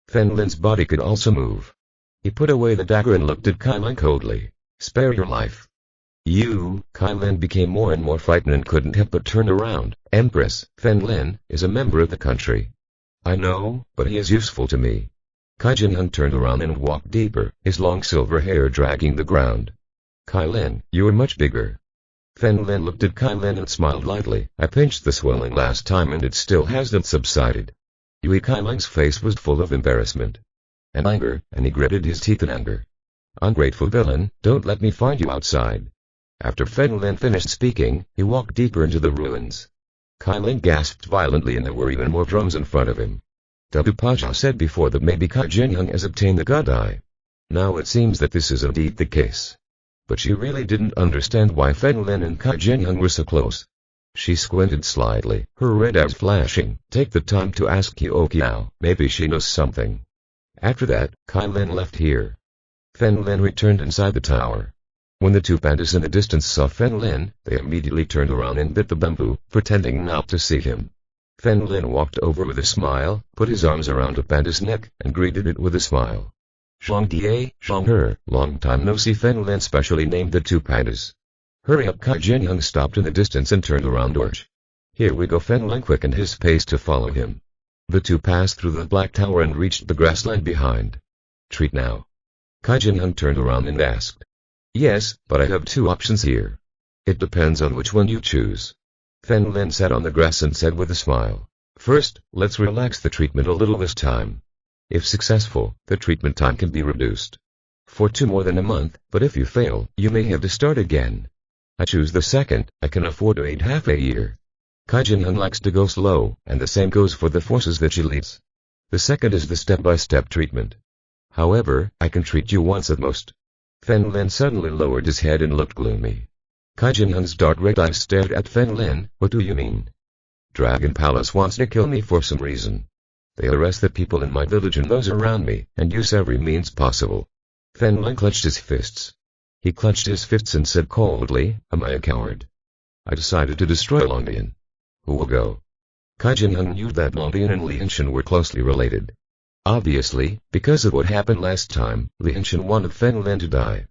Fen Lin's body could also move. He put away the dagger and looked at Lin coldly. "Spare your life." "You." Lin became more and more frightened and couldn't help but turn around. "Empress, Fen Lin is a member of the country." "I know, but he is useful to me." Jinyoung turned around and walked deeper, his long silver hair dragging the ground. "Lin, you are much bigger." Fen Lin looked at Lin and smiled lightly. "I pinched the swelling last time and it still hasn't subsided." Lin's face was full of embarrassment and anger, and he gritted his teeth in anger. "Ungrateful villain, don't let me find you outside." After Fen Lin finished speaking, he walked deeper into the ruins. Lin gasped violently and there were even more drums in front of him. Paja said before that maybe Jinyoung has obtained the God Eye. Now it seems that this is indeed the case. But she really didn't understand why Fen Lin and Jinyoung were so close. She squinted slightly, her red eyes flashing. "Take the time to ask Kiao, maybe she knows something." After that, Lin left here. Fen Lin returned inside the tower. When the two pandas in the distance saw Fen Lin, they immediately turned around and bit the bamboo, pretending not to see him. Fen Lin walked over with a smile, put his arms around the panda's neck, and greeted it with a smile. "Zhang Die, Zhang He, long time no see." Fen Lin specially named the two pandas. "Hurry up." Jinyoung stopped in the distance and turned around. "Here we go." Fen Lin quickened his pace to follow him. The two passed through the black tower and reached the grassland behind. "Treat now." Jinyoung turned around and asked. "Yes, but I have two options here." "It depends on which one you choose." Fen Lin sat on the grass and said with a smile. "First, let's relax the treatment a little this time. If successful, the treatment time can be reduced for more than a month, but if you fail, you may have to start again. I choose the second. I can afford to wait half a year." Jinyoung likes to go slow, and the same goes for the forces that she leads. The second is the step-by-step treatment. However, I can treat you once at most. Fen Lin suddenly lowered his head and looked gloomy. Jinyoung's dark red eyes stared at Fen Lin. "What do you mean?" "Dragon Palace wants to kill me for some reason. They arrest the people in my village and those around me, and use every means possible." Fen Lin clenched his fists. He clenched his fists and said coldly, "Am I a coward? I decided to destroy Longdian. Who will go?" Jinyoung knew that Longdian and Lin Feng were closely related. Obviously, because of what happened last time, Lin Feng wanted Fen Lin to die.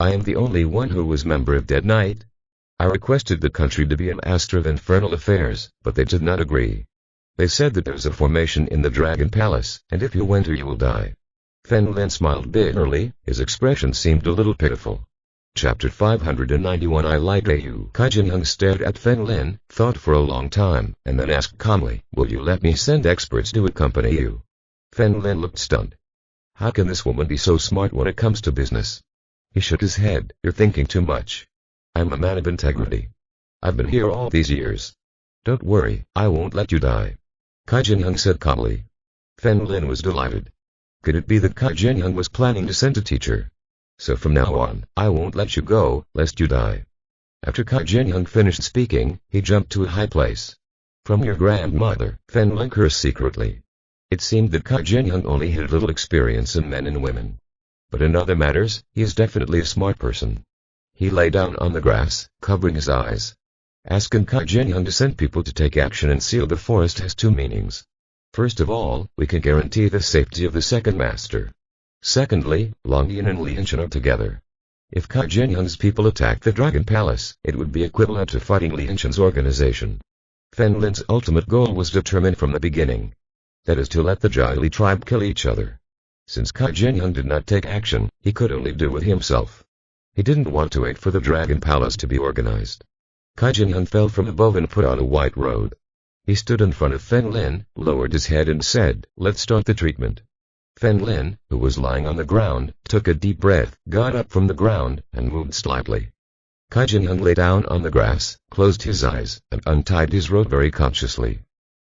"I am the only one who was member of Dead Knight. I requested the country to be a master of infernal affairs, but they did not agree. They said that there's a formation in the Dragon Palace, and if you enter you will die." Fen Lin smiled bitterly, his expression seemed a little pitiful. Chapter 591 I like you. Jinyoung stared at Fen Lin, thought for a long time, and then asked calmly, "Will you let me send experts to accompany you?" Fen Lin looked stunned. How can this woman be so smart when it comes to business? He shook his head. You're thinking too much. I'm a man of integrity. I've been here all these years. Don't worry, I won't let you die. Kai Jinheng said calmly. Fen Lin was delighted. Could it be that Kai Jinheng was planning to send a teacher? So from now on, I won't let you go, lest you die. After Kai Jinheng finished speaking, he jumped to a high place. From your grandmother, Fen Lin cursed secretly. It seemed that Kai Jinheng only had little experience in men and women. But in other matters, he is definitely a smart person. He lay down on the grass, covering his eyes. Asking Kai Jinheng to send people to take action and seal the forest has two meanings. First of all, we can guarantee the safety of the second master. Secondly, Long Yin and Lin Chen are together. If Kai Jinheng's people attack the Dragon Palace, it would be equivalent to fighting Lin Chen's organization. Fen Lin's ultimate goal was determined from the beginning. That is to let the Jiali tribe kill each other. Since Kai Jinheng did not take action, he could only do it himself. He didn't want to wait for the Dragon Palace to be organized. Kai Jinheng fell from above and put on a white robe. He stood in front of Fen Lin, lowered his head and said, "Let's start the treatment." Fen Lin, who was lying on the ground, took a deep breath, got up from the ground, and moved slightly. Kai Jinheng lay down on the grass, closed his eyes, and untied his robe very consciously.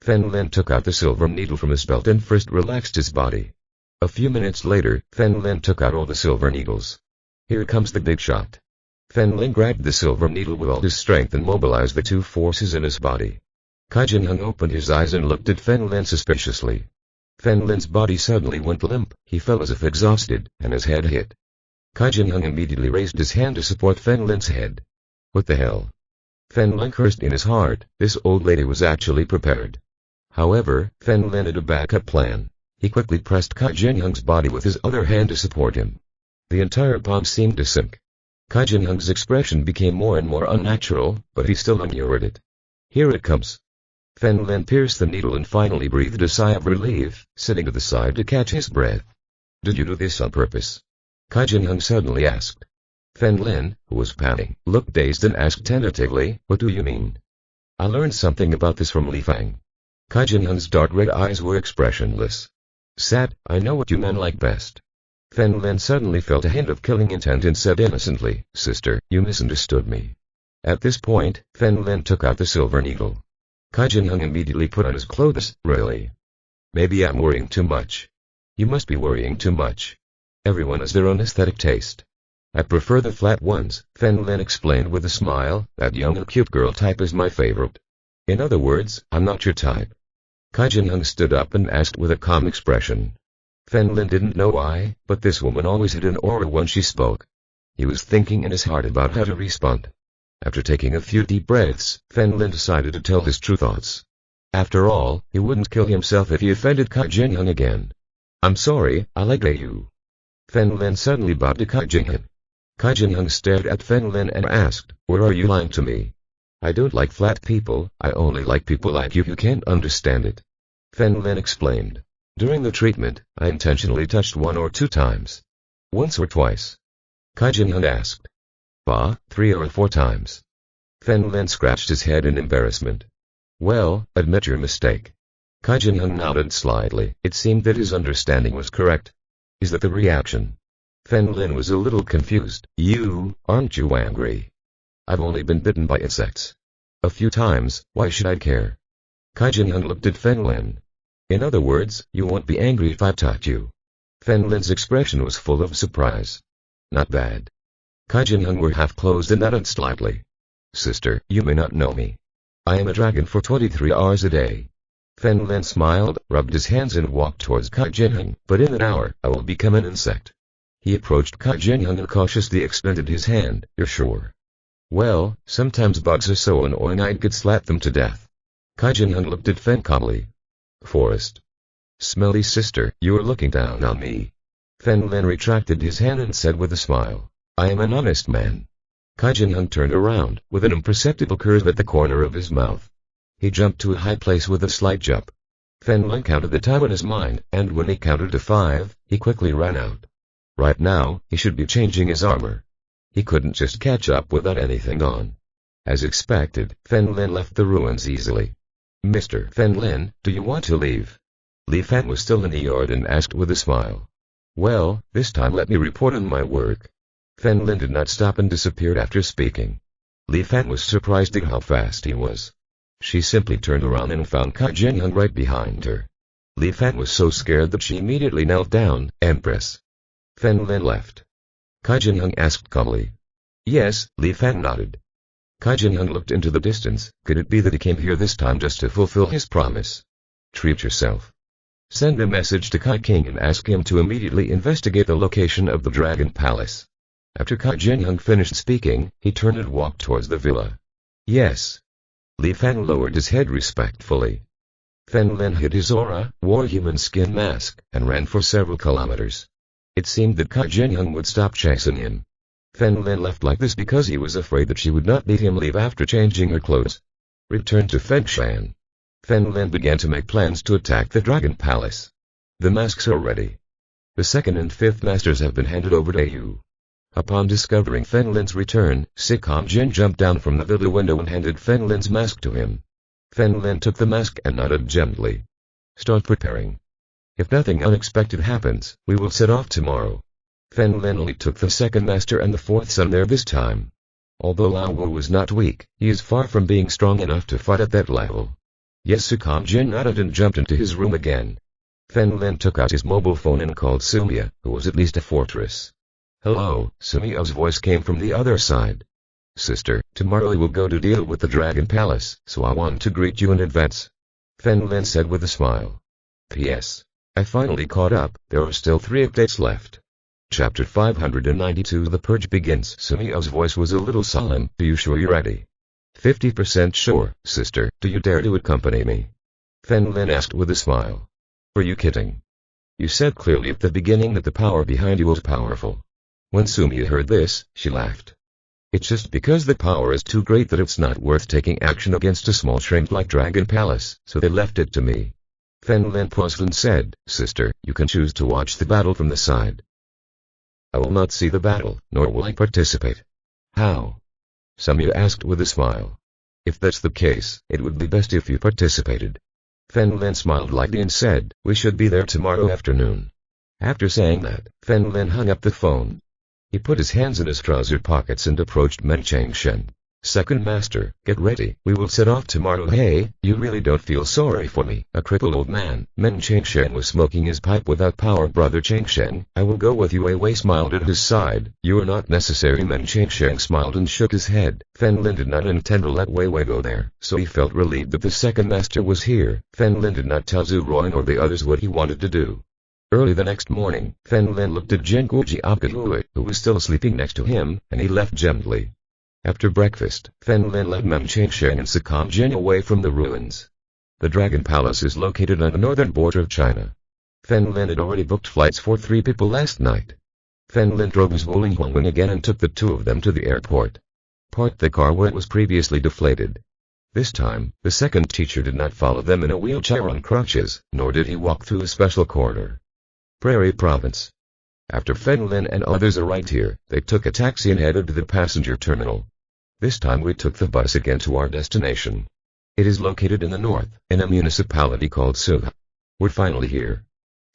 Fen Lin took out the silver needle from his belt and first relaxed his body. A few minutes later, Fen Lin took out all the silver needles. Here comes the big shot. Fen Lin grabbed the silver needle with all his strength and mobilized the two forces in his body. Kai Jinheng opened his eyes and looked at Fen Lin suspiciously. Fen Lin's body suddenly went limp, he fell as if exhausted, and his head hit. Kai Jinheng immediately raised his hand to support Fen Lin's head. What the hell? Fen Lin cursed in his heart, this old lady was actually prepared. However, Fen Lin had a backup plan. He quickly pressed Kai Jinheng's body with his other hand to support him. The entire palm seemed to sink. Kai Jinheng's expression became more and more unnatural, but he still endured it. Here it comes. Fen Lin pierced the needle and finally breathed a sigh of relief, sitting to the side to catch his breath. Did you do this on purpose? Kai Jinheng suddenly asked. Fen Lin, who was panting, looked dazed and asked tentatively, "What do you mean?" "I learned something about this from Lin Feng." Kai Jinheng's dark red eyes were expressionless. "Sad, I know what you men like best." Fen Lin suddenly felt a hint of killing intent and said innocently, "Sister, you misunderstood me." At this point, Fen Lin took out the silver needle. Kai Jinheng immediately put on his clothes. "Really? Maybe I'm worrying too much." "You must be worrying too much. Everyone has their own aesthetic taste." "I prefer the flat ones," Fen Lin explained with a smile. "That young and cute girl type is my favorite. In other words, I'm not your type." Kai Jinheng stood up and asked with a calm expression. Fen Lin didn't know why, but this woman always had an aura when she spoke. He was thinking in his heart about how to respond. After taking a few deep breaths, Fen Lin decided to tell his true thoughts. After all, he wouldn't kill himself if he offended Kai Jinheng again. "I'm sorry, I like you." Fen Lin suddenly bowed to Kai Jinheng. Kai Jinheng stared at Fen Lin and asked, "Or are you lying to me?" "I don't like flat people, I only like people like you who can't understand it." Fen Lin explained. "During the treatment, I intentionally touched 1 or 2 times. Once or twice?" Kai Jinheng asked. 3 or 4 times. Fen Lin scratched his head in embarrassment. "Well, admit your mistake." Kai Jinheng nodded slightly. It seemed that his understanding was correct. "Is that the reaction?" Fen Lin was a little confused. Aren't you angry?" "I've only been bitten by insects." "A few times, why should I care?" Kai Jinheng looked at Fen Lin. "In other words, you won't be angry if I touch you." Fen Lin's expression was full of surprise. "Not bad." Kai Jinheng were half closed and nodded slightly. "Sister, you may not know me. I am a dragon for 23 hours a day." Fen Lin smiled, rubbed his hands and walked towards Kai Jinheng. "But in an hour, I will become an insect." He approached Kai Jinheng and cautiously extended his hand. "You're sure?" "Well, sometimes bugs are so annoying I could slap them to death." Kai Jinheng looked at Fen calmly. "Forest. Smelly sister, you are looking down on me." Fen Lin retracted his hand and said with a smile, "I am an honest man." Kai Jinheng turned around, with an imperceptible curve at the corner of his mouth. He jumped to a high place with a slight jump. Fen Lin counted the time in his mind, and when he counted to 5, he quickly ran out. Right now, he should be changing his armor. He couldn't just catch up without anything on. As expected, Fen Lin left the ruins easily. "Mr. Fen Lin, do you want to leave?" Li Feng was still in the yard and asked with a smile. Well, this time let me report on my work. Fen Lin did not stop and disappeared after speaking. Li Feng was surprised at how fast he was. She simply turned around and found Kai Jinyoung right behind her. Li Feng was so scared that she immediately knelt down. Empress. Fen Lin left. Kai Jinyoung asked calmly. Yes, Li Feng nodded. Kai Jinyoung looked into the distance. Could it be that he came here this time just to fulfill his promise? Treat yourself. Send a message to Kai King and ask him to immediately investigate the location of the Dragon Palace. After Kai Jinyoung finished speaking, he turned and walked towards the villa. Yes. Li Feng lowered his head respectfully. Fen Lin hid his aura, wore a human skin mask, and ran for several kilometers. It seemed that Kai Jinyoung would stop chasing him. Fen Lin left like this because he was afraid that she would not let him leave after changing her clothes. Returned to Fengshan. Fen Lin began to make plans to attack the Dragon Palace. The masks are ready. The second and fifth masters have been handed over to you. Upon discovering Fen Lin's return, Sikam Jin jumped down from the villa window and handed Fen Lin's mask to him. Fen Lin took the mask and nodded gently. Start preparing. If nothing unexpected happens, we will set off tomorrow. Fen Lin only took the second master and the fourth son there this time. Although Lao Wu was not weak, he is far from being strong enough to fight at that level. Yes, Sikam Jin nodded and jumped into his room again. Fen Lin took out his mobile phone and called Sumia, who was at least a fortress. Hello, Sumia's voice came from the other side. Sister, tomorrow we will go to deal with the Dragon Palace, so I want to greet you in advance. Fen Lin said with a smile. P.S. I finally caught up, there are still 3 updates left. Chapter 592 The Purge begins. Sumia's voice was a little solemn. Do you sure you're ready? 50% sure, sister. Do you dare to accompany me? Fen Lin asked with a smile. Are you kidding? You said clearly at the beginning that the power behind you was powerful. When Sumia heard this, she laughed. It's just because the power is too great that it's not worth taking action against a small shrimp like Dragon Palace, so they left it to me. Fen Lin paused and said, Sister, you can choose to watch the battle from the side. I will not see the battle, nor will I participate. How? Sumia asked with a smile. If that's the case, it would be best if you participated. Fen Lin smiled lightly and said, we should be there tomorrow afternoon. After saying that, Fen Lin hung up the phone. He put his hands in his trouser pockets and approached Men Changshen. Second master, get ready, we will set off tomorrow. Hey, you really don't feel sorry for me, a crippled old man. Men Changshen was smoking his pipe without power. Brother Changshen, I will go with you. Wei Wei smiled at his side. You are not necessary. Men Changshen smiled and shook his head. Fen Lin did not intend to let Wei Wei go there, so he felt relieved that the second master was here. Fen Lin did not tell Zhu Ruan or the others what he wanted to do. Early the next morning, Fen Lin looked at Jin Guoji Abgalui, who was still sleeping next to him, and he left gently. After breakfast, Fen Lin led Mem Changsheng and Sikam Jin away from the ruins. The Dragon Palace is located on the northern border of China. Fen Lin had already booked flights for 3 people last night. Fen Lin drove his Wuling Huangwen again and took the 2 of them to the airport. Parked the car where it was previously deflated. This time, the second teacher did not follow them in a wheelchair on crutches, nor did he walk through a special corridor. Prairie Province. After Fen Lin and others arrived here, they took a taxi and headed to the passenger terminal. This time we took the bus again to our destination. It is located in the north, in a municipality called Suha. We're finally here.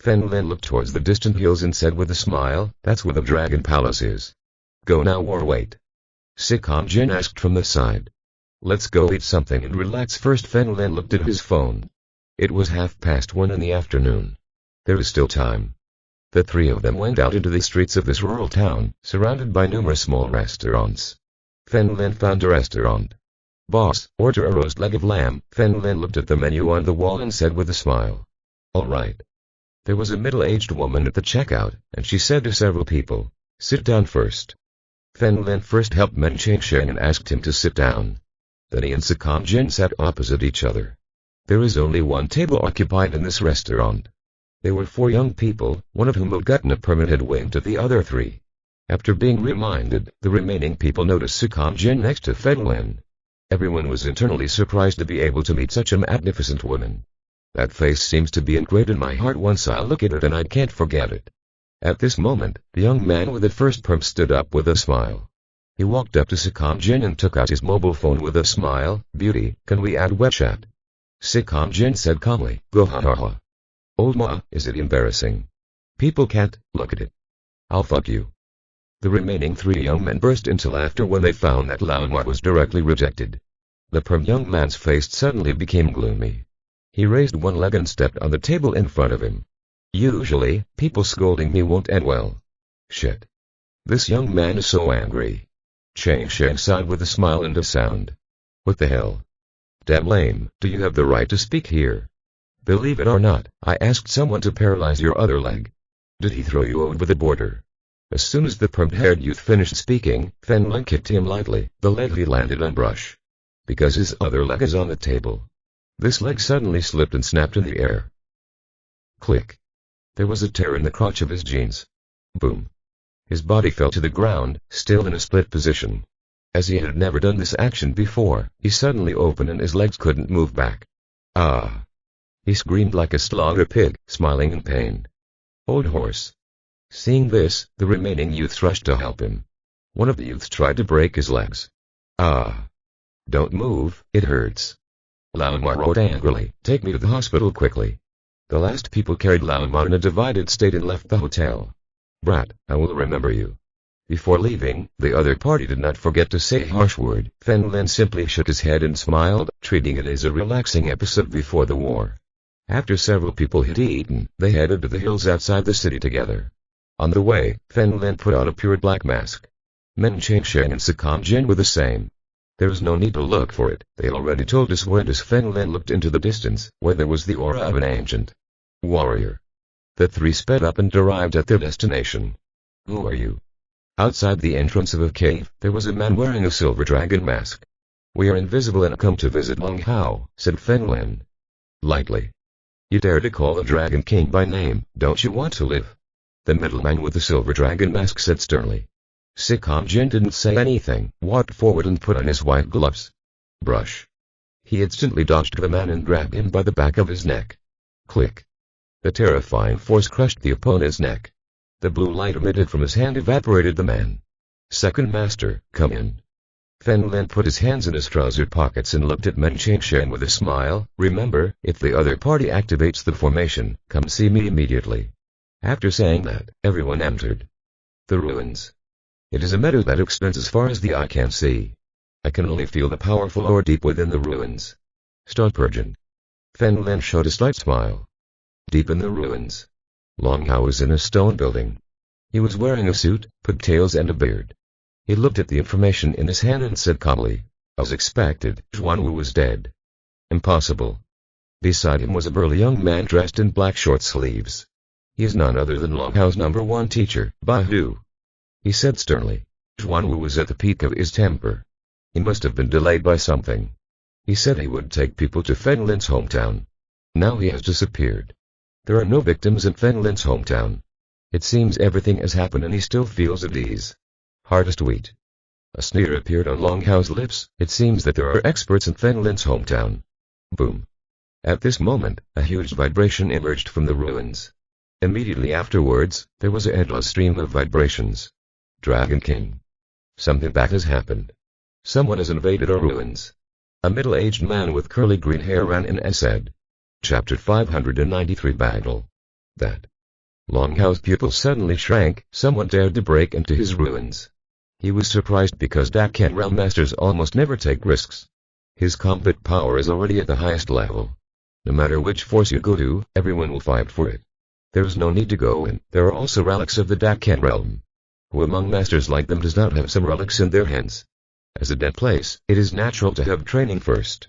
Fen Lin looked towards the distant hills and said with a smile, that's where the Dragon Palace is. Go now or wait? Sikam Jin asked from the side. Let's go eat something and relax first. Fen Lin looked at his phone. It was 1:30 in the afternoon. There is still time. The 3 of them went out into the streets of this rural town, surrounded by numerous small restaurants. Fen Lin found a restaurant. Boss, order a roast leg of lamb. Fen Lin looked at the menu on the wall and said with a smile. All right. There was a middle-aged woman at the checkout, and she said to several people, sit down first. Fen Lin first helped Men Changsheng and asked him to sit down. Then he and Sikam Jin sat opposite each other. There is only 1 table occupied in this restaurant. There were 4 young people, one of whom had gotten a permit and winked at the other 3. After being reminded, the remaining people noticed Sikam Jin next to Fen Lin. Everyone was internally surprised to be able to meet such a magnificent woman. That face seems to be engraved in my heart. Once I look at it and I can't forget it. At this moment, the young man with the first perm stood up with a smile. He walked up to Sikam Jin and took out his mobile phone with a smile. Beauty, can we add web chat? Sikam Jin said calmly, go ha ha ha. Old Ma, is it embarrassing? People can't look at it. I'll fuck you. The remaining 3 young men burst into laughter when they found that Lao Ma was directly rejected. The perm young man's face suddenly became gloomy. He raised one leg and stepped on the table in front of him. Usually, people scolding me won't end well. Shit. This young man is so angry. Chang Sheng sighed with a smile and a sound. What the hell? Damn lame, do you have the right to speak here? Believe it or not, I asked someone to paralyze your other leg. Did he throw you over the border? As soon as the perm-haired youth finished speaking, Fen Lin kicked him lightly. The leg he landed on brush. Because his other leg is on the table. This leg suddenly slipped and snapped in the air. Click. There was a tear in the crotch of his jeans. Boom. His body fell to the ground, still in a split position. As he had never done this action before, he suddenly opened and his legs couldn't move back. Ah! He screamed like a slaughter pig, smiling in pain. Old horse. Seeing this, the remaining youths rushed to help him. One of the youths tried to break his legs. Ah! Don't move, it hurts. Lao Ma roared angrily, take me to the hospital quickly. The last people carried Lao Ma in a divided state and left the hotel. Brat, I will remember you. Before leaving, the other party did not forget to say a harsh word. Fen Lin simply shook his head and smiled, treating it as a relaxing episode before the war. After several people had eaten, they headed to the hills outside the city together. On the way, Fen Lin put on a pure black mask. Men Chang Sheng and Sakam Jin were the same. There was no need to look for it, they already told us what as Fen Lin looked into the distance, where there was the aura of an ancient warrior. The 3 sped up and arrived at their destination. Who are you? Outside the entrance of a cave, there was a man wearing a silver dragon mask. We are invisible and come to visit Long Hao, said Fen Lin. Lightly. You dare to call the Dragon King by name, don't you want to live? The middleman with the silver dragon mask said sternly. Sakam Jin didn't say anything, walked forward and put on his white gloves. Brush. He instantly dodged the man and grabbed him by the back of his neck. Click. The terrifying force crushed the opponent's neck. The blue light emitted from his hand evaporated the man. Second master, come in. Fen Lin put his hands in his trouser pockets and looked at Men Chang Sheng with a smile. Remember, if the other party activates the formation, come see me immediately. After saying that, everyone entered the ruins. It is a meadow that extends as far as the eye can see. I can only feel the powerful aura deep within the ruins. Start purging. Fen Lin showed a slight smile. Deep in the ruins. Long Hao was in a stone building. He was wearing a suit, pigtails and a beard. He looked at the information in his hand and said calmly, as expected, Zhuan Wu was dead. Impossible. Beside him was a burly young man dressed in black short sleeves. He is none other than Long Hao's #1 teacher, Bai Hu. He said sternly. Zhuan Wu was at the peak of his temper. He must have been delayed by something. He said he would take people to Fen Lin's hometown. Now he has disappeared. There are no victims in Fen Lin's hometown. It seems everything has happened and he still feels at ease. Hardest wheat. A sneer appeared on Long Hao's lips. It seems that there are experts in Fen Lin's hometown. Boom. At this moment, a huge vibration emerged from the ruins. Immediately afterwards, there was an endless stream of vibrations. Dragon King. Something bad has happened. Someone has invaded our ruins. A middle-aged man with curly green hair ran in and said. Chapter 593 Battle. That. Long Hao's pupil suddenly shrank. Someone dared to break into his ruins. He was surprised because Dakan realm masters almost never take risks. His combat power is already at the highest level. No matter which force you go to, everyone will fight for it. There is no need to go in. There are also relics of the Dakan realm. Who among masters like them does not have some relics in their hands? As a dead place, it is natural to have training first.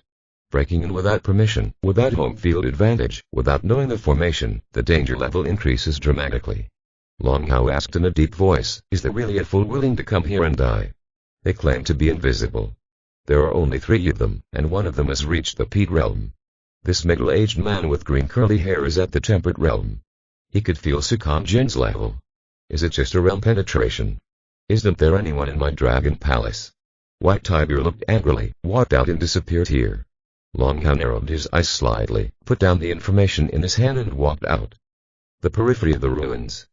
Breaking in without permission, without home field advantage, without knowing the formation, the danger level increases dramatically. Long Hao asked in a deep voice, is there really a fool willing to come here and die? They claim to be invisible. There are only 3 of them, and one of them has reached the peak realm. This middle-aged man with green curly hair is at the temperate realm. He could feel Sakam Jin's level. Is it just a realm penetration? Isn't there anyone in my dragon palace? White Tiger looked angrily, walked out and disappeared here. Long Hao narrowed his eyes slightly, put down the information in his hand and walked out. The periphery of the ruins.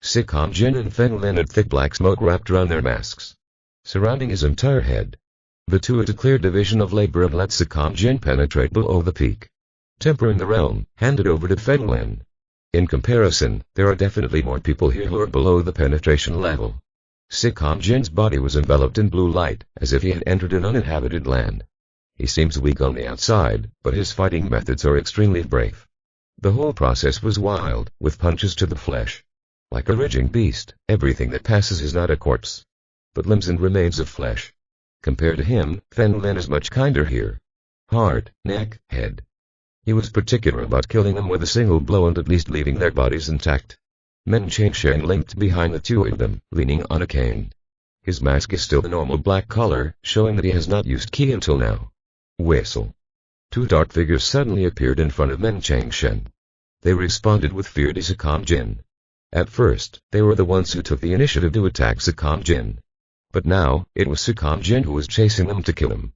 Sakam Jin and Fen Lin had thick black smoke wrapped around their masks, surrounding his entire head. The two had a clear division of labor and let Sakam Jin penetrate below the peak. Tempering the realm, handed over to Fen Lin. In comparison, there are definitely more people here who are below the penetration level. Sikam Jin's body was enveloped in blue light, as if he had entered an uninhabited land. He seems weak on the outside, but his fighting methods are extremely brave. The whole process was wild, with punches to the flesh. Like a raging beast, everything that passes is not a corpse, but limbs and remains of flesh. Compared to him, Fen Lin is much kinder here. Heart, neck, head. He was particular about killing them with a single blow and at least leaving their bodies intact. Men Changshan limped behind the two of them, leaning on a cane. His mask is still the normal black color, showing that he has not used ki until now. Whistle. Two dark figures suddenly appeared in front of Men Changshan. They responded with fear to Sikam Jin. At first, they were the ones who took the initiative to attack Sikam Jin. But now, it was Sikam Jin who was chasing them to kill him.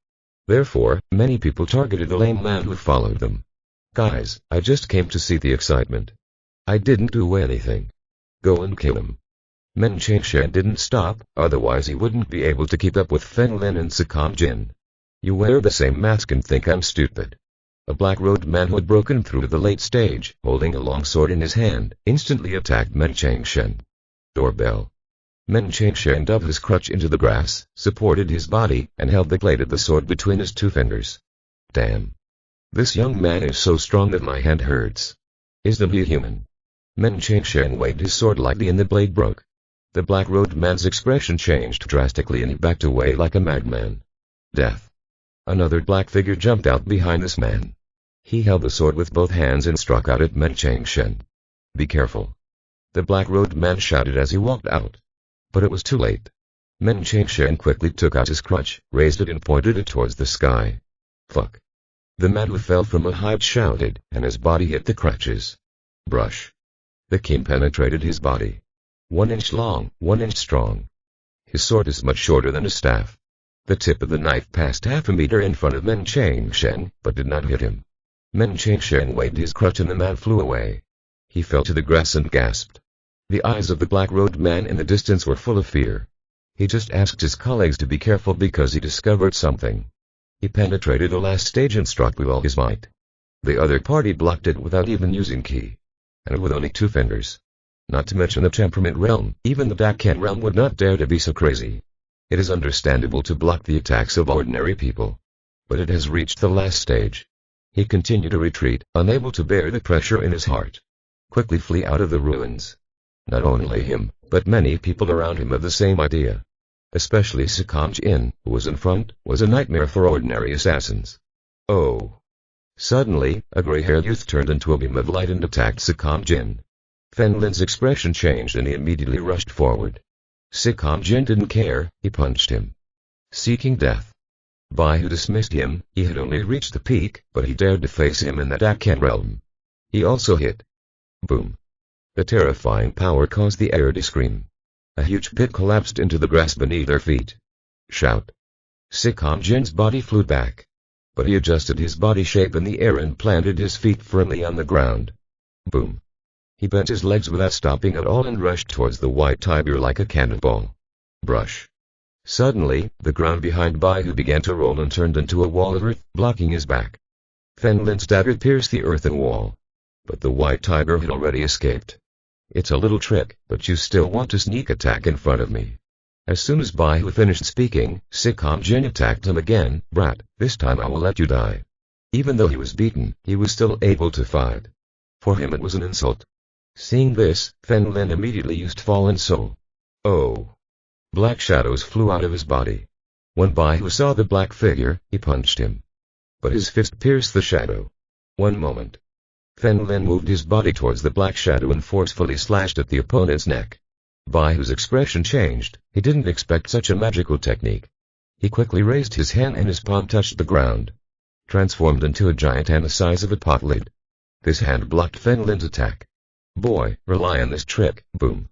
Therefore, many people targeted the lame man who followed them. Guys, I just came to see the excitement. I didn't do anything. Go and kill him. Men Changshan didn't stop, otherwise he wouldn't be able to keep up with Fen Lin and Sikam Jin. You wear the same mask and think I'm stupid. A black-robed man who had broken through to the late stage, holding a long sword in his hand, instantly attacked Men Changshan. Doorbell. Men Changshan dug his crutch into the grass, supported his body, and held the blade of the sword between his two fingers. Damn. This young man is so strong that my hand hurts. Isn't he human? Men Changshan waved his sword lightly and the blade broke. The black-robed man's expression changed drastically and he backed away like a madman. Death. Another black figure jumped out behind this man. He held the sword with both hands and struck out at Men Changshan. Be careful. The black-robed man shouted as he walked out. But it was too late. Men Changshan quickly took out his crutch, raised it and pointed it towards the sky. Fuck. The man who fell from a height shouted, and his body hit the crutches. Brush. The king penetrated his body. 1 inch long, 1 inch strong. His sword is much shorter than a staff. The tip of the knife passed half a meter in front of Men Changshan, but did not hit him. Men Changshan waved his crutch and the man flew away. He fell to the grass and gasped. The eyes of the black-robed man in the distance were full of fear. He just asked his colleagues to be careful because he discovered something. He penetrated the last stage and struck with all his might. The other party blocked it without even using ki. And with only 2 fingers. Not to mention the temperament realm, even the depicted realm would not dare to be so crazy. It is understandable to block the attacks of ordinary people. But it has reached the last stage. He continued to retreat, unable to bear the pressure in his heart. Quickly flee out of the ruins. Not only him, but many people around him have the same idea. Especially Sikam Jin, who was in front, was a nightmare for ordinary assassins. Oh. Suddenly, a gray-haired youth turned into a beam of light and attacked Sikam Jin. Fen Lin's expression changed and he immediately rushed forward. Sikam Jin didn't care, he punched him. Seeking death. Bai who dismissed him, he had only reached the peak, but he dared to face him in that depicted realm. He also hit. Boom. The terrifying power caused the air to scream. A huge pit collapsed into the grass beneath their feet. Shout. Sikam Jin's body flew back. But he adjusted his body shape in the air and planted his feet firmly on the ground. Boom. He bent his legs without stopping at all and rushed towards the white tiger like a cannonball. Brush. Suddenly, the ground behind Baihu began to roll and turned into a wall of earth, blocking his back. Fen Lin's dagger pierced the earthen wall. But the white tiger had already escaped. It's a little trick, but you still want to sneak attack in front of me. As soon as Baihu finished speaking, Sikam Jin attacked him again. Brat, this time I will let you die. Even though he was beaten, he was still able to fight. For him it was an insult. Seeing this, Fen Lin immediately used Fallen Soul. Oh. Black shadows flew out of his body. When Baihu saw the black figure, he punched him. But his fist pierced the shadow. One moment. Fen Lin moved his body towards the black shadow and forcefully slashed at the opponent's neck. Baihu's expression changed. He didn't expect such a magical technique. He quickly raised his hand and his palm touched the ground. Transformed into a giant hand the size of a pot lid. This hand blocked Fen Lin's attack. Boy, rely on this trick. Boom.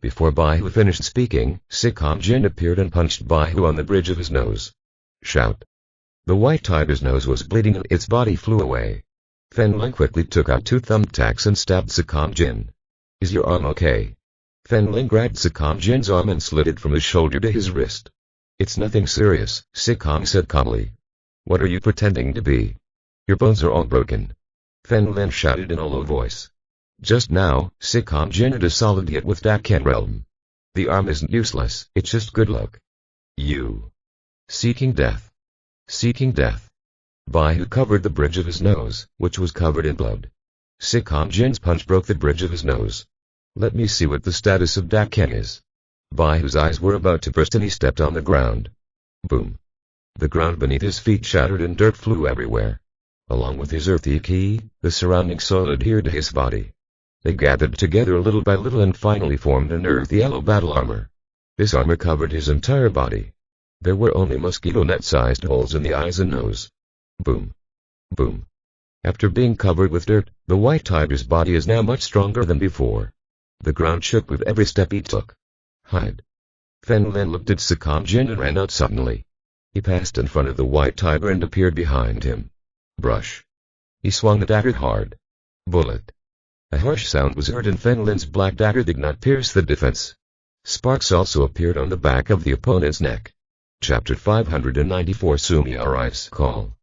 Before Baihu finished speaking, Sikam Jin appeared and punched Baihu on the bridge of his nose. Shout. The white tiger's nose was bleeding and its body flew away. Fen Lin quickly took out 2 thumbtacks and stabbed Sikam Jin. Is your arm okay? Fen Lin grabbed Sikam Jin's arm and slid it from his shoulder to his wrist. It's nothing serious, Sikam said calmly. What are you pretending to be? Your bones are all broken. Fen Lin shouted in a low voice. Just now, Sikon Jin had a solid hit with Daken Realm. The arm isn't useless, it's just good luck. You. Seeking death. Seeking death. Baihu covered the bridge of his nose, which was covered in blood. Sikon Jin's punch broke the bridge of his nose. Let me see what the status of Daken is. Baihu's eyes were about to burst and he stepped on the ground. Boom. The ground beneath his feet shattered and dirt flew everywhere. Along with his earthy ki, the surrounding soil adhered to his body. They gathered together little by little and finally formed an earthy yellow battle armor. This armor covered his entire body. There were only mosquito net-sized holes in the eyes and nose. Boom. Boom. After being covered with dirt, the white tiger's body is now much stronger than before. The ground shook with every step he took. Hide. Fen Lin looked at Sikon Jin and ran out suddenly. He passed in front of the white tiger and appeared behind him. Brush. He swung the dagger hard. Bullet. A harsh sound was heard and Fen Lin's black dagger did not pierce the defense. Sparks also appeared on the back of the opponent's neck. Chapter 594 Sumi Arai's Call.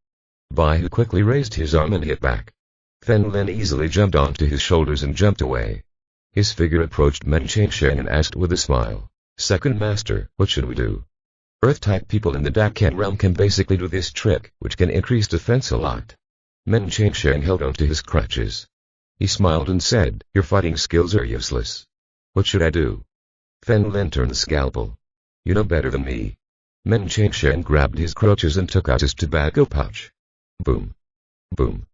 Baihu quickly raised his arm and hit back. Fen Lin easily jumped onto his shoulders and jumped away. His figure approached Men Changsheng and asked with a smile, "Second Master, what should we do?" Earth-type people in the Daken realm can basically do this trick, which can increase defense a lot. Men Changsheng held onto his crutches. He smiled and said, "Your fighting skills are useless. What should I do?" Fen Lin turned the scalpel. "You know better than me." Men Changsheng grabbed his crutches and took out his tobacco pouch. Boom. Boom.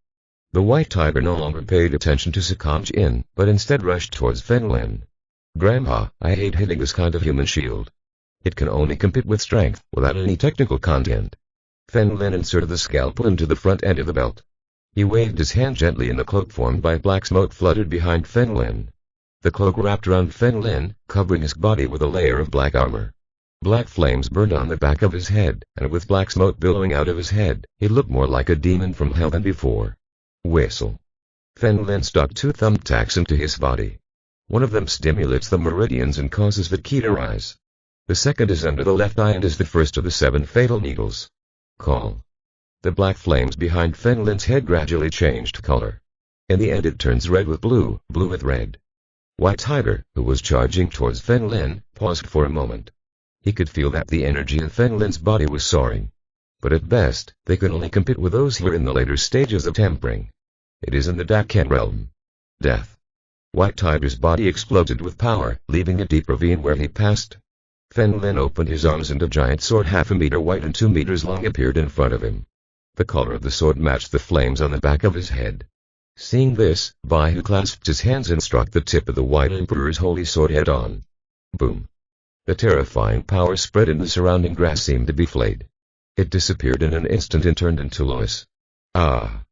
The white tiger no longer paid attention to Sikon Jin, but instead rushed towards Fen Lin. "Grandpa, I hate hitting this kind of human shield. It can only compete with strength, without any technical content." Fen Lin inserted the scalpel into the front end of the belt. He waved his hand gently and the cloak formed by black smoke fluttered behind Fen Lin. The cloak wrapped around Fen Lin, covering his body with a layer of black armor. Black flames burned on the back of his head, and with black smoke billowing out of his head, he looked more like a demon from hell than before. Whistle. Fen Lin stuck 2 thumbtacks into his body. One of them stimulates the meridians and causes the ki to rise. The second is under the left eye and is the first of the 7 fatal needles. Call. The black flames behind Fen Lin's head gradually changed color. In the end it turns red with blue, blue with red. White Tiger, who was charging towards Fen Lin, paused for a moment. He could feel that the energy in Fen Lin's body was soaring. But at best, they could only compete with those here in the later stages of tempering. It is in the Daken realm. Death. White Tiger's body exploded with power, leaving a deep ravine where he passed. Fen Lin opened his arms and a giant sword 1/2 meter wide and 2 meters long appeared in front of him. The color of the sword matched the flames on the back of his head. Seeing this, Baihu clasped his hands and struck the tip of the White Emperor's holy sword head on. Boom. The terrifying power spread and the surrounding grass seemed to be flayed. It disappeared in an instant and turned into Lois. Ah!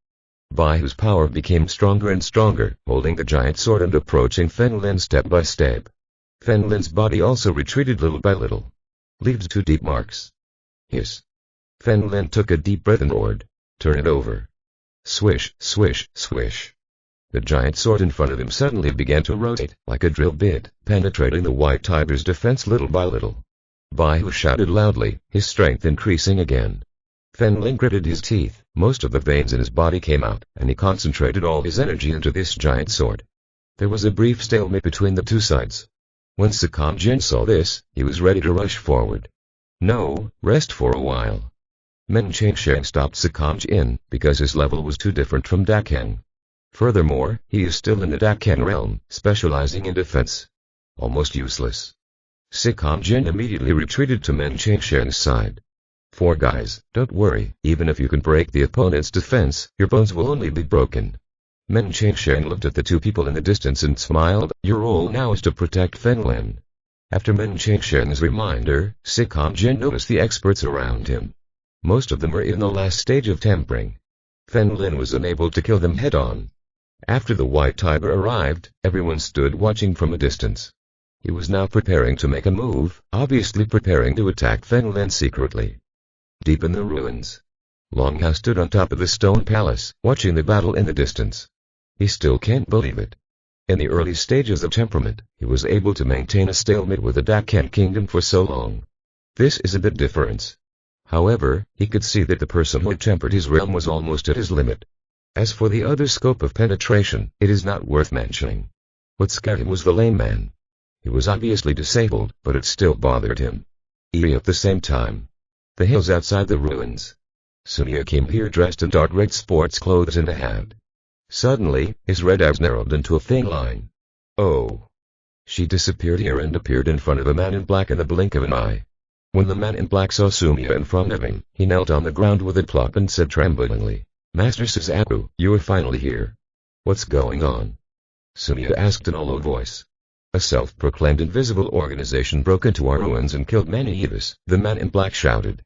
Baihu's power became stronger and stronger, holding the giant sword and approaching Fen Lin step by step. Fen Lin's body also retreated little by little. Leaves 2 deep marks. Hiss. Fen Lin took a deep breath and roared, "Turn it over." Swish, swish, swish. The giant sword in front of him suddenly began to rotate, like a drill bit, penetrating the white tiger's defense little by little. Baihu shouted loudly, his strength increasing again. Fen Lin gritted his teeth, most of the veins in his body came out, and he concentrated all his energy into this giant sword. There was a brief stalemate between the 2 sides. When Sikon Jin saw this, he was ready to rush forward. "No, rest for a while." Men Changsheng stopped Sikon Jin, because his level was too different from Daken. Furthermore, he is still in the Daken realm, specializing in defense. Almost useless. Sikon Jin immediately retreated to Men Changsheng's side. "4 guys, don't worry, even if you can break the opponent's defense, your bones will only be broken." Men Changsheng looked at the 2 people in the distance and smiled, "Your role now is to protect Fen Lin." After Men Changsheng's reminder, Sikon Jin noticed the experts around him. Most of them were in the last stage of tempering. Fen Lin was unable to kill them head-on. After the white tiger arrived, everyone stood watching from a distance. He was now preparing to make a move, obviously preparing to attack Fen Lin secretly. Deep in the ruins, Long Hao stood on top of the stone palace, watching the battle in the distance. He still can't believe it. In the early stages of temperament, he was able to maintain a stalemate with the Daken kingdom for so long. This is a bit different. However, he could see that the person who had tempered his realm was almost at his limit. As for the other scope of penetration, it is not worth mentioning. What scared him was the lame man. He was obviously disabled, but it still bothered him. Eerie at the same time. The hills outside the ruins. Sumiya came here dressed in dark red sports clothes and a hat. Suddenly, his red eyes narrowed into a thin line. Oh. She disappeared here and appeared in front of a man in black in the blink of an eye. When the man in black saw Sumiya in front of him, he knelt on the ground with a plop and said tremblingly, "Master Suzaku, you are finally here. What's going on?" Sumiya asked in a low voice. "A self-proclaimed invisible organization broke into our ruins and killed many of us," the man in black shouted.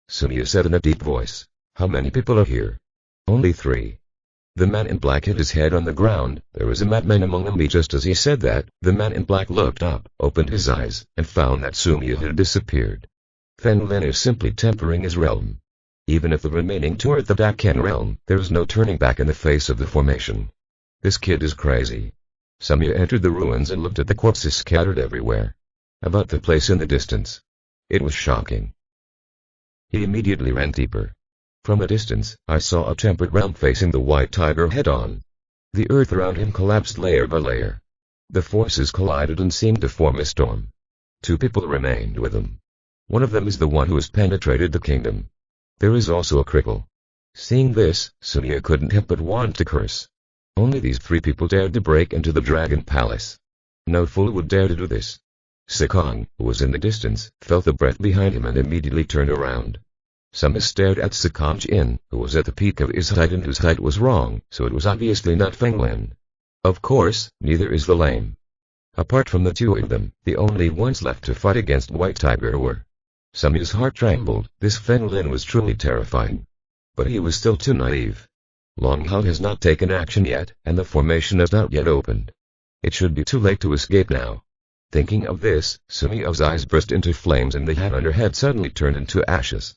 Sumiya said in a deep voice, "How many people are here?" "Only 3. The man in black hit his head on the ground. There was a madman among them. Just as he said that, the man in black looked up, opened his eyes, and found that Sumiya had disappeared. Fen Lin is simply tempering his realm. Even if the remaining 2 are at the Daken realm, there is no turning back in the face of the formation. This kid is crazy. Sumiya entered the ruins and looked at the corpses scattered everywhere. About the place in the distance. It was shocking. He immediately ran deeper. From a distance, I saw a tempered realm facing the white tiger head-on. The earth around him collapsed layer by layer. The forces collided and seemed to form a storm. 2 people remained with him. One of them is the one who has penetrated the kingdom. There is also a cripple. Seeing this, Sumiya couldn't help but want to curse. Only these 3 people dared to break into the Dragon Palace. No fool would dare to do this. Sikong, who was in the distance, felt the breath behind him and immediately turned around. Sumiya stared at Sikong Jin, who was at the peak of his height and whose height was wrong, so it was obviously not Feng Lin. Of course, neither is the lame. Apart from the 2 of them, the only ones left to fight against White Tiger were. Sumiya's heart trembled. This Feng Lin was truly terrifying. But he was still too naive. Long Hao has not taken action yet, and the formation has not yet opened. It should be too late to escape now. Thinking of this, Sumiya's eyes burst into flames and the hat on her head suddenly turned into ashes.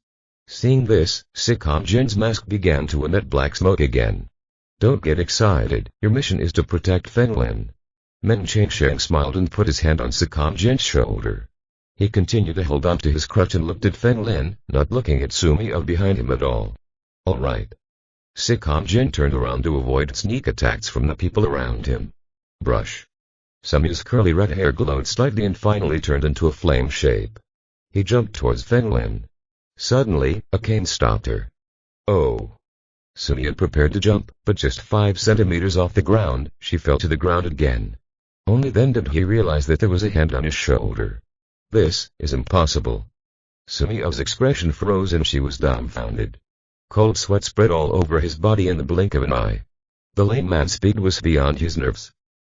Seeing this, Sikong Jin's mask began to emit black smoke again. "Don't get excited, your mission is to protect Feng Lin." Men Changsheng smiled and put his hand on Sikong Jin's shoulder. He continued to hold on to his crutch and looked at Feng Lin, not looking at Sumiya behind him at all. "All right." Sikong Jin turned around to avoid sneak attacks from the people around him. Brush. Sumiya's curly red hair glowed slightly and finally turned into a flame shape. He jumped towards Feng Lin. Suddenly, a cane stopped her. Oh. Sumiya prepared to jump, but just 5 centimeters off the ground, she fell to the ground again. Only then did he realize that there was a hand on his shoulder. This is impossible. Sumiya's expression froze and she was dumbfounded. Cold sweat spread all over his body in the blink of an eye. The lame man's speed was beyond his nerves.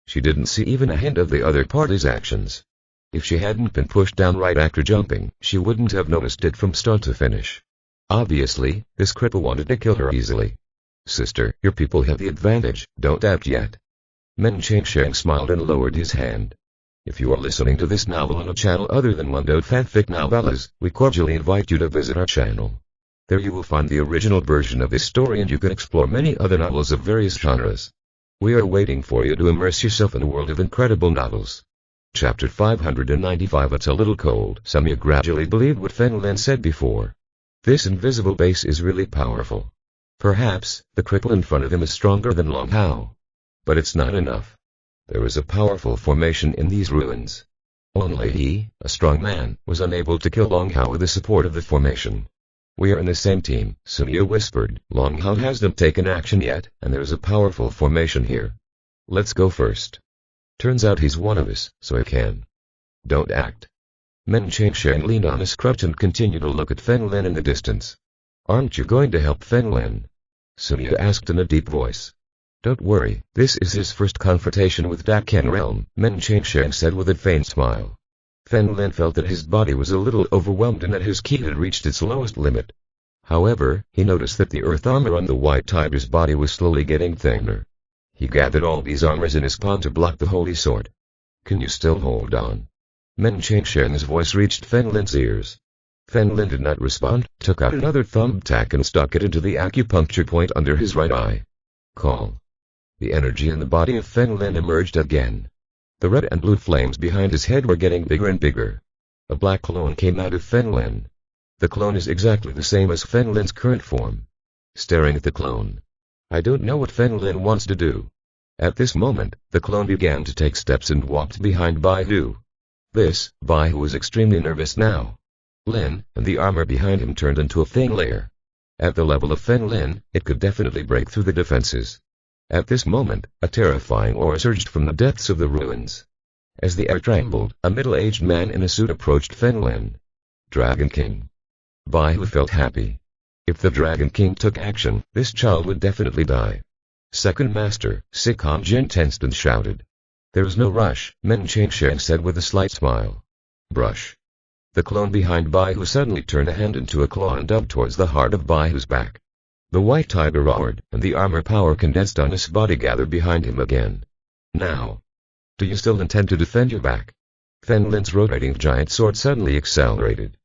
She didn't see even a hint of the other party's actions. If she hadn't been pushed down right after jumping, she wouldn't have noticed it from start to finish. Obviously, this cripple wanted to kill her easily. "Sister, your people have the advantage, don't act yet." Men Changsheng smiled and lowered his hand. If you are listening to this novel on a channel other than Mundo Fanfic Novellas, we cordially invite you to visit our channel. There you will find the original version of this story and you can explore many other novels of various genres. We are waiting for you to immerse yourself in a world of incredible novels. Chapter 595. It's a little cold. Sumiya gradually believed what Feng Lin said before. This invisible base is really powerful. Perhaps, the cripple in front of him is stronger than Long Hao. But it's not enough. There is a powerful formation in these ruins. Only he, a strong man, was unable to kill Long Hao with the support of the formation. "We are in the same team," Sumiya whispered. "Long Hao hasn't taken action yet, and there is a powerful formation here. Let's go first. Turns out he's one of us, so I can. Don't act." Men Changsheng leaned on his crutch and continued to look at Feng Lin in the distance. "Aren't you going to help Feng Lin?" Sumiya asked in a deep voice. "Don't worry, this is his first confrontation with Daken Realm," Men Changsheng said with a faint smile. Feng Lin felt that his body was a little overwhelmed and that his ki had reached its lowest limit. However, he noticed that the earth armor on the white tiger's body was slowly getting thinner. He gathered all these armors in his palm to block the holy sword. "Can you still hold on?" Men Changsheng's voice reached Feng Lin's ears. Feng Lin did not respond, took out another thumbtack and stuck it into the acupuncture point under his right eye. Call. The energy in the body of Feng Lin emerged again. The red and blue flames behind his head were getting bigger and bigger. A black clone came out of Feng Lin. The clone is exactly the same as Feng Lin's current form. Staring at the clone, I don't know what Fen Lin wants to do. At this moment, the clone began to take steps and walked behind Bai Hu. Bai Hu was extremely nervous now. Lin, and the armor behind him turned into a thin layer. At the level of Fen Lin, it could definitely break through the defenses. At this moment, a terrifying aura surged from the depths of the ruins. As the air trembled, a middle-aged man in a suit approached Fen Lin. Dragon King. Bai Hu felt happy. If the Dragon King took action, this child would definitely die. Second Master, Sikon Jin tensed and shouted. There is no rush, Men Cheng Sheng said with a slight smile. Brush. The clone behind Bai Hu suddenly turned a hand into a claw and dug towards the heart of Bai Hu's back. The white tiger roared, and the armor power condensed on his body gathered behind him again. Now. Do you still intend to defend your back? Fen Lin's rotating giant sword suddenly accelerated.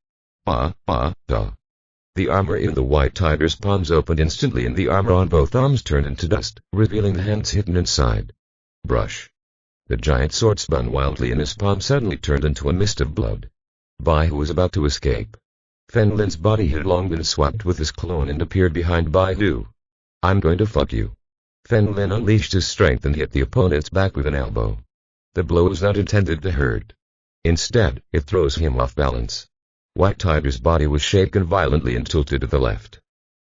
The armor in the white tiger's palms opened instantly and the armor on both arms turned into dust, revealing the hands hidden inside. Brush. The giant sword spun wildly and his palm suddenly turned into a mist of blood. Bai Hu was about to escape. Fen Lin's body had long been swapped with his clone and appeared behind Bai Hu. I'm going to fuck you. Fen Lin unleashed his strength and hit the opponent's back with an elbow. The blow was not intended to hurt. Instead, it throws him off balance. White Tiger's body was shaken violently and tilted to the left.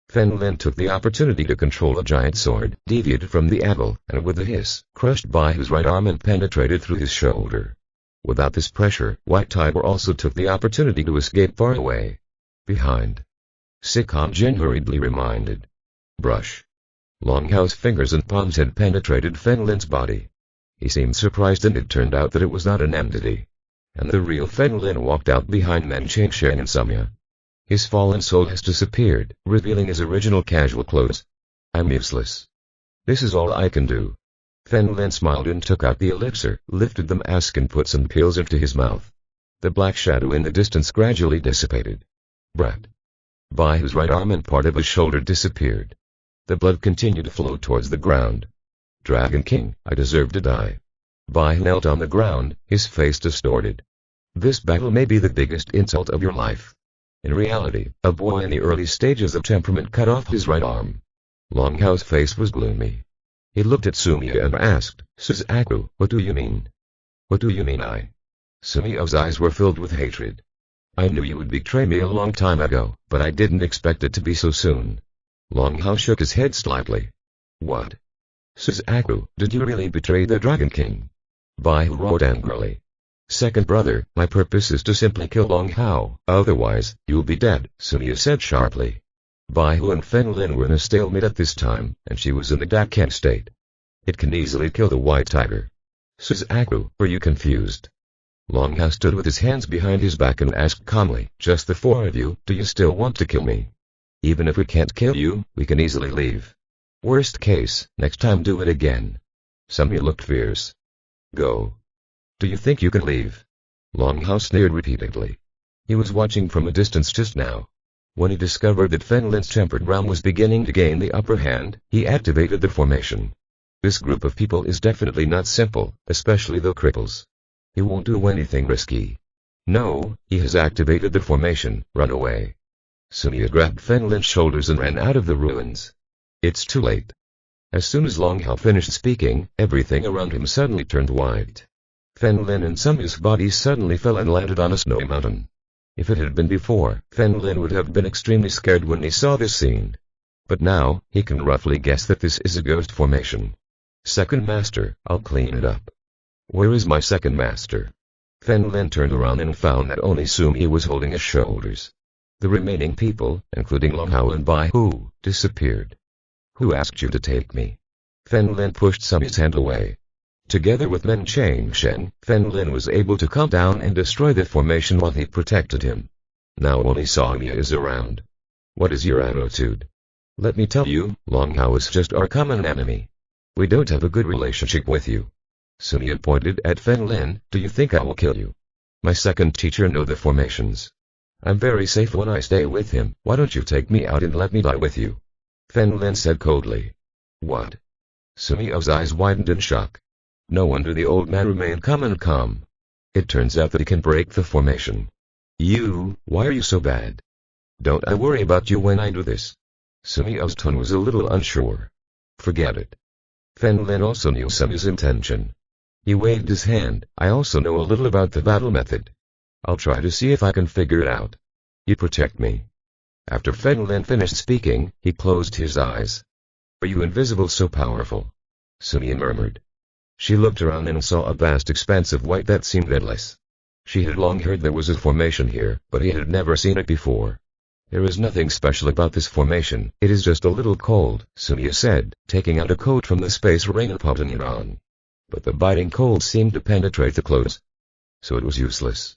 Fen Lin took the opportunity to control a giant sword, deviated from the anvil, and with a hiss, crushed Bai Hu's right arm and penetrated through his shoulder. Without this pressure, White Tiger also took the opportunity to escape far away. Behind. Sikon Jin hurriedly reminded. Brush. Long Hao's fingers and palms had penetrated Fen Lin's body. He seemed surprised and it turned out that it was not an entity. And the real Fen Lin walked out behind Men Cheng Sheng and Samya. His fallen soul has disappeared, revealing his original casual clothes. I'm useless. This is all I can do. Fen Lin smiled and took out the elixir, lifted the mask and put some pills into his mouth. The black shadow in the distance gradually dissipated. Brat. Bai Hu's right arm and part of his shoulder disappeared. The blood continued to flow towards the ground. Dragon King, I deserve to die. Bai Hu knelt on the ground, his face distorted. This battle may be the biggest insult of your life. In reality, a boy in the early stages of temperament cut off his right arm. Long Hao's face was gloomy. He looked at Sumiya and asked, Suzaku, what do you mean? What do you mean I? Sumiya's eyes were filled with hatred. I knew you would betray me a long time ago, but I didn't expect it to be so soon. Long Hao shook his head slightly. What? Suzaku, did you really betray the Dragon King? Bai Hu roared angrily. Second brother, my purpose is to simply kill Long Hao, otherwise, you'll be dead, Sumiya said sharply. Bai Hu and Fen Lin were in a stalemate at this time, and she was in the Daken state. It can easily kill the white tiger. Suzaku, were you confused? Long Hao stood with his hands behind his back and asked calmly, just the four of you, do you still want to kill me? Even if we can't kill you, we can easily leave. Worst case, next time do it again. Samya looked fierce. Go. Do you think you can leave? Long Hao sneered repeatedly. He was watching from a distance just now. When he discovered that Fen Lin's tempered realm was beginning to gain the upper hand, he activated the formation. This group of people is definitely not simple, especially the cripples. He won't do anything risky. No, he has activated the formation, run away. Sumiya grabbed Fen Lin's shoulders and ran out of the ruins. It's too late. As soon as Long Hao finished speaking, everything around him suddenly turned white. Fen Lin and Samya's bodies suddenly fell and landed on a snowy mountain. If it had been before, Fen Lin would have been extremely scared when he saw this scene. But now, he can roughly guess that this is a ghost formation. Second Master, I'll clean it up. Where is my second master? Fen Lin turned around and found that only Sumiya was holding his shoulders. The remaining people, including Long Hao and Bai Hu, disappeared. Who asked you to take me? Fen Lin pushed Sumiya's hand away. Together with Men Cheng Sheng, Fen Lin was able to come down and destroy the formation while he protected him. Now only Sumiya is around. What is your attitude? Let me tell you, Long Hao is just our common enemy. We don't have a good relationship with you. Sumiya pointed at Fen Lin, do you think I will kill you? My second teacher knows the formations. I'm very safe when I stay with him, why don't you take me out and let me die with you? Fen Lin said coldly. What? Sumiya's eyes widened in shock. No wonder the old man remained calm and calm. It turns out that he can break the formation. Why are you so bad? Don't I worry about you when I do this? Sumiya's tone was a little unsure. Forget it. Fen Lin also knew Sumi's intention. He waved his hand. I also know a little about the battle method. I'll try to see if I can figure it out. You protect me. After Fen Lin finished speaking, he closed his eyes. Are you invisible so powerful? Sumi murmured. She looked around and saw a vast expanse of white that seemed endless. She had long heard there was a formation here, but he had never seen it before. There is nothing special about this formation, it is just a little cold, Sumi said, taking out a coat from the space rain and putting it on. But the biting cold seemed to penetrate the clothes. So it was useless.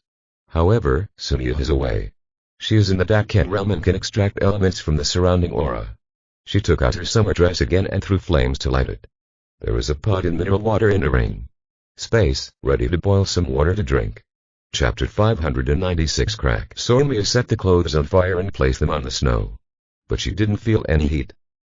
However, Sumi is away. She is in the Dakan realm and can extract elements from the surrounding aura. She took out her summer dress again and threw flames to light it. There was a pot in mineral water in a ring. Space, ready to boil some water to drink. Chapter 596 Crack. Sormia set the clothes on fire and placed them on the snow. But she didn't feel any heat.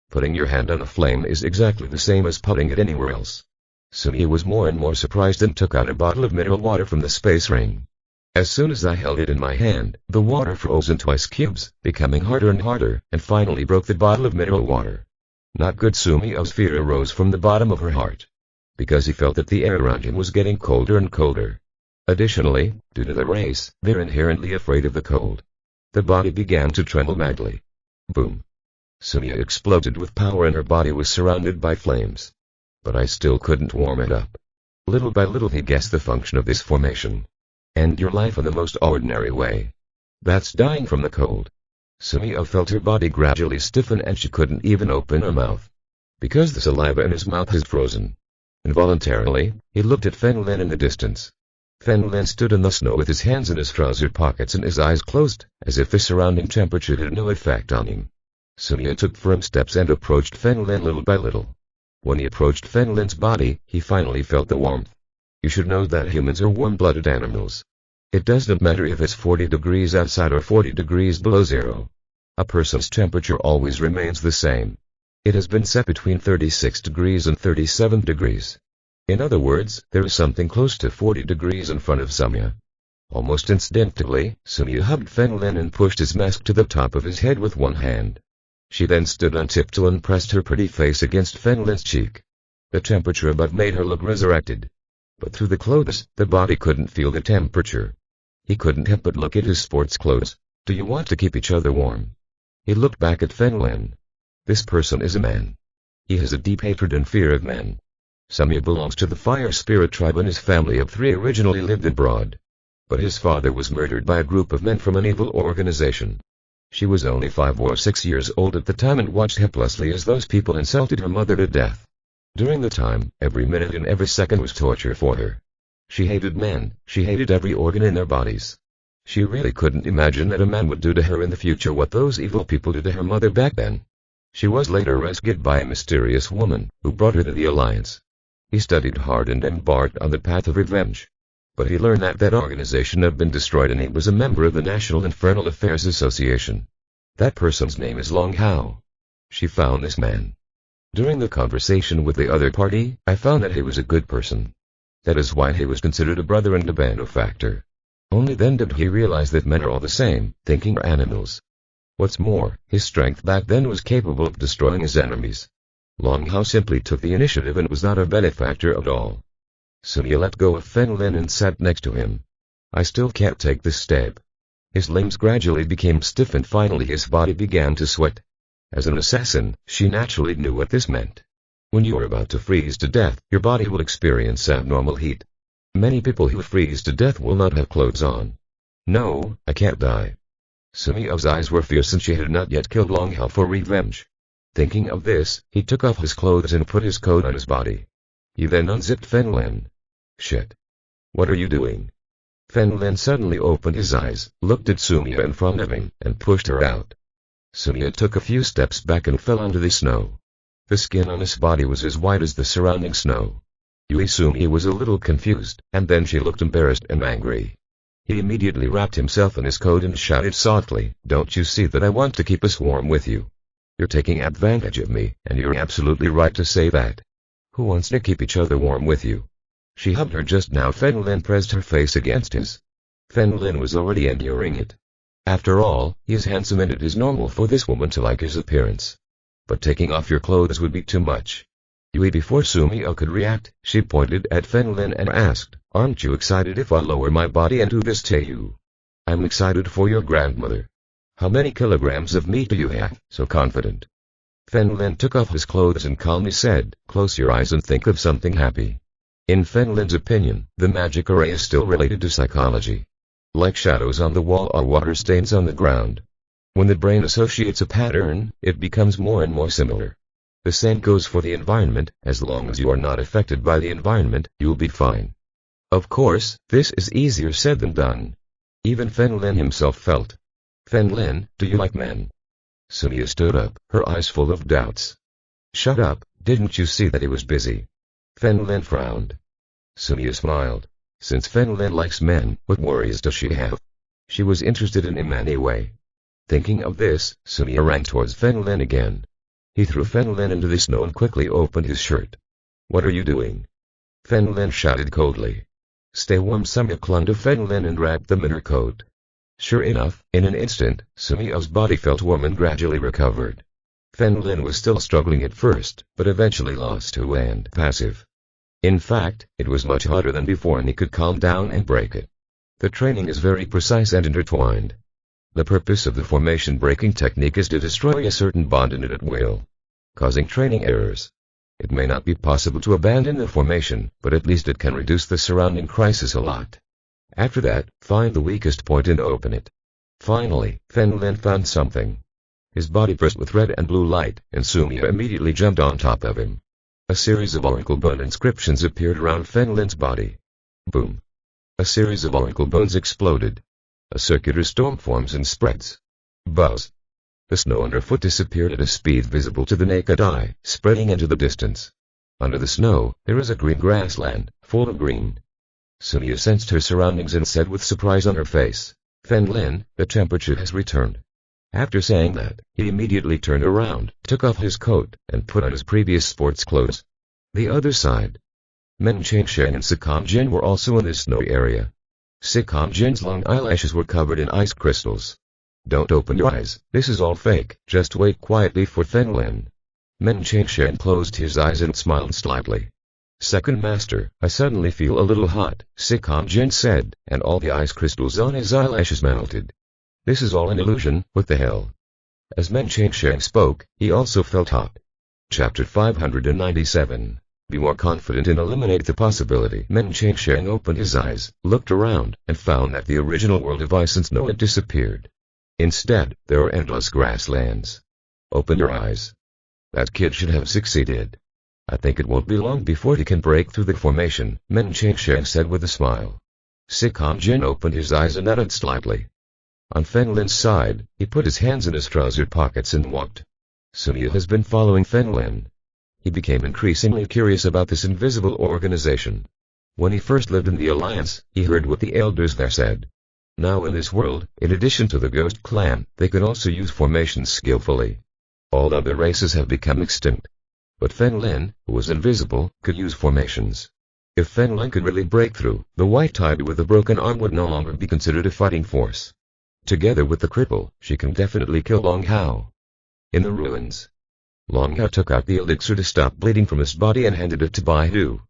Putting your hand on a flame is exactly the same as putting it anywhere else. Sumi was more and more surprised and took out a bottle of mineral water from the space ring. As soon as I held it in my hand, the water froze into ice cubes, becoming harder and harder, and finally broke the bottle of mineral water. Not good. Sumi's fear arose from the bottom of her heart. Because he felt that the air around him was getting colder and colder. Additionally, due to the race, they're inherently afraid of the cold. The body began to tremble madly. Boom. Sumia exploded with power and her body was surrounded by flames. But I still couldn't warm it up. Little by little he guessed the function of this formation. End your life in the most ordinary way. That's dying from the cold. Sumia felt her body gradually stiffen and she couldn't even open her mouth. Because the saliva in his mouth has frozen. Involuntarily, he looked at Fen Lin in the distance. Fen Lin stood in the snow with his hands in his trouser pockets and his eyes closed, as if the surrounding temperature had no effect on him. Sumia took firm steps and approached Fen Lin little by little. When he approached Fen Lin's body, he finally felt the warmth. You should know that humans are warm-blooded animals. It doesn't matter if it's 40 degrees outside or 40 degrees below zero. A person's temperature always remains the same. It has been set between 36 degrees and 37 degrees. In other words, there is something close to 40 degrees in front of Sumia. Almost instinctively, Sumia hugged Fen Lin and pushed his mask to the top of his head with one hand. She then stood on tiptoe and pressed her pretty face against Fen Lin's cheek. The temperature above made her look resurrected. But through the clothes, the body couldn't feel the temperature. He couldn't help but look at his sports clothes. Do you want to keep each other warm? He looked back at Fen Lin. This person is a man. He has a deep hatred and fear of men. Sumia belongs to the fire spirit tribe and his family of 3 originally lived abroad. But his father was murdered by a group of men from an evil organization. She was only 5 or 6 years old at the time and watched helplessly as those people insulted her mother to death. During the time, every minute and every second was torture for her. She hated men, she hated every organ in their bodies. She really couldn't imagine that a man would do to her in the future what those evil people did to her mother back then. She was later rescued by a mysterious woman, who brought her to the Alliance. He studied hard and embarked on the path of revenge. But he learned that that organization had been destroyed and he was a member of the National Infernal Affairs Association. That person's name is Long Hao. She found this man. During the conversation with the other party, I found that he was a good person. That is why he was considered a brother and a benefactor. Only then did he realize that men are all the same, thinking animals. What's more, his strength back then was capable of destroying his enemies. Long Hao simply took the initiative and was not a benefactor at all. Sumia let go of Fen Lin and sat next to him. I still can't take this step. His limbs gradually became stiff and finally his body began to sweat. As an assassin, she naturally knew what this meant. When you are about to freeze to death, your body will experience abnormal heat. Many people who freeze to death will not have clothes on. No, I can't die. Sumia's eyes were fierce and she had not yet killed Long Hao for revenge. Thinking of this, he took off his clothes and put his coat on his body. He then unzipped Fen Lin. Shit. What are you doing? Fen Lin suddenly opened his eyes, looked at Sumia in front of him, and pushed her out. Sumia took a few steps back and fell onto the snow. The skin on his body was as white as the surrounding snow. Sumia was a little confused, and then she looked embarrassed and angry. He immediately wrapped himself in his coat and shouted softly, "Don't you see that I want to keep us warm with you? You're taking advantage of me, and you're absolutely right to say that. Who wants to keep each other warm with you?" She hugged her just now. Fen Lin pressed her face against his. Fen Lin was already enduring it. After all, he is handsome and it is normal for this woman to like his appearance. but taking off your clothes would be too much. Yui, before Sumio could react, she pointed at Fen Lin and asked, "Aren't you excited if I lower my body and do this to you?" "I'm excited for your grandmother." "How many kilograms of meat do you have?" "So confident." Fen Lin took off his clothes and calmly said, "Close your eyes and think of something happy." In Fen Lin's opinion, the magic array is still related to psychology. Like shadows on the wall or water stains on the ground. When the brain associates a pattern, it becomes more and more similar. The same goes for the environment. As long as you are not affected by the environment, you'll be fine. Of course, this is easier said than done. Even Fen Lin himself felt. "Fen Lin, do you like men?" Sumio stood up, her eyes full of doubts. "Shut up, didn't you see that he was busy?" Fen Lin frowned. Sumio smiled. Since Fen Lin likes men, what worries does she have? She was interested in him anyway. Thinking of this, Sumio ran towards Fen Lin again. He threw Fen Lin into the snow and quickly opened his shirt. "What are you doing?" Fen Lin shouted coldly. "Stay warm." Sumio clung to Fen Lin and wrapped them in her coat. Sure enough, in an instant, Sumio's body felt warm and gradually recovered. Fen Lin was still struggling at first, but eventually lost to and passive. In fact, it was much harder than before and he could calm down and break it. The training is very precise and intertwined. The purpose of the formation breaking technique is to destroy a certain bond in it at will, causing training errors. It may not be possible to abandon the formation, but at least it can reduce the surrounding crisis a lot. After that, find the weakest point and open it. Finally, Fen Lin found something. His body burst with red and blue light, and Sumio immediately jumped on top of him. A series of oracle bone inscriptions appeared around Fen Lin's body. Boom. A series of oracle bones exploded. A circular storm forms and spreads. Buzz. The snow underfoot disappeared at a speed visible to the naked eye, spreading into the distance. Under the snow, there is a green grassland, full of green. Sumio sensed her surroundings and said with surprise on her face, "Fen Lin, the temperature has returned." After saying that, he immediately turned around, took off his coat, and put on his previous sports clothes. The other side. Men Changsheng and Sikam Jin were also in this snowy area. Sikam Jin's long eyelashes were covered in ice crystals. "Don't open your eyes, this is all fake, just wait quietly for Fen Lin." Men Changsheng closed his eyes and smiled slightly. "Second master, I suddenly feel a little hot," Sikam Jin said, and all the ice crystals on his eyelashes melted. "This is all an illusion, what the hell?" As Men Changsheng spoke, he also felt hot. Chapter 597. Be more confident and eliminate the possibility. Men Changsheng opened his eyes, looked around, and found that the original world of ice and snow had disappeared. Instead, there are endless grasslands. "Open your eyes. That kid should have succeeded. I think it won't be long before he can break through the formation," Men Changsheng said with a smile. Sikam Jin opened his eyes and nodded slightly. On Fen Lin's side, he put his hands in his trouser pockets and walked. Sumio has been following Fen Lin. He became increasingly curious about this invisible organization. When he first lived in the Alliance, he heard what the elders there said. Now in this world, in addition to the Ghost Clan, they could also use formations skillfully. All other races have become extinct. But Fen Lin, who was invisible, could use formations. If Fen Lin could really break through, the white tiger with a broken arm would no longer be considered a fighting force. Together with the cripple, she can definitely kill Long Hao. In the ruins, Long Hao took out the elixir to stop bleeding from his body and handed it to Baihu.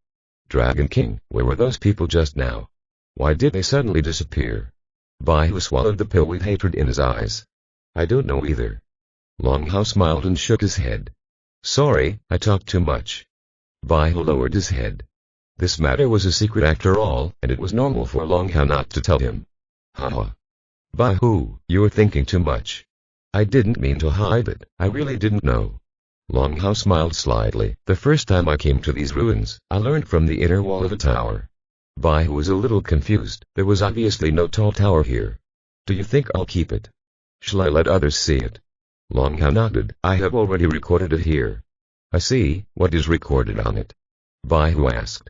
"Dragon King, where were those people just now? Why did they suddenly disappear?" Baihu swallowed the pill with hatred in his eyes. "I don't know either." Long Hao smiled and shook his head. "Sorry, I talked too much." Baihu lowered his head. This matter was a secret after all, and it was normal for Long Hao not to tell him. "Haha. Baihu, you were thinking too much." "I didn't mean to hide it, I really didn't know." Long Hao smiled slightly. "The first time I came to these ruins, I learned from the inner wall of a tower." Baihu was a little confused. There was obviously no tall tower here. "Do you think I'll keep it? Shall I let others see it?" Long Hao nodded. "I have already recorded it here." "I see, what is recorded on it?" Baihu asked.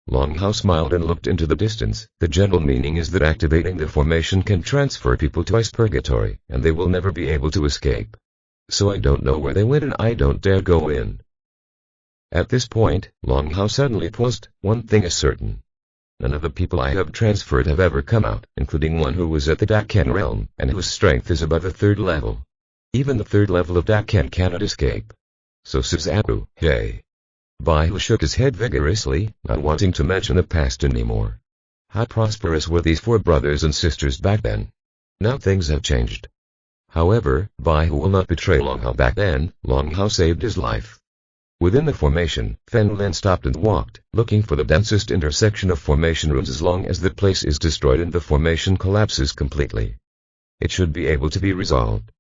Long Hao smiled and looked into the distance. "The general meaning is that activating the formation can transfer people to ice purgatory, and they will never be able to escape. So I don't know where they went and I don't dare go in." At this point, Long Hao suddenly paused. "One thing is certain. None of the people I have transferred have ever come out, including one who was at the Dakan realm, and whose strength is above the 3rd level. Even the 3rd level of Dakan cannot escape. So Suzaku, hey. Baihu shook his head vigorously, not wanting to mention the past anymore. How prosperous were these four brothers and sisters back then? Now things have changed. However, Baihu will not betray Long Hao back then. Long Hao saved his life. Within the formation, Fen Lin stopped and walked, looking for the densest intersection of formation runes. As long as the place is destroyed and the formation collapses completely, it should be able to be resolved.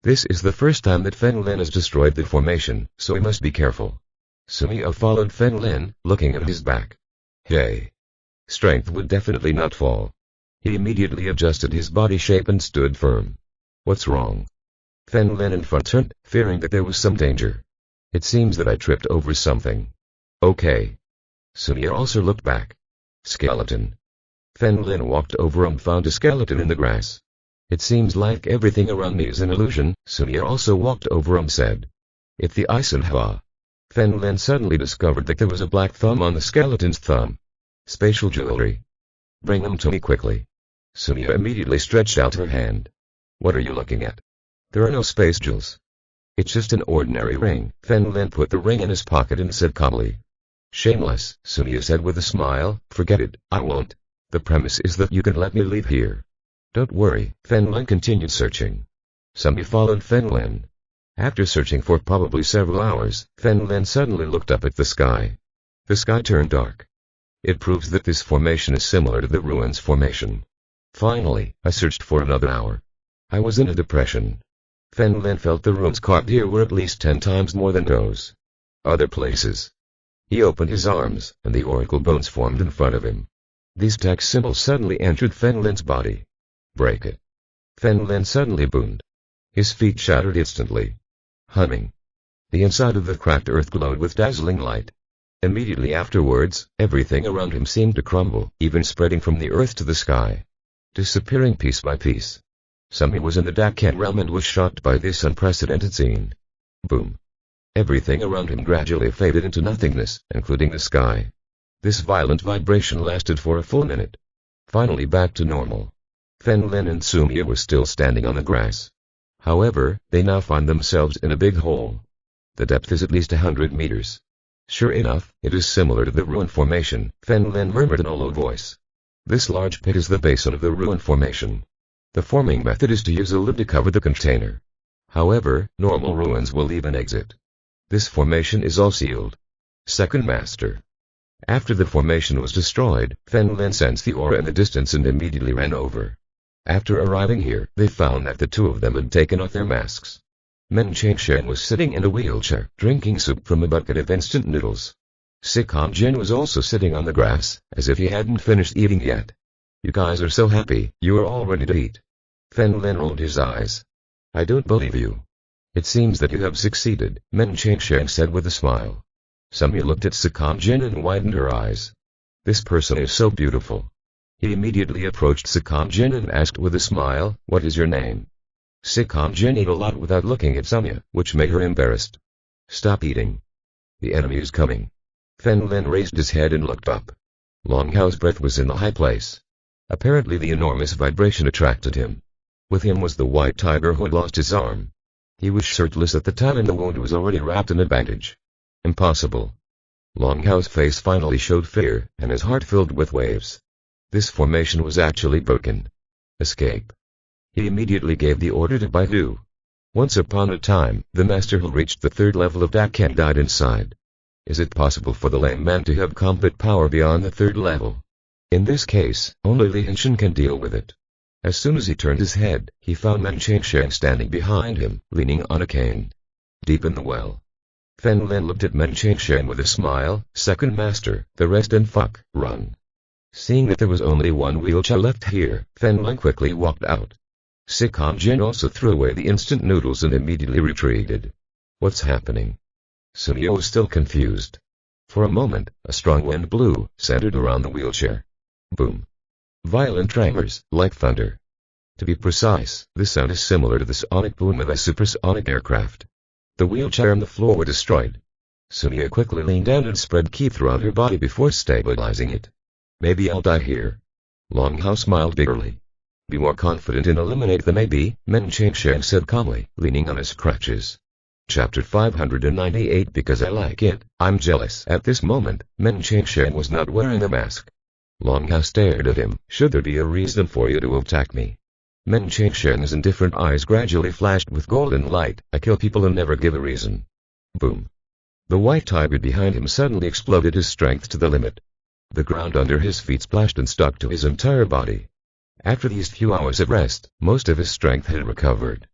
This is the first time that Fen Lin has destroyed the formation, so he must be careful. Sumio followed Fen Lin, looking at his back. Hey. Strength would definitely not fall. He immediately adjusted his body shape and stood firm. What's wrong? Fen Lin in front turned, fearing that there was some danger. It seems that I tripped over something. Okay. Sumio also looked back. Skeleton. Fen Lin walked over and found a skeleton in the grass. It seems like everything around me is an illusion. Sumio also walked over and said. It's the Eisenhua. Fen Lin suddenly discovered that there was a black thumb on the skeleton's thumb. Spatial jewelry. Bring them to me quickly. Sumio immediately stretched out her hand. What are you looking at? There are no space jewels. It's just an ordinary ring. Fen Lin put the ring in his pocket and said calmly. Shameless, Sumio said with a smile. Forget it, I won't. The premise is that you can let me leave here. Don't worry. Fen Lin continued searching. Sumio followed Fen Lin. After searching for probably several hours, Fen Lin suddenly looked up at the sky. The sky turned dark. It proves that this formation is similar to the ruins formation. Finally, I searched for another hour. I was in a depression. Fen Lin felt the runes carved here were at least 10 times more than those other places. He opened his arms, and the oracle bones formed in front of him. These text symbols suddenly entered Fen Lin's body. Break it. Fen Lin suddenly boomed. His feet shattered instantly. Humming. The inside of the cracked earth glowed with dazzling light. Immediately afterwards, everything around him seemed to crumble, even spreading from the earth to the sky, disappearing piece by piece. Sumio was in the Daken realm and was shocked by this unprecedented scene. Boom. Everything around him gradually faded into nothingness, including the sky. This violent vibration lasted for a full minute. Finally back to normal. Fen Lin and Sumio were still standing on the grass. However, they now find themselves in a big hole. The depth is at least 100 meters. Sure enough, it is similar to the ruin formation, Fen Lin murmured in a low voice. This large pit is the basin of the ruin formation. The forming method is to use a lid to cover the container. However, normal ruins will leave an exit. This formation is all sealed. Second Master. After the formation was destroyed, Fen Lin sensed the aura in the distance and immediately ran over. After arriving here, they found that the two of them had taken off their masks. Men Changshan was sitting in a wheelchair, drinking soup from a bucket of instant noodles. Sikam Jin was also sitting on the grass, as if he hadn't finished eating yet. You guys are so happy, you are all ready to eat. Fen Lin rolled his eyes. I don't believe you. It seems that you have succeeded, Men Changshan said with a smile. Sumio looked at Sikam Jin and widened her eyes. This person is so beautiful. He immediately approached Sikam Jin and asked with a smile, what is your name? Sikam Jin ate a lot without looking at Sumio, which made her embarrassed. Stop eating. The enemy is coming. Fen Lin raised his head and looked up. Long Hao's breath was in the high place. Apparently the enormous vibration attracted him. With him was the white tiger who had lost his arm. He was shirtless at the time and the wound was already wrapped in a bandage. Impossible. Long Hao's face finally showed fear, and his heart filled with waves. This formation was actually broken. Escape. He immediately gave the order to Baidu. Once upon a time, the master who reached the 3rd level of Daken died inside. Is it possible for the lame man to have combat power beyond the 3rd level? In this case, only Li Henshin can deal with it. As soon as he turned his head, he found Men Changshan standing behind him, leaning on a cane. Deep in the well. Fen Lin looked at Men Changshan with a smile. Second Master, the rest and fuck, run. Seeing that there was only one wheelchair left here, Fen Lin quickly walked out. Sikam Jin also threw away the instant noodles and immediately retreated. What's happening? Sumio was still confused. For a moment, a strong wind blew, centered around the wheelchair. Boom. Violent tremors, like thunder. To be precise, this sound is similar to the sonic boom of a supersonic aircraft. The wheelchair and the floor were destroyed. Sumio quickly leaned down and spread ki throughout her body before stabilizing it. Maybe I'll die here. Long Hao smiled bitterly. Be more confident and eliminate the maybe, Men Changshan said calmly, leaning on his crutches. Chapter 598 Because I like it, I'm jealous. At this moment, Men Cheng was not wearing a mask. Long Hao stared at him. Should there be a reason for you to attack me? Men Cheng's indifferent eyes gradually flashed with golden light. I kill people and never give a reason. Boom. The white tiger behind him suddenly exploded, his strength to the limit. The ground under his feet splashed and stuck to his entire body. After these few hours of rest, most of his strength had recovered.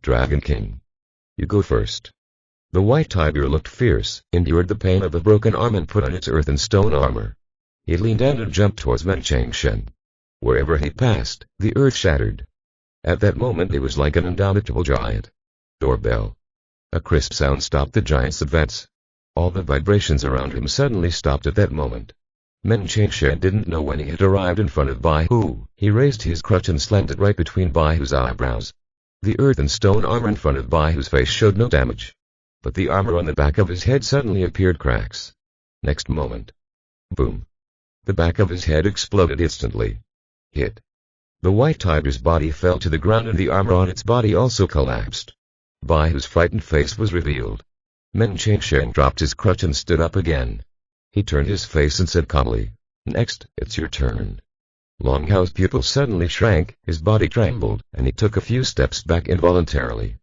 Dragon King. You go first. The white tiger looked fierce, endured the pain of a broken arm and put on its earth and stone armor. He leaned out and jumped towards Men Cheng. Wherever he passed, the earth shattered. At that moment it was like an indomitable giant. Doorbell. A crisp sound stopped the giant's advance. All the vibrations around him suddenly stopped at that moment. Men Cheng didn't know when he had arrived in front of Bai Hu. He raised his crutch and slammed it right between Bai Hu's eyebrows. The earth and stone armor in front of Bai Hu's face showed no damage. But the armor on the back of his head suddenly appeared cracks. Next moment. Boom. The back of his head exploded instantly. Hit. The white tiger's body fell to the ground and the armor on its body also collapsed. Bai Hu's frightened face was revealed. Men Cheng dropped his crutch and stood up again. He turned his face and said calmly, "Next, it's your turn." Long Hao's pupils suddenly shrank, his body trembled, and he took a few steps back involuntarily.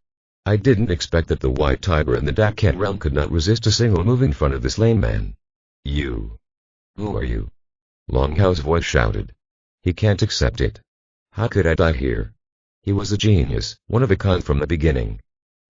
I didn't expect that the white tiger in the Dakan realm could not resist a single move in front of this lame man. You. Who are you? Long Hao's voice shouted. He can't accept it. How could I die here? He was a genius, one of a kind from the beginning.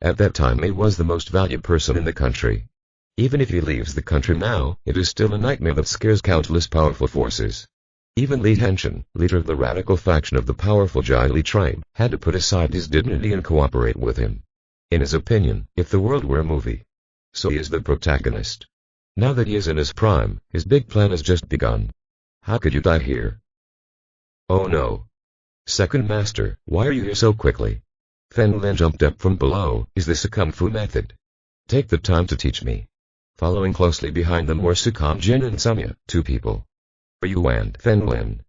At that time he was the most valued person in the country. Even if he leaves the country now, it is still a nightmare that scares countless powerful forces. Even Li Henshin, leader of the radical faction of the powerful Jai Li tribe, had to put aside his dignity and cooperate with him. In his opinion, if the world were a movie, so he is the protagonist. Now that he is in his prime, his big plan has just begun. How could you die here? Oh no. Second Master, why are you here so quickly? Fen Lin jumped up from below. Is this a kung fu method? Take the time to teach me. Following closely behind them were Sukam Jin and Samya, two people. Are you and Fen Lin?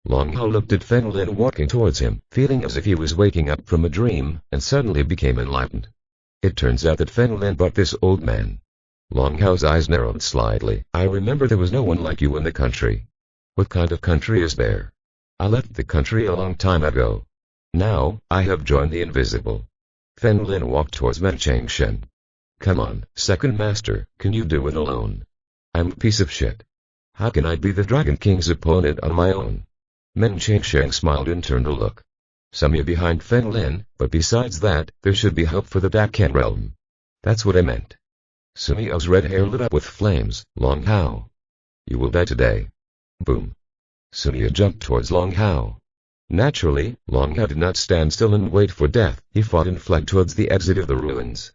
Long Hao looked at Fen Lin walking towards him, feeling as if he was waking up from a dream, and suddenly became enlightened. It turns out that Fen Lin brought this old man. Long Hao's eyes narrowed slightly. I remember there was no one like you in the country. What kind of country is there? I left the country a long time ago. Now, I have joined the invisible. Fen Lin walked towards Men Cheng. Come on, Second Master, can you do it alone? I'm a piece of shit. How can I be the Dragon King's opponent on my own? Men Cheng smiled and turned to look. Samya behind Fen Lin, but besides that, there should be hope for the Dakan realm. That's what I meant. Samya's red hair lit up with flames. Long Hao. You will die today. Boom. Samya jumped towards Long Hao. Naturally, Long Hao did not stand still and wait for death. He fought and fled towards the exit of the ruins.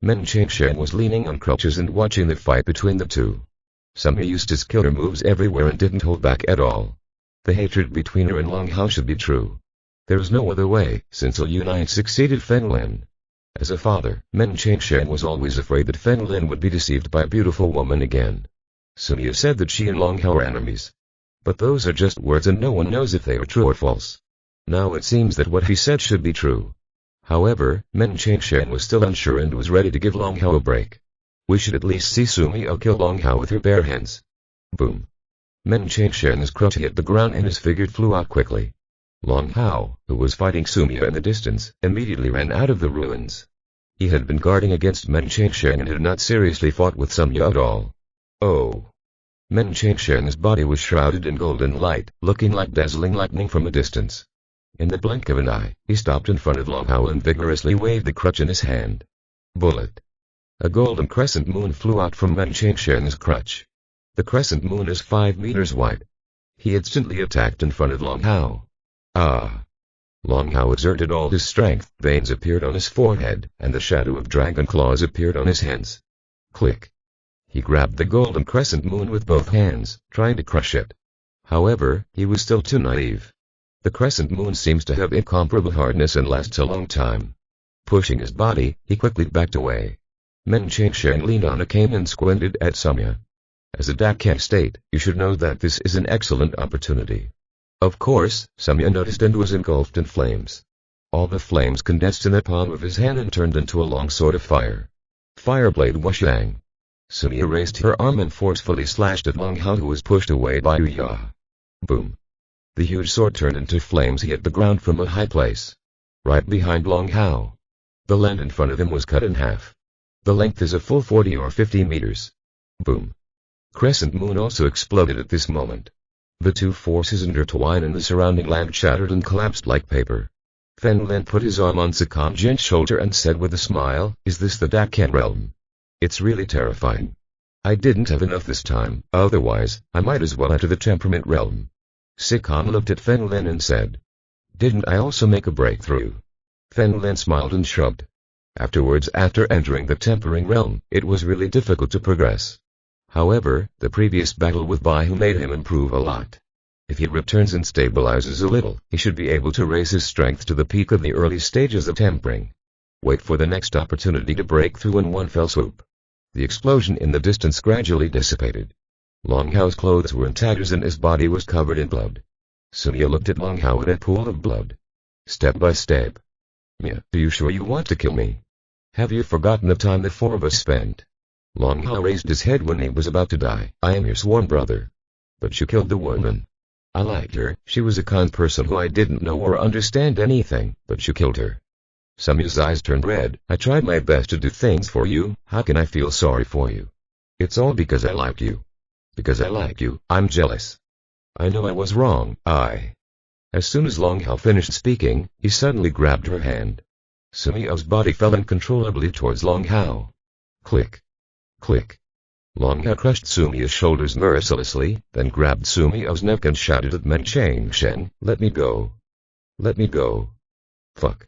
Men Cheng was leaning on crutches and watching the fight between the two. Samya used his killer moves everywhere and didn't hold back at all. The hatred between her and Long Hao should be true. There was no other way, since Liu Nai succeeded Fen Lin. As a father, Men Cheng was always afraid that Fen Lin would be deceived by a beautiful woman again. Samya said that she and Long Hao are enemies. But those are just words and no one knows if they are true or false. Now it seems that what he said should be true. However, Men Cheng was still unsure and was ready to give Long Hao a break. We should at least see Samya kill Long Hao with her bare hands. Boom. Men Cheng's crutch hit the ground and his figure flew out quickly. Long Hao, who was fighting Samya in the distance, immediately ran out of the ruins. He had been guarding against Men Cheng and had not seriously fought with Samya at all. Oh. Men Cheng's body was shrouded in golden light, looking like dazzling lightning from a distance. In the blink of an eye, he stopped in front of Long Hao and vigorously waved the crutch in his hand. Bullet. A golden crescent moon flew out from Men Cheng's crutch. The crescent moon is 5 meters wide. He instantly attacked in front of Long Hao. Ah! Long Hao exerted all his strength, veins appeared on his forehead, and the shadow of dragon claws appeared on his hands. Click! He grabbed the golden crescent moon with both hands, trying to crush it. However, he was still too naive. The crescent moon seems to have incomparable hardness and lasts a long time. Pushing his body, he quickly backed away. Men Cheng leaned on a cane and squinted at Samya. As a Dakan state, you should know that this is an excellent opportunity. Of course, Samya noticed and was engulfed in flames. All the flames condensed in the palm of his hand and turned into a long sword of fire. Fireblade Wushang. Sumia raised her arm and forcefully slashed at Long Hao, who was pushed away by Ouya. Boom. The huge sword turned into flames. He hit the ground from a high place, right behind Long Hao. The land in front of him was cut in half. The length is a full 40 or 50 meters. Boom. Crescent Moon also exploded at this moment. The two forces intertwined and the surrounding land shattered and collapsed like paper. Fen Lin put his arm on Sakam Jin's shoulder and said with a smile, "Is this the Dakan realm? It's really terrifying. I didn't have enough this time, otherwise, I might as well enter the temperament realm." Sakam looked at Fen Lin and said, "Didn't I also make a breakthrough?" Fen Lin smiled and shrugged. Afterwards, after entering the tempering realm, it was really difficult to progress. However, the previous battle with Baihu made him improve a lot. If he returns and stabilizes a little, he should be able to raise his strength to the peak of the early stages of tempering. Wait for the next opportunity to break through in one fell swoop. The explosion in the distance gradually dissipated. Long Hao's clothes were in tatters and his body was covered in blood. Sumia looked at Long Hao in a pool of blood. Step by step. "Mia, are you sure you want to kill me? Have you forgotten the time the four of us spent?" Long Hao raised his head when he was about to die. "I am your sworn brother. But you killed the woman. I liked her, she was a kind person who I didn't know or understand anything, but you killed her." Sumia's eyes turned red. "I tried my best to do things for you, how can I feel sorry for you? It's all because I like you. Because I like you, I'm jealous. I know I was wrong, As soon as Long Hao finished speaking, he suddenly grabbed her hand. Sumia's body fell uncontrollably towards Long Hao. Click. Click. Long Hao crushed Sumia's shoulders mercilessly, then grabbed Sumia's neck and shouted at Men Cheng Shen, "Let me go. Let me go. Fuck.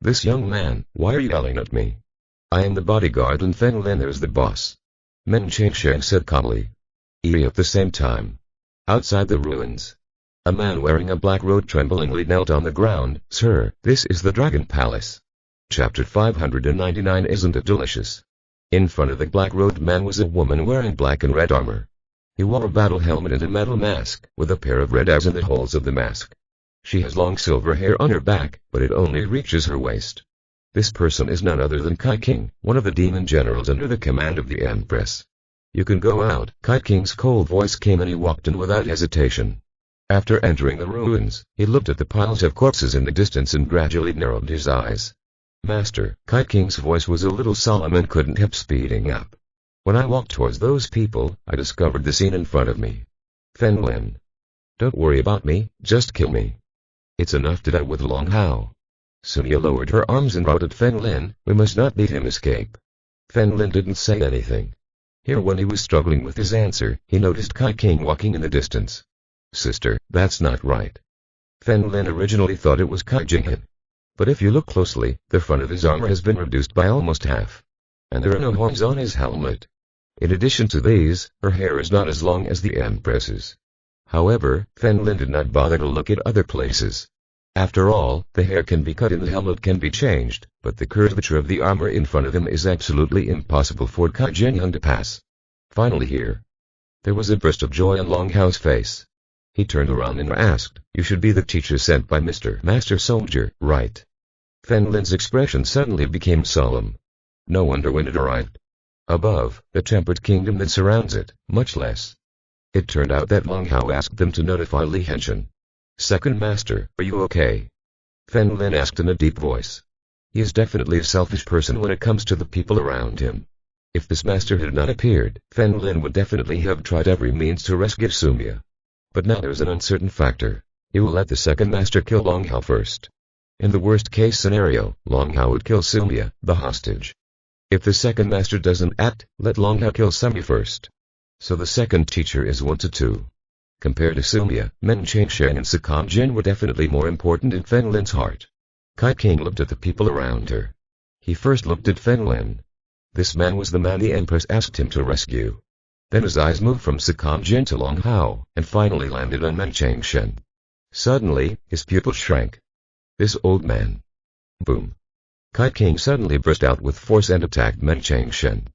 This young man, why are you yelling at me? I am the bodyguard and Fen Lin is the boss." Men Cheng Shen said calmly. At the same time. Outside the ruins. A man wearing a black robe tremblingly knelt on the ground. "Sir, this is the Dragon Palace." Chapter 599. Isn't it delicious? In front of the black-robed man was a woman wearing black and red armor. He wore a battle helmet and a metal mask, with a pair of red eyes in the holes of the mask. She has long silver hair on her back, but it only reaches her waist. This person is none other than Kai King, one of the demon generals under the command of the Empress. "You can go out." Kai King's cold voice came and he walked in without hesitation. After entering the ruins, he looked at the piles of corpses in the distance and gradually narrowed his eyes. "Master," Kai King's voice was a little solemn and couldn't help speeding up. "When I walked towards those people, I discovered the scene in front of me. Fen Lin. Don't worry about me, just kill me. It's enough to die with Long Hao." Sumia lowered her arms and routed Fen Lin. "We must not let him escape." Fen Lin didn't say anything. Here when he was struggling with his answer, he noticed Kai King walking in the distance. "Sister, that's not right." Fen Lin originally thought it was Kai Jinghan. But if you look closely, the front of his armor has been reduced by almost half. And there are no horns on his helmet. In addition to these, her hair is not as long as the Empress's. However, Fen Lin did not bother to look at other places. After all, the hair can be cut and the helmet can be changed, but the curvature of the armor in front of him is absolutely impossible for Kai Jinghan to pass. Finally here. There was a burst of joy on Long Hao's face. He turned around and asked, "You should be the teacher sent by Mr. Master Soldier, right?" Fen Lin's expression suddenly became solemn. No wonder when it arrived. Above, the tempered kingdom that surrounds it, much less. It turned out that Long Hao asked them to notify Li Henshin. "Second Master, are you okay?" Fen Lin asked in a deep voice. He is definitely a selfish person when it comes to the people around him. If this master had not appeared, Fen Lin would definitely have tried every means to rescue Sumia. But now there's an uncertain factor. He will let the second master kill Long Hao first. In the worst-case scenario, Long Hao would kill Sumia, the hostage. If the second master doesn't act, let Long Hao kill Sumia first. So the second teacher is 1-2. Compared to Sumia, Men Cheng Shen and Sakam Jin were definitely more important in Fen Lin's heart. Kai King looked at the people around her. He first looked at Fen Lin. This man was the man the Empress asked him to rescue. Then his eyes moved from Sakam Jin to Long Hao, and finally landed on Men Cheng Shen. Suddenly, his pupils shrank. This old man. Boom. Kai King suddenly burst out with force and attacked Men Cheng Shen.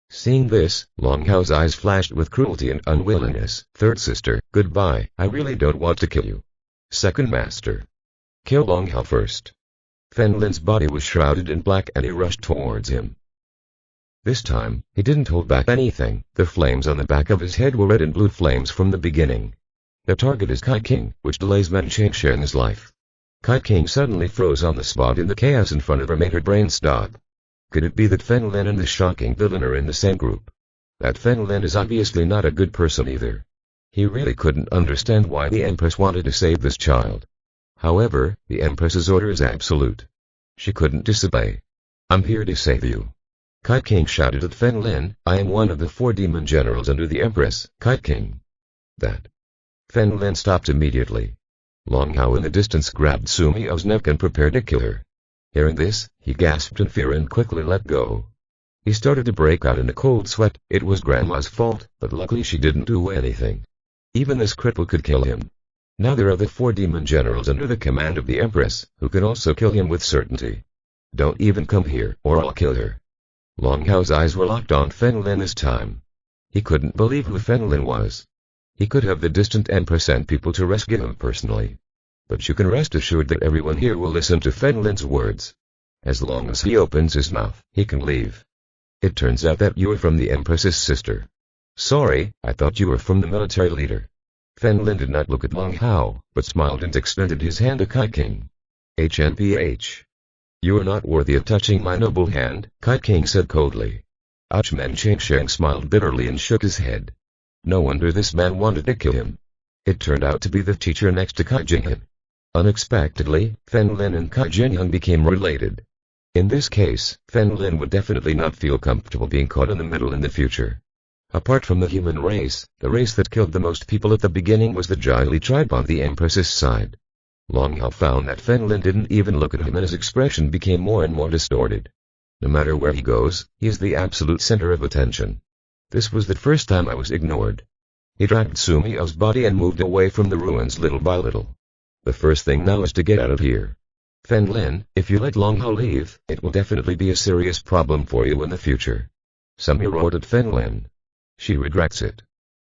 Seeing this, Long Hao's eyes flashed with cruelty and unwillingness. "Third sister, goodbye, I really don't want to kill you. Second master. Kill Long Hao first." Fen Lin's body was shrouded in black and he rushed towards him. This time, he didn't hold back anything. The flames on the back of his head were red and blue flames from the beginning. The target is Kai King, which delays Men Chengsheng's life. Kai King suddenly froze on the spot, and the chaos in front of her made her brain stop. Could it be that Fen Lin and the shocking villain are in the same group? That Fen Lin is obviously not a good person either. He really couldn't understand why the Empress wanted to save this child. However, the Empress's order is absolute. She couldn't disobey. "I'm here to save you." Kai King shouted at Fen Lin. "I am one of the 4 demon generals under the Empress, Kai King." That. Fen Lin stopped immediately. Long Hao in the distance grabbed Sumio's neck and prepared to kill her. Hearing this, he gasped in fear and quickly let go. He started to break out in a cold sweat. It was Grandma's fault, but luckily she didn't do anything. Even this cripple could kill him. Now there are the 4 demon generals under the command of the Empress, who can also kill him with certainty. "Don't even come here, or I'll kill her." Long Hao's eyes were locked on Fen Lin this time. He couldn't believe who Fen Lin was. He could have the distant Empress send people to rescue him personally. But you can rest assured that everyone here will listen to Fen Lin's words. As long as he opens his mouth, he can leave. "It turns out that you are from the Empress's sister." "Sorry, I thought you were from the military leader." Fen Lin did not look at Long Hao, but smiled and extended his hand to Kai King. "HNPH. You are not worthy of touching my noble hand," Kai King said coldly. Ouch! Men Chengsheng smiled bitterly and shook his head. No wonder this man wanted to kill him. It turned out to be the teacher next to Kai Jingyang. Unexpectedly, Fen Lin and Kai Jingyang became related. In this case, Fen Lin would definitely not feel comfortable being caught in the middle in the future. Apart from the human race, the race that killed the most people at the beginning was the Jili tribe on the Empress's side. Long Hao found that Fen Lin didn't even look at him, and his expression became more and more distorted. No matter where he goes, he is the absolute center of attention. This was the first time I was ignored. He dragged Sumio's body and moved away from the ruins little by little. The first thing now is to get out of here. Fen Lin, if you let Long Hao leave, it will definitely be a serious problem for you in the future. Sumio roared at Fen Lin. She regrets it.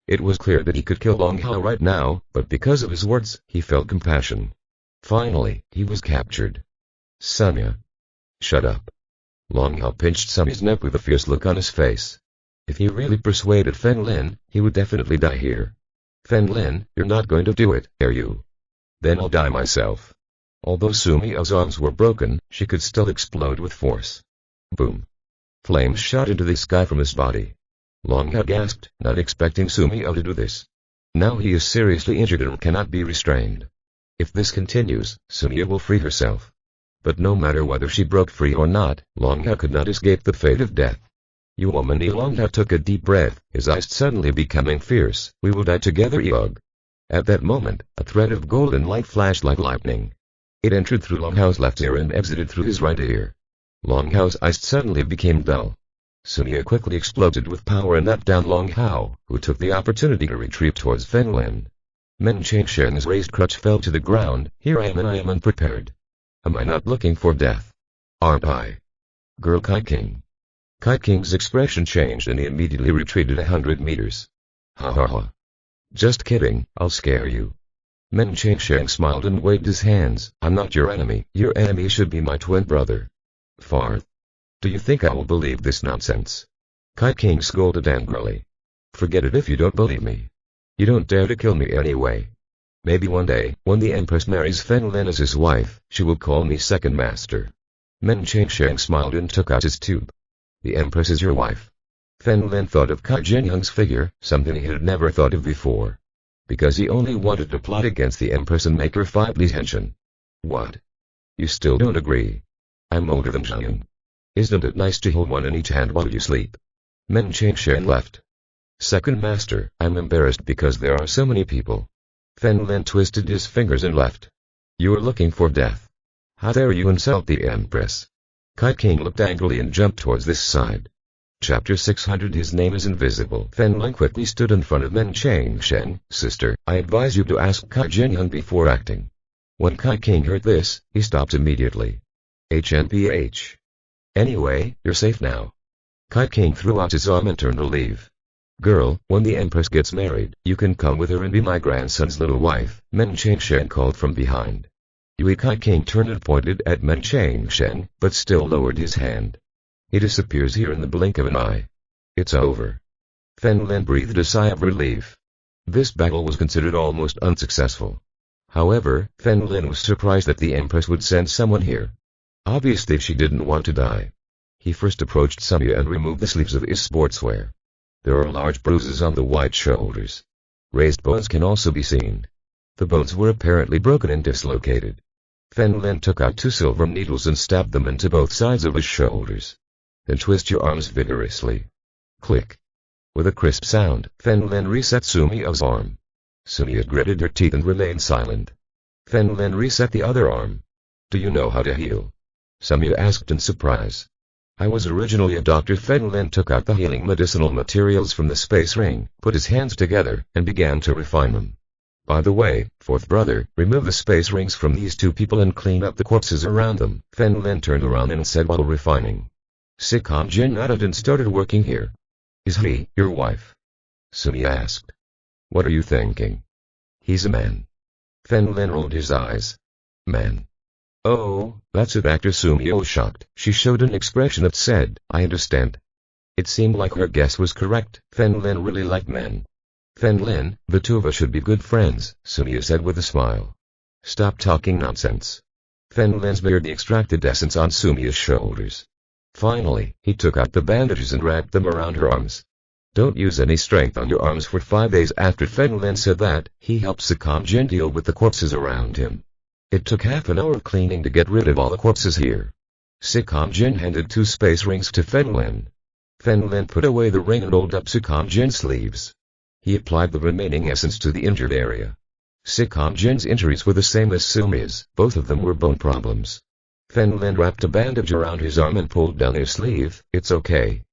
It was clear that he could kill Long Hao right now, but because of his words, he felt compassion. Finally, he was captured. "Sumio. Shut up." Long Hao pinched Sumio's neck with a fierce look on his face. If he really persuaded Fen Lin, he would definitely die here. "Fen Lin, you're not going to do it, are you?" "Then I'll die myself." Although Sumio's arms were broken, she could still explode with force. Boom. Flames shot into the sky from his body. Long Hao gasped, not expecting Sumio to do this. Now he is seriously injured and cannot be restrained. If this continues, Sumio will free herself. But no matter whether she broke free or not, Long Hao could not escape the fate of death. "You woman," Long Hao took a deep breath, his eyes suddenly becoming fierce. "We will die together, Eog." At that moment, a thread of golden light flashed like lightning. It entered through Long Hao's left ear and exited through his right ear. Long Hao's eyes suddenly became dull. Sumio quickly exploded with power and knocked down Long Hao, who took the opportunity to retreat towards Fen Lin. Men Chengsheng's raised crutch fell to the ground. "Here I am, and I am unprepared. Am I not looking for death? Aren't I? Girl Kai King." Kai King's expression changed and he immediately retreated 100 meters. "Ha ha ha. Just kidding, I'll scare you." Men Chengsheng smiled and waved his hands. "I'm not your enemy. Your enemy should be my twin brother." "Farth. Do you think I will believe this nonsense?" Kai King scolded angrily. "Forget it if you don't believe me. You don't dare to kill me anyway. Maybe one day, when the Empress marries Fen Lin as his wife, she will call me second master." Men Chengsheng smiled and took out his tube. "The Empress is your wife." Fen Lin thought of Kai Jingyang's figure, something he had never thought of before. Because he only wanted to plot against the Empress and make her fight Li Henshin. "What? You still don't agree? I'm older than Jingyang. Isn't it nice to hold one in each hand while you sleep?" Men Chengsheng left. "Second master, I'm embarrassed because there are so many people." Fen Lin twisted his fingers and left. "You are looking for death. How dare you insult the Empress?" Kai King looked angrily and jumped towards this side. Chapter 600. His name is invisible. Fen Lin quickly stood in front of Men Chengsheng. "Sister, I advise you to ask Kai Jingyang before acting." When Kai King heard this, he stopped immediately. "HNPH. Anyway, you're safe now." Kai King threw out his arm and turned to leave. "Girl, when the Empress gets married, you can come with her and be my grandson's little wife," Men Chengsheng called from behind. Kai King turned and pointed at Men Chengsheng, but still lowered his hand. He disappears here in the blink of an eye. It's over. Fen Lin breathed a sigh of relief. This battle was considered almost unsuccessful. However, Fen Lin was surprised that the Empress would send someone here. Obviously she didn't want to die. He first approached Samya and removed the sleeves of his sportswear. There are large bruises on the white shoulders. Raised bones can also be seen. The bones were apparently broken and dislocated. Fen Lin took out 2 silver needles and stabbed them into both sides of his shoulders. Then twist your arms vigorously. Click. With a crisp sound, Fen Lin reset Sumia's arm. Sumia gritted her teeth and remained silent. Fen Lin reset the other arm. Do you know how to heal? Sumia asked in surprise. I was originally a doctor. Fen Lin took out the healing medicinal materials from the space ring, put his hands together, and began to refine them. By the way, fourth brother, remove the space rings from these 2 people and clean up the corpses around them. Fen Lin turned around and said while refining. Sikam Jin nodded and started working here. Is he your wife? Sumia asked. What are you thinking? He's a man. Fen Lin rolled his eyes. Man. Oh, that's it. Actor Sumia was shocked. She showed an expression that said, I understand. It seemed like her guess was correct. Fen Lin really liked men. Fen Lin, the 2 of us should be good friends, Sumia said with a smile. Stop talking nonsense. Fen Lin smeared the extracted essence on Sumia's shoulders. Finally, he took out the bandages and wrapped them around her arms. Don't use any strength on your arms for 5 days. After Fen Lin said that, he helped Sikam Jin deal with the corpses around him. It took half an hour of cleaning to get rid of all the corpses here. Sikam Jin handed 2 space rings to Fen Lin. Fen Lin put away the ring and rolled up Sikam Jin's sleeves. He applied the remaining essence to the injured area. Sikam Jin's injuries were the same as Sumia's. Both of them were bone problems. Fen Lin wrapped a bandage around his arm and pulled down his sleeve. It's okay.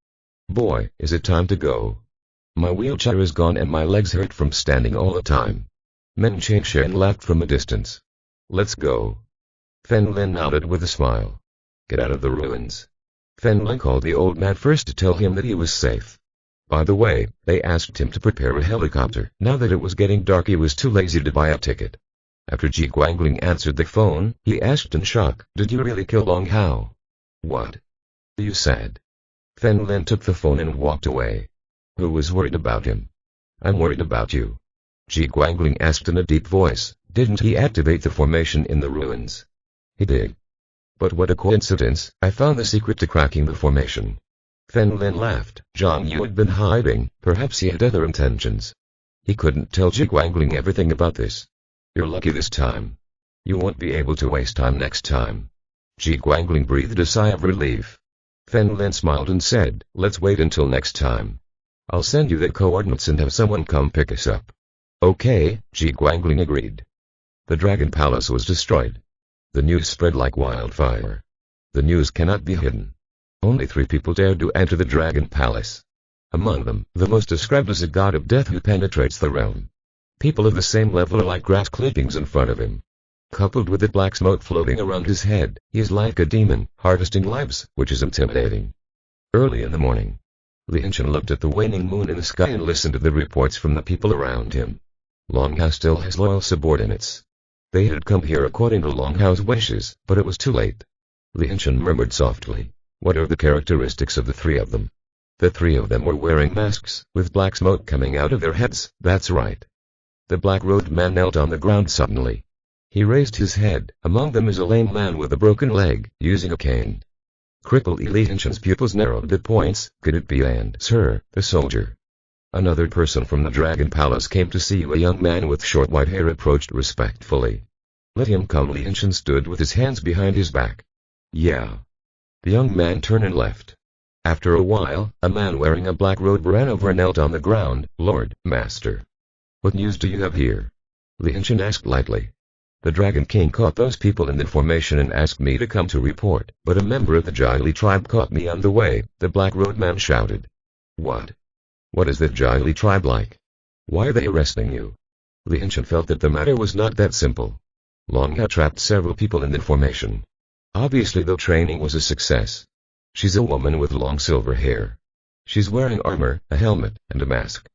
Boy, is it time to go. My wheelchair is gone and my legs hurt from standing all the time. Men Cheng Shen laughed from a distance. Let's go. Fen Lin nodded with a smile. Get out of the ruins. Fen Lin called the old man first to tell him that he was safe. By the way, they asked him to prepare a helicopter. Now that it was getting dark, he was too lazy to buy a ticket. After Ji Guangling answered the phone, he asked in shock, Did you really kill Long Hao? What? You said. Fen Lin took the phone and walked away. Who was worried about him? I'm worried about you. Ji Guangling asked in a deep voice, Didn't he activate the formation in the ruins? He did. But what a coincidence, I found the secret to cracking the formation. Fen Lin laughed. Zhang Yu had been hiding, perhaps he had other intentions. He couldn't tell Ji Guangling everything about this. You're lucky this time. You won't be able to waste time next time. Ji Guangling breathed a sigh of relief. Fen Lin smiled and said, Let's wait until next time. I'll send you the coordinates and have someone come pick us up. Okay, Ji Guangling agreed. The Dragon Palace was destroyed. The news spread like wildfire. The news cannot be hidden. Only 3 people dared to enter the Dragon Palace. Among them, the most described as a god of death who penetrates the realm. People of the same level are like grass clippings in front of him. Coupled with the black smoke floating around his head, he is like a demon, harvesting lives, which is intimidating. Early in the morning, Lin Feng looked at the waning moon in the sky and listened to the reports from the people around him. Long Hao still has loyal subordinates. They had come here according to Long Hao's wishes, but it was too late. Lin Feng murmured softly, What are the characteristics of the 3 of them? The 3 of them were wearing masks, with black smoke coming out of their heads. That's right. The black-robed man knelt on the ground suddenly. He raised his head. Among them is a lame man with a broken leg, using a cane. Crippled Li Henshin's pupils narrowed to points. Could it be and Sir, the soldier? Another person from the Dragon Palace came to see you. A young man with short white hair approached respectfully. Let him come. Li Henshin stood with his hands behind his back. Yeah. The young man turned and left. After a while, a man wearing a black robe ran over and knelt on the ground. Lord, Master. What news do you have here? Li Henshin asked lightly. The Dragon King caught those people in the formation and asked me to come to report, but a member of the Jai tribe caught me on the way, the black-robed man shouted. What? What is the Jai tribe like? Why are they arresting you? Li Henshin felt that the matter was not that simple. Long Hao trapped several people in the formation. Obviously the training was a success. She's a woman with long silver hair. She's wearing armor, a helmet, and a mask.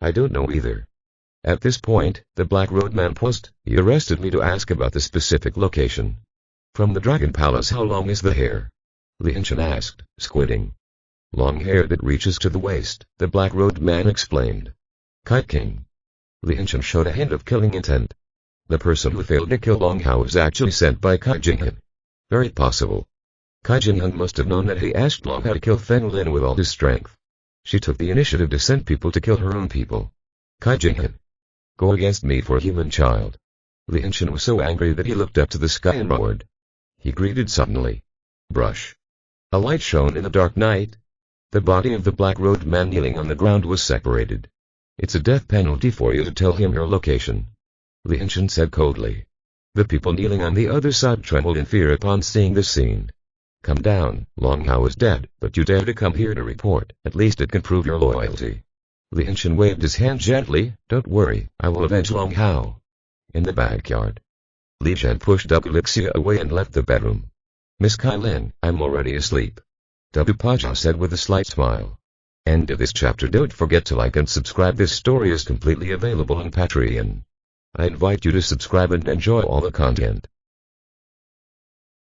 I don't know either. At this point, the black-robed man paused. He arrested me to ask about the specific location. From the Dragon Palace. How long is the hair? Lin Feng asked, squinting. Long hair that reaches to the waist, the black robed man explained. Kite King. Lin Feng showed a hint of killing intent. The person who failed to kill Long Hao was actually sent by Kai Jinghan. Very possible. Kai Jinghan must have known that he asked Long Hao to kill Feng Lin with all his strength. She took the initiative to send people to kill her own people. Kai Jinghan. Go against me for a human child. Lin Feng was so angry that he looked up to the sky and roared. He greeted suddenly. Brush. A light shone in the dark night. The body of the black-robed man kneeling on the ground was separated. It's a death penalty for you to tell him your location. Lin Feng said coldly. The people kneeling on the other side trembled in fear upon seeing this scene. Come down, Long Hao is dead, but you dare to come here to report, at least it can prove your loyalty. Lin Feng waved his hand gently, don't worry, I will avenge Long Hao. In the backyard. Li Zhen pushed Alexia away and left the bedroom. Miss Kai Lin, I'm already asleep. Paja said with a slight smile. End of this chapter. Don't forget to like and subscribe. This story is completely available on Patreon. I invite you to subscribe and enjoy all the content.